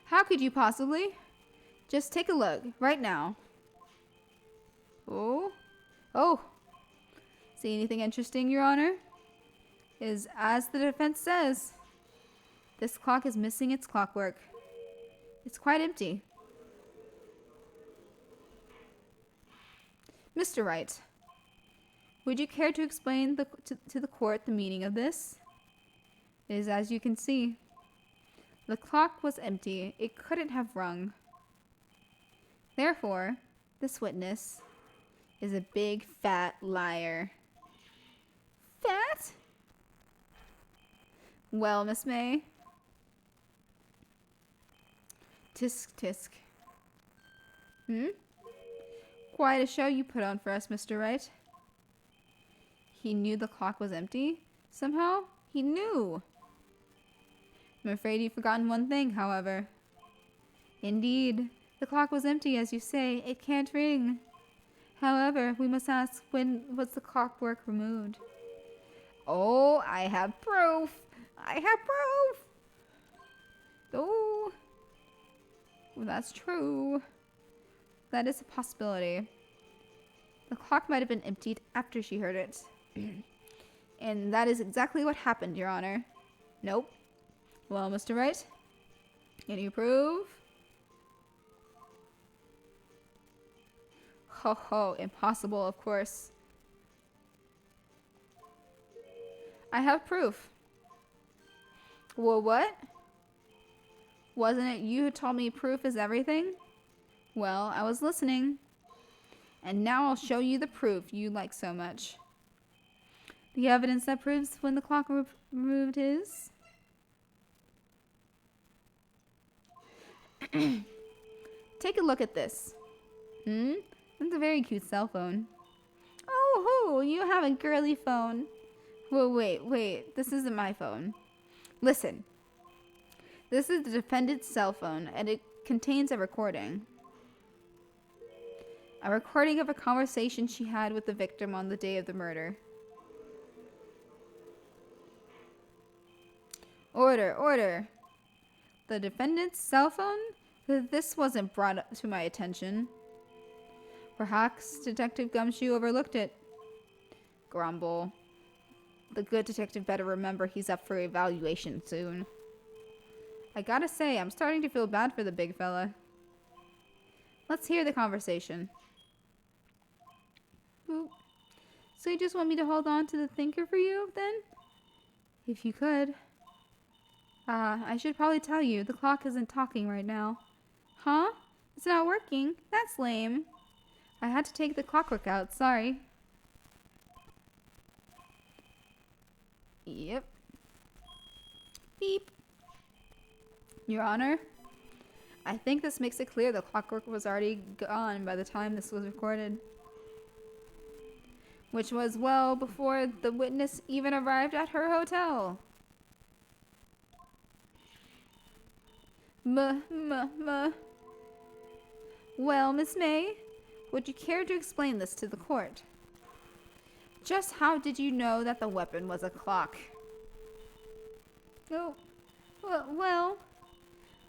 How could you possibly? Just take a look right now. Oh. See anything interesting, Your Honor? Is as the defense says, this clock is missing its clockwork. It's quite empty. Mr. Wright, would you care to explain to the court the meaning of this? It is as you can see. The clock was empty. It couldn't have rung. Therefore, this witness is a big fat liar. Fat? Well, Miss May. Tisk tisk. Quite a show you put on for us, Mr. Wright. He knew the clock was empty? Somehow, he knew. I'm afraid you've forgotten one thing, however. Indeed, the clock was empty, as you say. It can't ring. However, we must ask, when was the clockwork removed? Oh, I have proof! I have proof! Oh, well, that's true. That is a possibility. The clock might have been emptied after she heard it. And that is exactly what happened, Your Honor. Nope. Well, Mr. Wright, can you prove? Ho ho, impossible, of course. I have proof. Well, what? Wasn't it you who told me proof is everything? Well, I was listening. And now I'll show you the proof you like so much. The evidence that proves when the clock removed is... Take a look at this. It's a very cute cell phone. Oh, you have a girly phone. Well, wait. This isn't my phone. Listen. This is the defendant's cell phone, and it contains a recording. A recording of a conversation she had with the victim on the day of the murder. Order. The defendant's cell phone? This wasn't brought up to my attention. Perhaps Detective Gumshoe overlooked it. Grumble. The good detective better remember he's up for evaluation soon. I gotta say, I'm starting to feel bad for the big fella. Let's hear the conversation. Boop. So you just want me to hold on to the thinker for you, then? If you could. I should probably tell you, the clock isn't talking right now. Huh? It's not working? That's lame. I had to take the clockwork out, sorry. Yep. Beep. Your Honor, I think this makes it clear the clockwork was already gone by the time this was recorded. Which was well before the witness even arrived at her hotel. Well, Miss May, would you care to explain this to the court? Just how did you know that the weapon was a clock? Oh,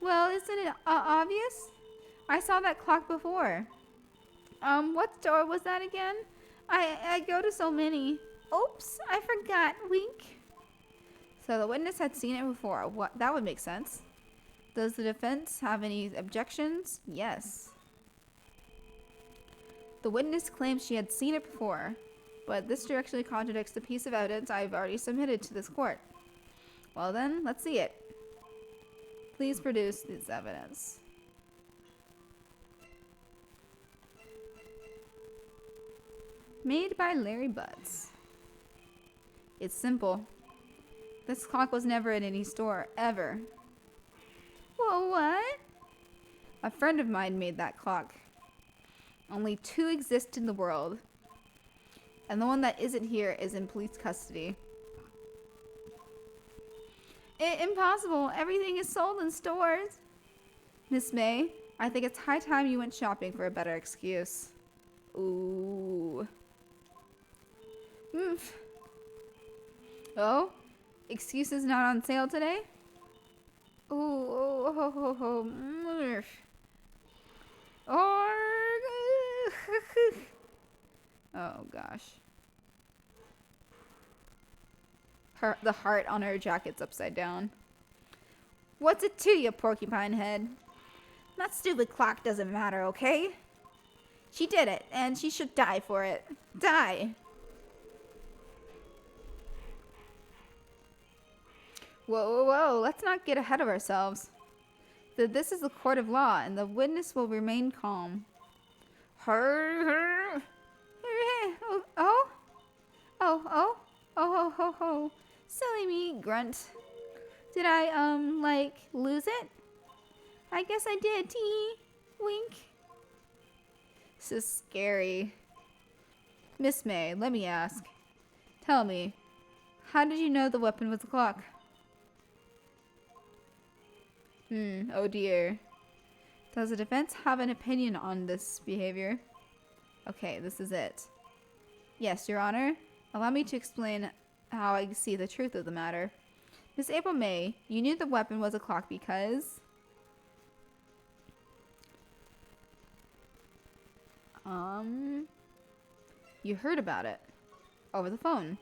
well, isn't it obvious? I saw that clock before. What store was that again? I go to so many. Oops, I forgot. Wink. So the witness had seen it before. What? That would make sense. Does the defense have any objections? Yes. The witness claims she had seen it before, but this directly contradicts the piece of evidence I've already submitted to this court. Well then, let's see it. Please produce this evidence. Made by Larry Butts. It's simple. This clock was never in any store, ever. Well, what? A friend of mine made that clock. Only 2 exist in the world. And the one that isn't here is in police custody. Impossible. Everything is sold in stores. Miss May, I think it's high time you went shopping for a better excuse. Ooh. Oof. Oh? Excuses not on sale today? Ooh, oh, ho, ho, ho. Oh, gosh. The heart on her jacket's upside down. What's it to you, porcupine head? That stupid clock doesn't matter, okay? She did it, and she should die for it. Die! Whoa, let's not get ahead of ourselves. This is the court of law, and the witness will remain calm. Her. Oh. Silly me, grunt. Did I, lose it? I guess I did, tee. Wink. This is scary. Miss May, let me ask. Tell me, how did you know the weapon was a clock? Oh dear. Does the defense have an opinion on this behavior? Okay, this is it. Yes, Your Honor. Allow me to explain how I see the truth of the matter. Miss April May, you knew the weapon was a clock because... You heard about it. Over the phone.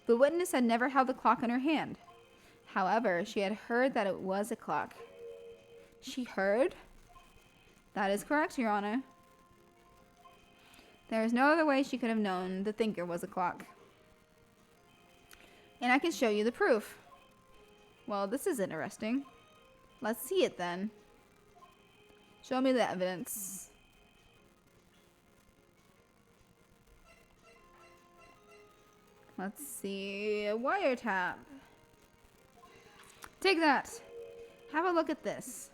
The witness had never held the clock in her hand. However, she had heard that it was a clock. She heard? That is correct, Your Honor. There is no other way she could have known the thinker was a clock. And I can show you the proof. Well, this is interesting. Let's see it then. Show me the evidence. Let's see. A wiretap. Take that. Have a look at this.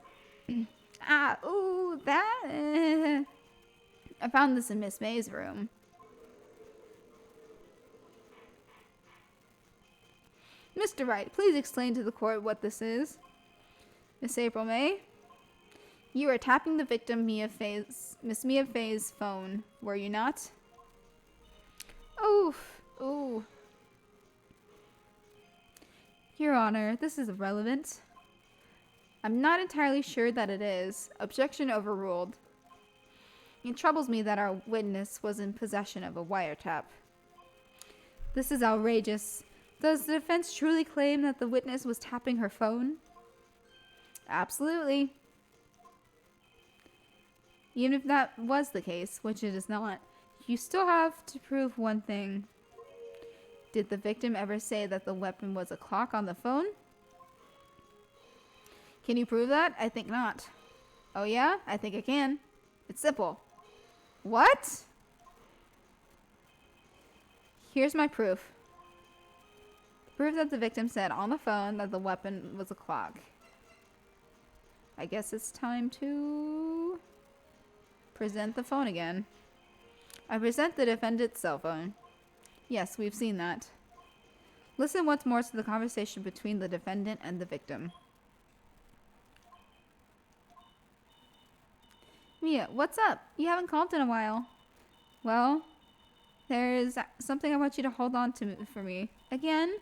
That. I found this in Miss May's room. Mr. Wright, please explain to the court what this is. Miss April May, you were tapping the victim Miss Mia Fay's phone, were you not? Ooh. Your Honor, this is irrelevant. I'm not entirely sure that it is. Objection overruled. It troubles me that our witness was in possession of a wiretap. This is outrageous. Does the defense truly claim that the witness was tapping her phone? Absolutely. Even if that was the case, which it is not, you still have to prove one thing. Did the victim ever say that the weapon was a clock on the phone? Can you prove that? I think not. Oh yeah? I think I can. It's simple. What? Here's my proof. Proof that the victim said on the phone that the weapon was a clock. I guess it's time to present the phone again. I present the defendant's cell phone. Yes, we've seen that. Listen once more to the conversation between the defendant and the victim. Mia, what's up? You haven't called in a while. Well, there's something I want you to hold on to for me. Again?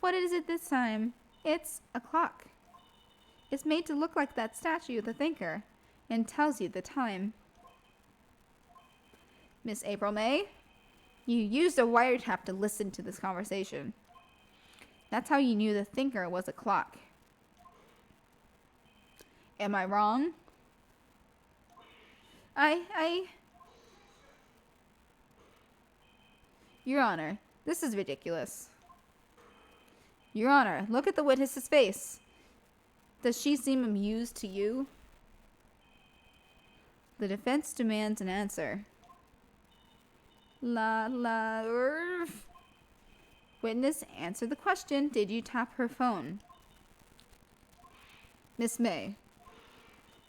What is it this time? It's a clock. It's made to look like that statue, the thinker, and tells you the time. Miss April May, you used a wiretap to listen to this conversation. That's how you knew the thinker was a clock. Am I wrong? Your Honor, this is ridiculous. Your Honor, look at the witness's face. Does she seem amused to you? The defense demands an answer. Witness, answer the question. Did you tap her phone? Miss May.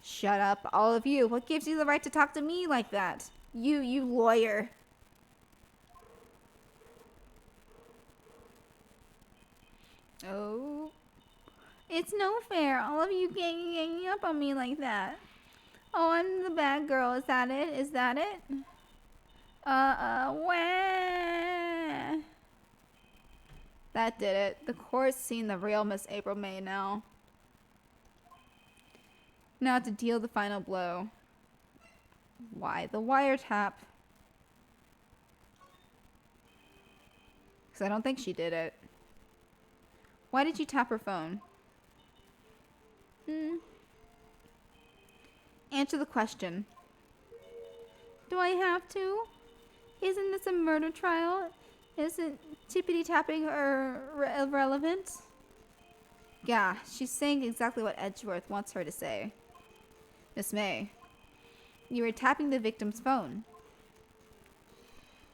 Shut up, all of you. What gives you the right to talk to me like that? You lawyer. Oh. It's no fair. All of you ganging up on me like that. Oh, I'm the bad girl. Is that it? Is that it? Wah. That did it. The court's seen the real Miss April May now. Now to deal the final blow. Why the wiretap? Because I don't think she did it. Why did you tap her phone? Answer the question. Do I have to? Isn't this a murder trial? Isn't tippity tapping irrelevant? Yeah, she's saying exactly what Edgeworth wants her to say. Miss May, you were tapping the victim's phone.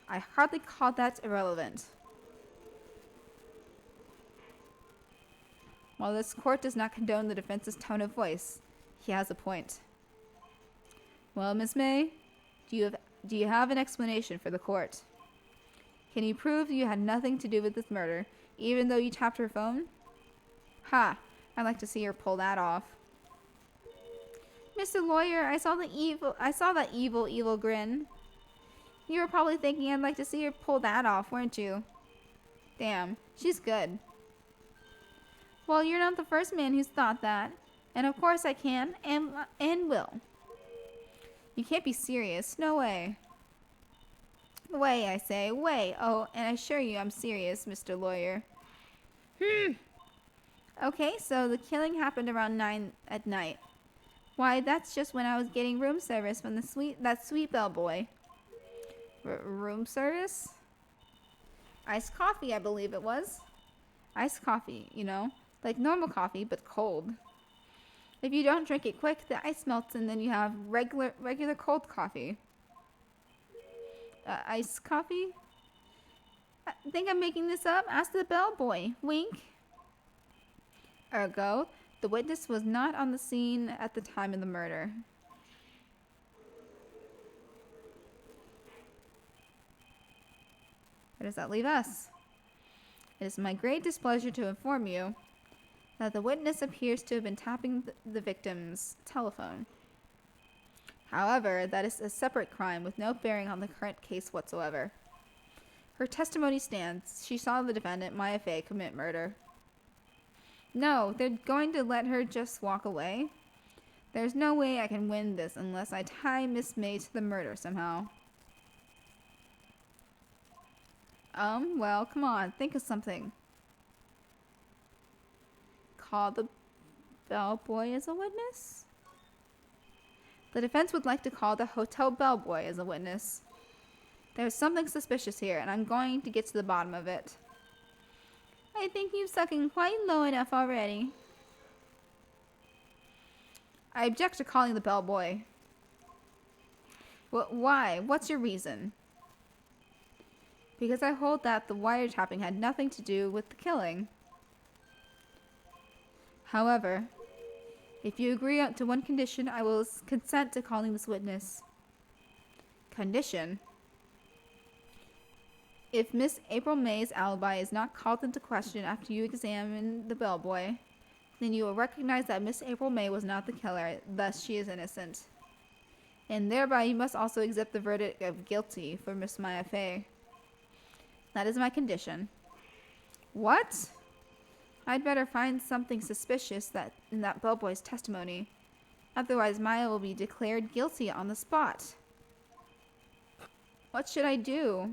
I hardly call that irrelevant. While this court does not condone the defense's tone of voice, he has a point. Well, Miss May, do you have an explanation for the court? Can you prove you had nothing to do with this murder, even though you tapped her phone? Ha! I'd like to see her pull that off. Mr. Lawyer, I saw that evil grin. You were probably thinking I'd like to see her pull that off, weren't you? Damn, she's good. Well, you're not the first man who's thought that. And of course I can, and will. You can't be serious. No way. Way, I say. Way. Oh, and I assure you I'm serious, Mr. Lawyer. Okay, so the killing happened around 9 at night. Why, that's just when I was getting room service from that sweet bellboy. Room service? Iced coffee, I believe it was. Iced coffee, you know, like normal coffee, but cold. If you don't drink it quick, the ice melts and then you have regular cold coffee. Iced coffee? I think I'm making this up. Ask the bellboy. Wink. Ergo, the witness was not on the scene at the time of the murder. Where does that leave us? It is my great displeasure to inform you that the witness appears to have been tapping the victim's telephone. However, that is a separate crime with no bearing on the current case whatsoever. Her testimony stands. She saw the defendant, Maya Fey, commit murder. No, they're going to let her just walk away. There's no way I can win this unless I tie Miss May to the murder somehow. Well, come on, think of something. Call the bellboy as a witness? The defense would like to call the hotel bellboy as a witness. There's something suspicious here, and I'm going to get to the bottom of it. I think you've sunk in quite low enough already. I object to calling the bellboy. Why? What's your reason? Because I hold that the wiretapping had nothing to do with the killing. However, if you agree to one condition, I will consent to calling this witness. Condition? If Miss April May's alibi is not called into question after you examine the bellboy, then you will recognize that Miss April May was not the killer, thus she is innocent. And thereby you must also accept the verdict of guilty for Miss Maya Fey. That is my condition. What? I'd better find something suspicious in that bellboy's testimony. Otherwise Maya will be declared guilty on the spot. What should I do?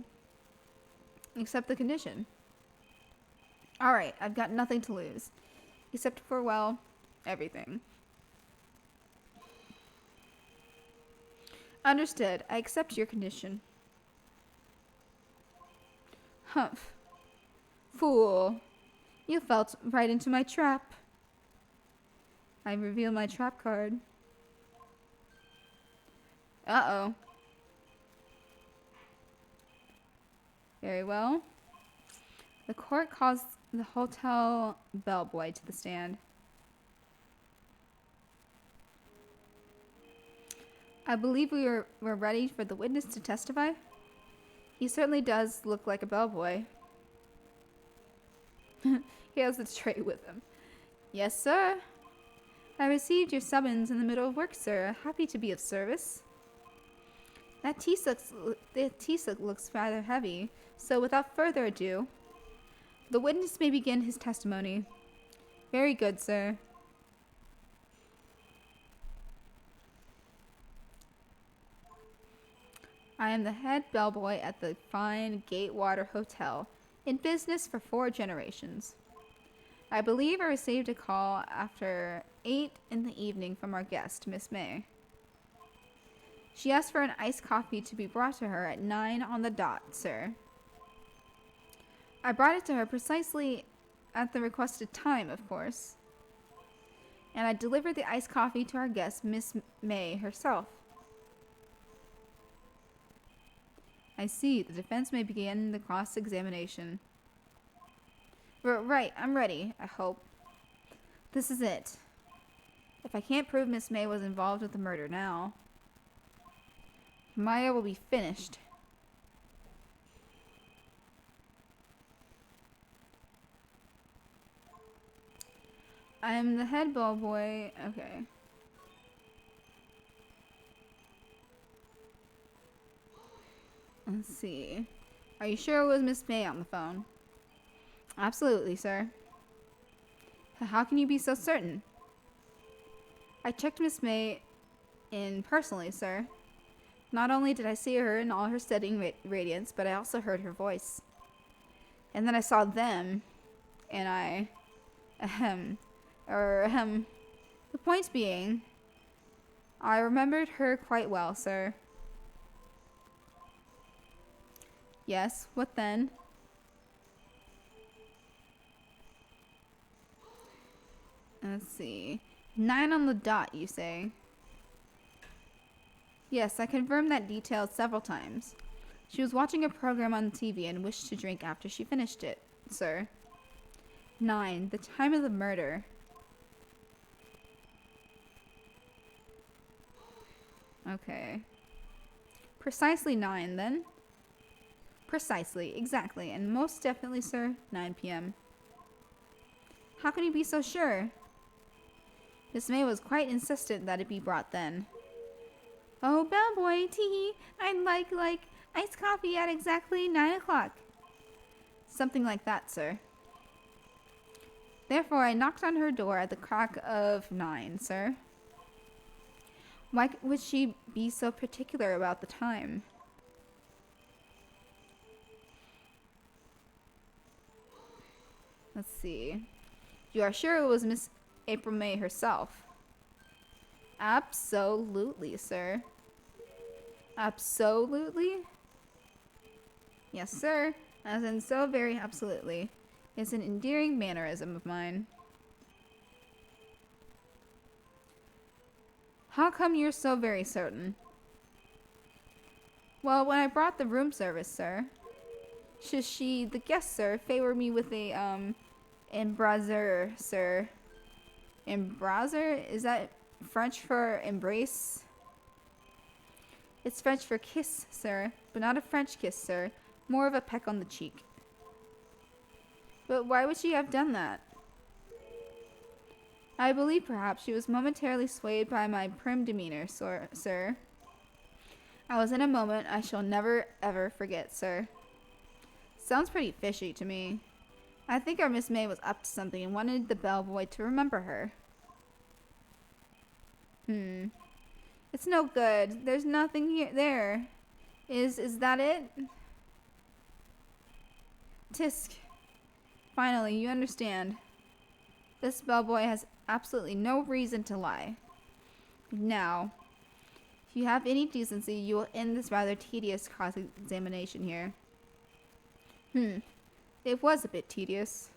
Accept the condition. Alright, I've got nothing to lose. Except for, well, everything. Understood. I accept your condition. Humph. Fool. You fell right into my trap. I reveal my trap card. Uh-oh. Very well. The court calls the hotel bellboy to the stand. I believe we're ready for the witness to testify. He certainly does look like a bellboy. He has the tray with him. Yes, sir. I received your summons in the middle of work, sir. Happy to be of service. The tea silk looks rather heavy, so without further ado, the witness may begin his testimony. Very good, sir. I am the head bellboy at the fine Gatewater Hotel, in business for 4 generations. I believe I received a call after 8 in the evening from our guest, Miss May. She asked for an iced coffee to be brought to her at 9 on the dot, sir. I brought it to her precisely at the requested time, of course. And I delivered the iced coffee to our guest, Miss May herself. I see. The defense may begin the cross-examination. Right, I'm ready, I hope. This is it. If I can't prove Miss May was involved with the murder now, Maya will be finished. I'm the head bellboy. Okay. Let's see. Are you sure it was Miss May on the phone? Absolutely, sir. How can you be so certain? I checked Miss May in personally, sir. Not only did I see her in all her stunning radiance, but I also heard her voice. And then I saw them, and I... The point being, I remembered her quite well, sir. Yes, what then? Let's see. 9 on the dot, you say? Yes, I confirmed that detail several times. She was watching a program on TV and wished to drink after she finished it, sir. 9, the time of the murder. Okay. Precisely 9, then? Precisely, exactly, and most definitely, sir, 9 p.m. How can you be so sure? Miss May was quite insistent that it be brought then. Oh, bellboy, tee, I'd like iced coffee at exactly 9 o'clock. Something like that, sir. Therefore, I knocked on her door at the crack of 9, sir. Why would she be so particular about the time? Let's see. You are sure it was Miss April May herself? Absolutely, sir. Absolutely? Yes, sir. As in so very absolutely. It's an endearing mannerism of mine. How come you're so very certain? Well, when I brought the room service, sir, the guest, sir, favored me with a, embrasure, sir. Embrasure? Is that French for embrace? It's French for kiss, sir, but not a French kiss, sir. More of a peck on the cheek. But why would she have done that? I believe perhaps she was momentarily swayed by my prim demeanor, sir. I was in a moment I shall never ever forget, sir. Sounds pretty fishy to me. I think our Miss May was up to something and wanted the bellboy to remember her. It's no good. There's nothing there. Is that it? Tisk. Finally, you understand. This bellboy has absolutely no reason to lie. Now, if you have any decency, you will end this rather tedious cross-examination here. It was a bit tedious.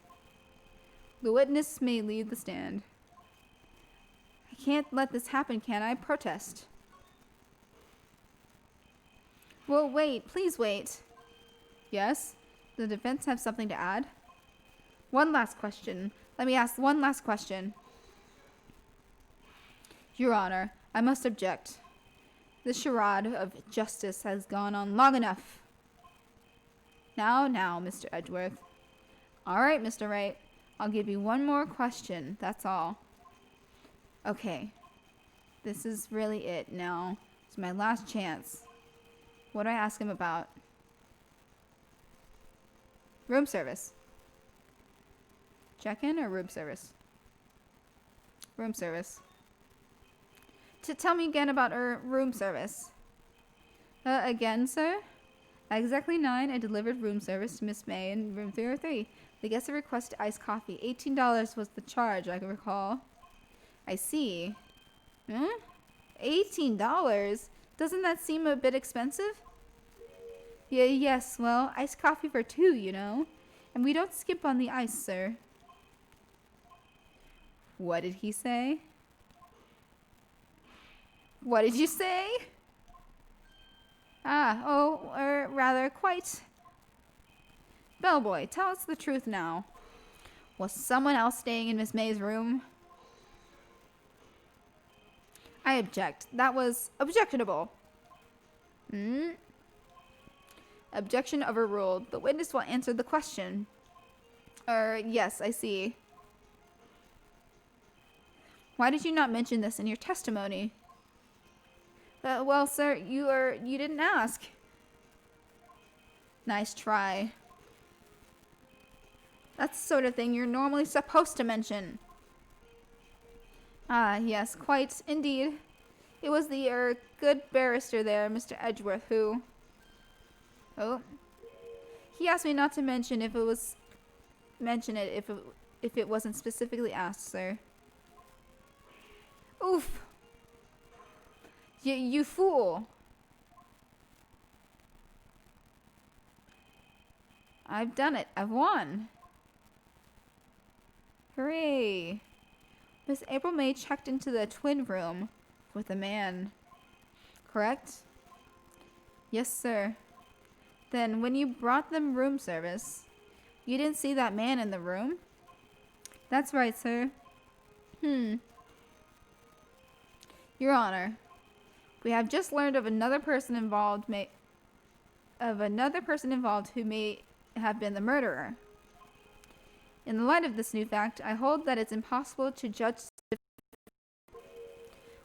The witness may leave the stand. I can't let this happen, can I? Protest. Well, wait. Please wait. Yes? The defense have something to add? One last question. Let me ask one last question. Your Honor, I must object. This charade of justice has gone on long enough. Now, Mr. Edgeworth. All right, Mr. Wright. I'll give you one more question. That's all. Okay. This is really it now. It's my last chance. What do I ask him about? Room service. Check-in or room service? Room service. Tell me again about room service. Again, sir? At exactly 9, I delivered room service to Miss May in room 303. The guest had requested iced coffee. $18 was the charge, I can recall. I see. $18? Doesn't that seem a bit expensive? Yes, well, iced coffee for two, you know. And we don't skip on the ice, sir. What did he say? What did you say? Rather, quite. Bellboy, tell us the truth now. Was someone else staying in Miss May's room? I object. That was objectionable. Objection overruled. The witness will answer the question. Yes, I see. Why did you not mention this in your testimony? Well, sir, you didn't ask. Nice try. That's the sort of thing you're normally supposed to mention. Ah, yes, quite, indeed. It was the, good barrister there, Mr. Edgeworth, who... Oh. He asked me not to mention if it wasn't specifically asked, sir. Oof. You fool. I've done it. I've won. Hooray. Miss April May checked into the twin room with a man. Correct? Yes, sir. Then when you brought them room service, you didn't see that man in the room? That's right, sir. Your Honor, we have just learned of another person involved who may have been the murderer. In the light of this new fact, I hold that it's impossible to judge.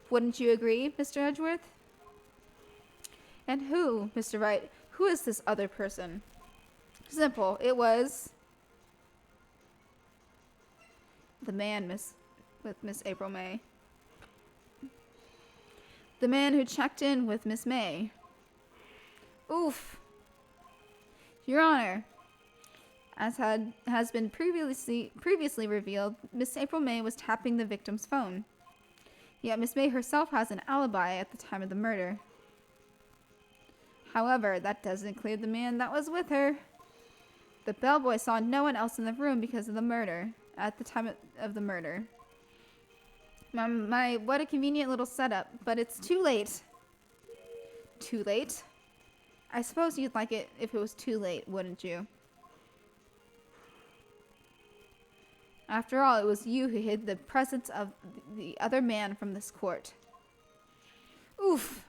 Wouldn't you agree, Mr. Edgeworth? And who, Mr. Wright, who is this other person? Simple. It was the man with Miss April May. The man who checked in with Miss May. Oof. Your Honor, as has been previously revealed, Miss April May was tapping the victim's phone. Yet Miss May herself has an alibi at the time of the murder. However, that doesn't clear the man that was with her. The bellboy saw no one else in the room because of the murder, at the time of the murder. What a convenient little setup, but it's too late. Too late? I suppose you'd like it if it was too late, wouldn't you? After all, it was you who hid the presence of the other man from this court. Oof!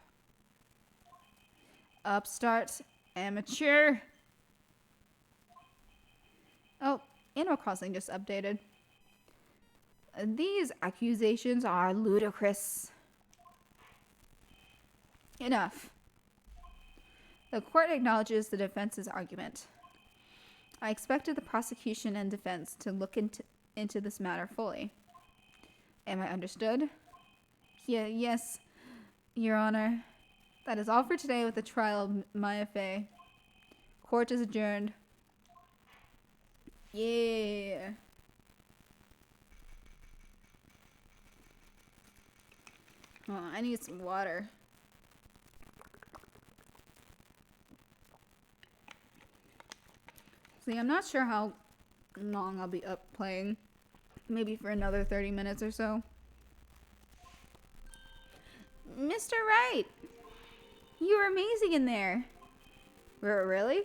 Upstart, amateur. Oh, Animal Crossing just updated. These accusations are ludicrous. Enough. The court acknowledges the defense's argument. I expected the prosecution and defense to look into this matter fully. Am I understood? Yes, Your Honor. That is all for today with the trial of Maya Fey. Court is adjourned. Yeah. Oh, I need some water. See, I'm not sure how long I'll be up playing. Maybe for another 30 minutes or so. Mr. Wright! You were amazing in there. Really?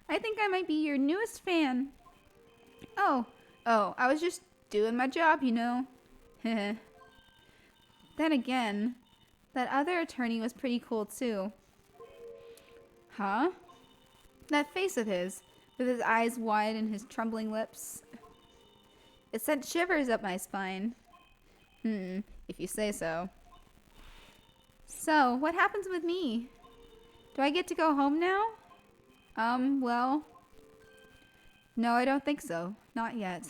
I think I might be your newest fan. Oh, I was just doing my job, you know. Then again, that other attorney was pretty cool too. Huh? That face of his, with his eyes wide and his trembling lips. It sent shivers up my spine. If you say so. So, what happens with me? Do I get to go home now? Well... No, I don't think so. Not yet.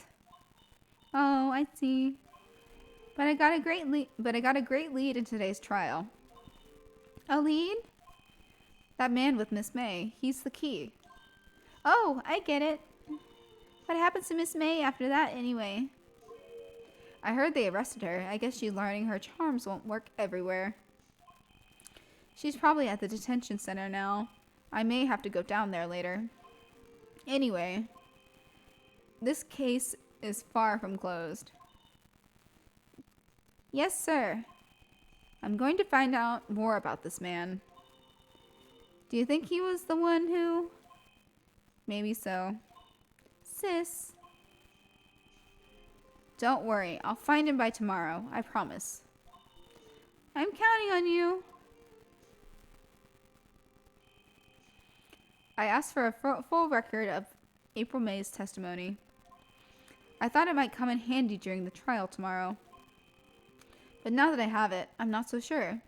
Oh, I see. But I got a great lead in today's trial. A lead? That man with Miss May. He's the key. Oh, I get it. What happens to Miss May after that, anyway? I heard they arrested her. I guess she's learning her charms won't work everywhere. She's probably at the detention center now. I may have to go down there later. Anyway, this case is far from closed. Yes, sir. I'm going to find out more about this man. Do you think he was the one who... Maybe so. Sis. Don't worry, I'll find him by tomorrow, I promise. I'm counting on you. I asked for a full record of April May's testimony. I thought it might come in handy during the trial tomorrow. But now that I have it, I'm not so sure.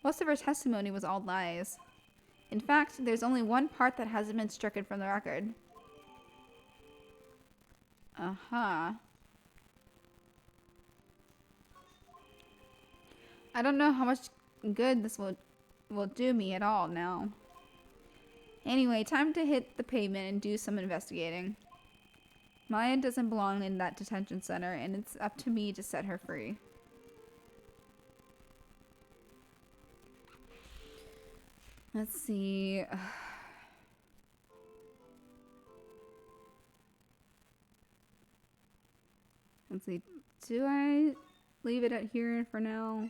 Most of her testimony was all lies. In fact, there's only one part that hasn't been stricken from the record. Uh-huh. I don't know how much good this will do me at all now. Anyway, time to hit the pavement and do some investigating. Maya doesn't belong in that detention center, and it's up to me to set her free. Let's see. Let's see. Do I leave it at here for now?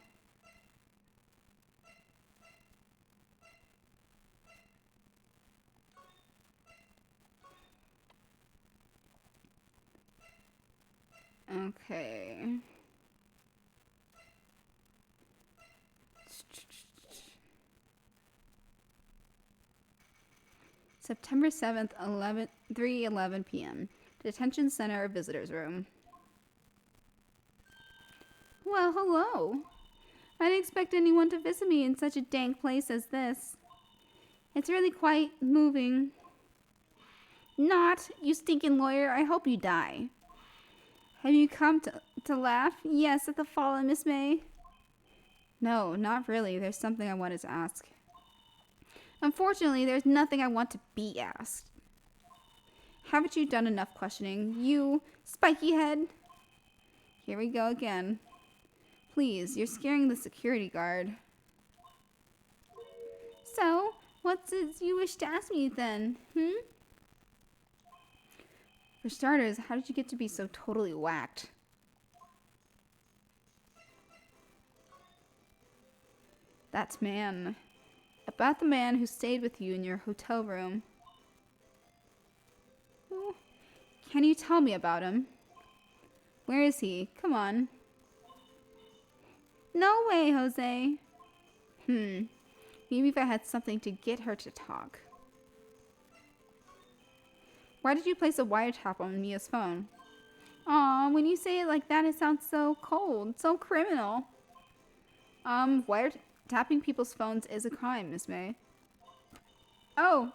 Okay. September 7th, 3:11 p.m. Detention Center Visitors Room. Well, hello. I didn't expect anyone to visit me in such a dank place as this. It's really quite moving. Not, you stinking lawyer. I hope you die. Have you come to laugh? Yes, at the fallen Miss May? No, not really. There's something I wanted to ask. Unfortunately, there's nothing I want to be asked. Haven't you done enough questioning, you spiky head? Here we go again. Please, you're scaring the security guard. So, What's it you wish to ask me then? For starters, how did you get to be so totally whacked? That man. About the man who stayed with you in your hotel room. Ooh. Can you tell me about him? Where is he? Come on. No way, Jose. Maybe if I had something to get her to talk. Why did you place a wiretap on Mia's phone? Aw, when you say it like that, it sounds so cold, so criminal. Wiretapping people's phones is a crime, Miss May. Oh,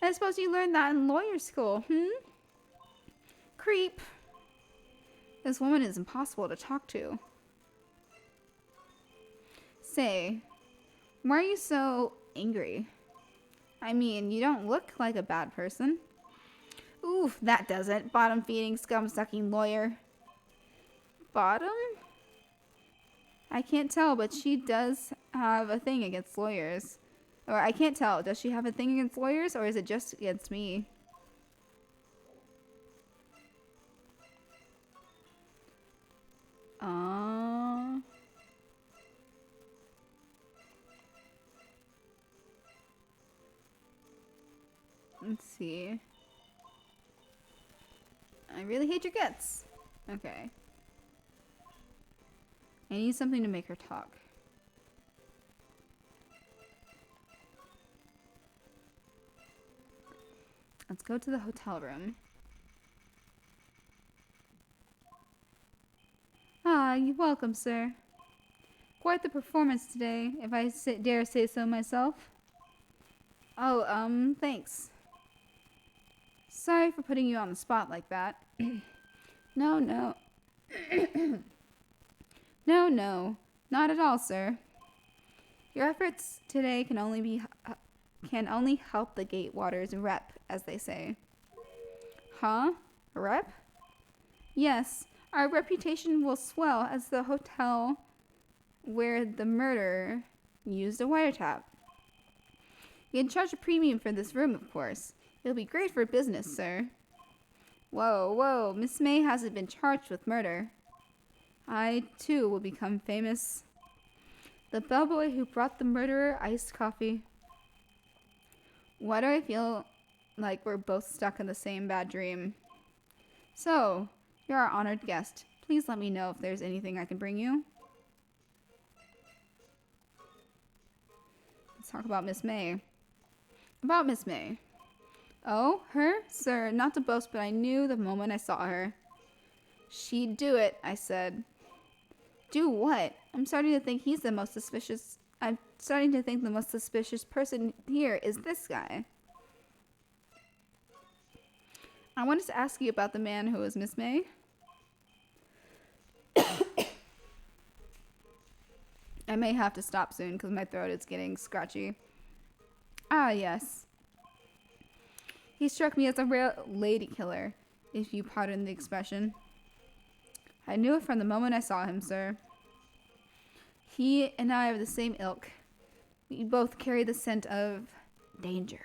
I suppose you learned that in lawyer school, Creep. This woman is impossible to talk to. Say, why are you so angry? I mean, you don't look like a bad person. Oof, that does it. Bottom-feeding, scum-sucking lawyer. Bottom? I can't tell, but she does have a thing against lawyers. Or I can't tell. Does she have a thing against lawyers, or is it just against me? Let's see. I really hate your guts. Okay. I need something to make her talk. Let's go to the hotel room. Ah, you're welcome, sir. Quite the performance today, if I dare say so myself. Oh, thanks. Sorry for putting you on the spot like that. No. No, not at all, sir. Your efforts today can only help the Gatewater's rep, as they say. Huh? Rep? Yes, our reputation will swell as the hotel where the murderer used a wiretap. You can charge a premium for this room, of course. It'll be great for business, sir. Whoa, Miss May hasn't been charged with murder. I, too, will become famous. The bellboy who brought the murderer iced coffee. Why do I feel like we're both stuck in the same bad dream? So, you're our honored guest. Please let me know if there's anything I can bring you. Let's talk about Miss May. About Miss May. Oh, her? Sir, not to boast, but I knew the moment I saw her. She'd do it, I said. Do what? I'm starting to think the most suspicious person here is this guy. I wanted to ask you about the man who was Miss May. I may have to stop soon because my throat is getting scratchy. Ah, yes. He struck me as a real lady killer, if you pardon the expression. I knew it from the moment I saw him, sir. He and I are the same ilk. We both carry the scent of danger.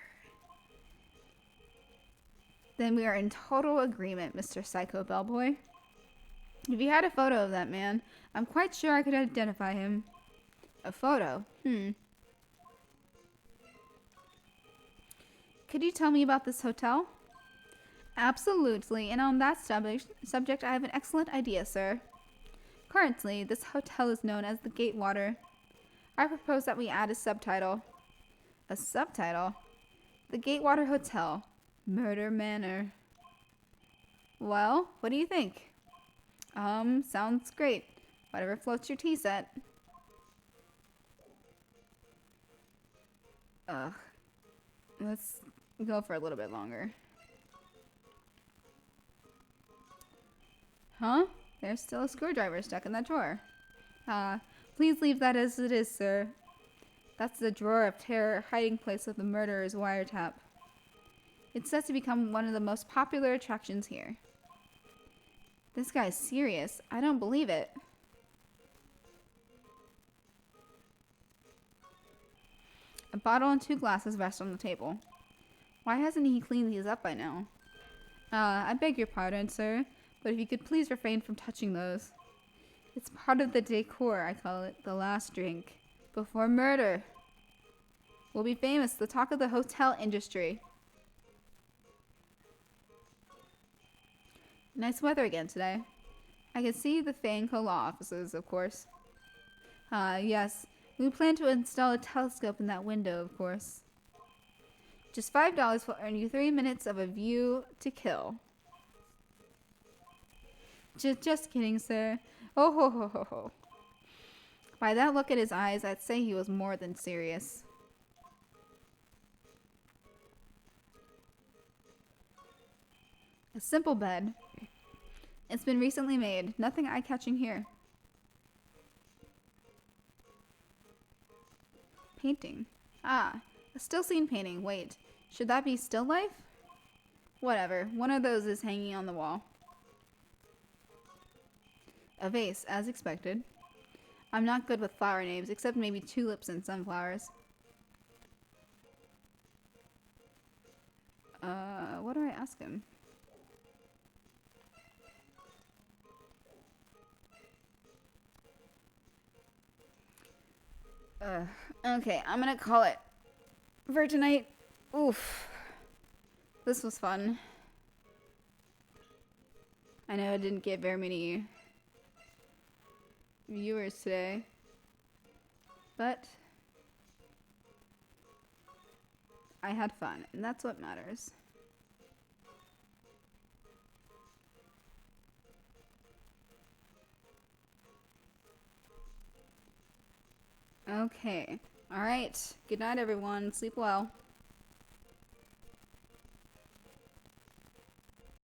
Then we are in total agreement, Mr. Psycho Bellboy. If you had a photo of that man, I'm quite sure I could identify him. A photo? Could you tell me about this hotel? Absolutely, and on that subject, I have an excellent idea, sir. Currently, this hotel is known as the Gatewater. I propose that we add a subtitle. A subtitle? The Gatewater Hotel, Murder Manor. Well, what do you think? Sounds great. Whatever floats your tea set. Let's go for a little bit longer. Huh? There's still a screwdriver stuck in that drawer. Please leave that as it is, sir. That's the drawer of terror, hiding place of the murderer's wiretap. It's set to become one of the most popular attractions here. This guy's serious. I don't believe it. A bottle and 2 glasses rest on the table. Why hasn't he cleaned these up by now? I beg your pardon, sir, but if you could please refrain from touching those. It's part of the decor, I call it, the last drink. Before murder. We'll be famous, the talk of the hotel industry. Nice weather again today. I can see the Fanco law offices, of course. Yes. We plan to install a telescope in that window, of course. Just $5 will earn you 3 minutes of a view to kill. Just kidding, sir. Oh ho ho ho ho. By that look at his eyes, I'd say he was more than serious. A simple bed. It's been recently made. Nothing eye-catching here. Painting. Ah, a still scene painting. Wait, should that be still life? Whatever, one of those is hanging on the wall. A vase, as expected. I'm not good with flower names, except maybe tulips and sunflowers. What do I ask him? Okay, I'm gonna call it for tonight. Oof. This was fun. I know I didn't get very many viewers today, but I had fun, and that's what matters. Okay. All right. Good night, everyone. Sleep well.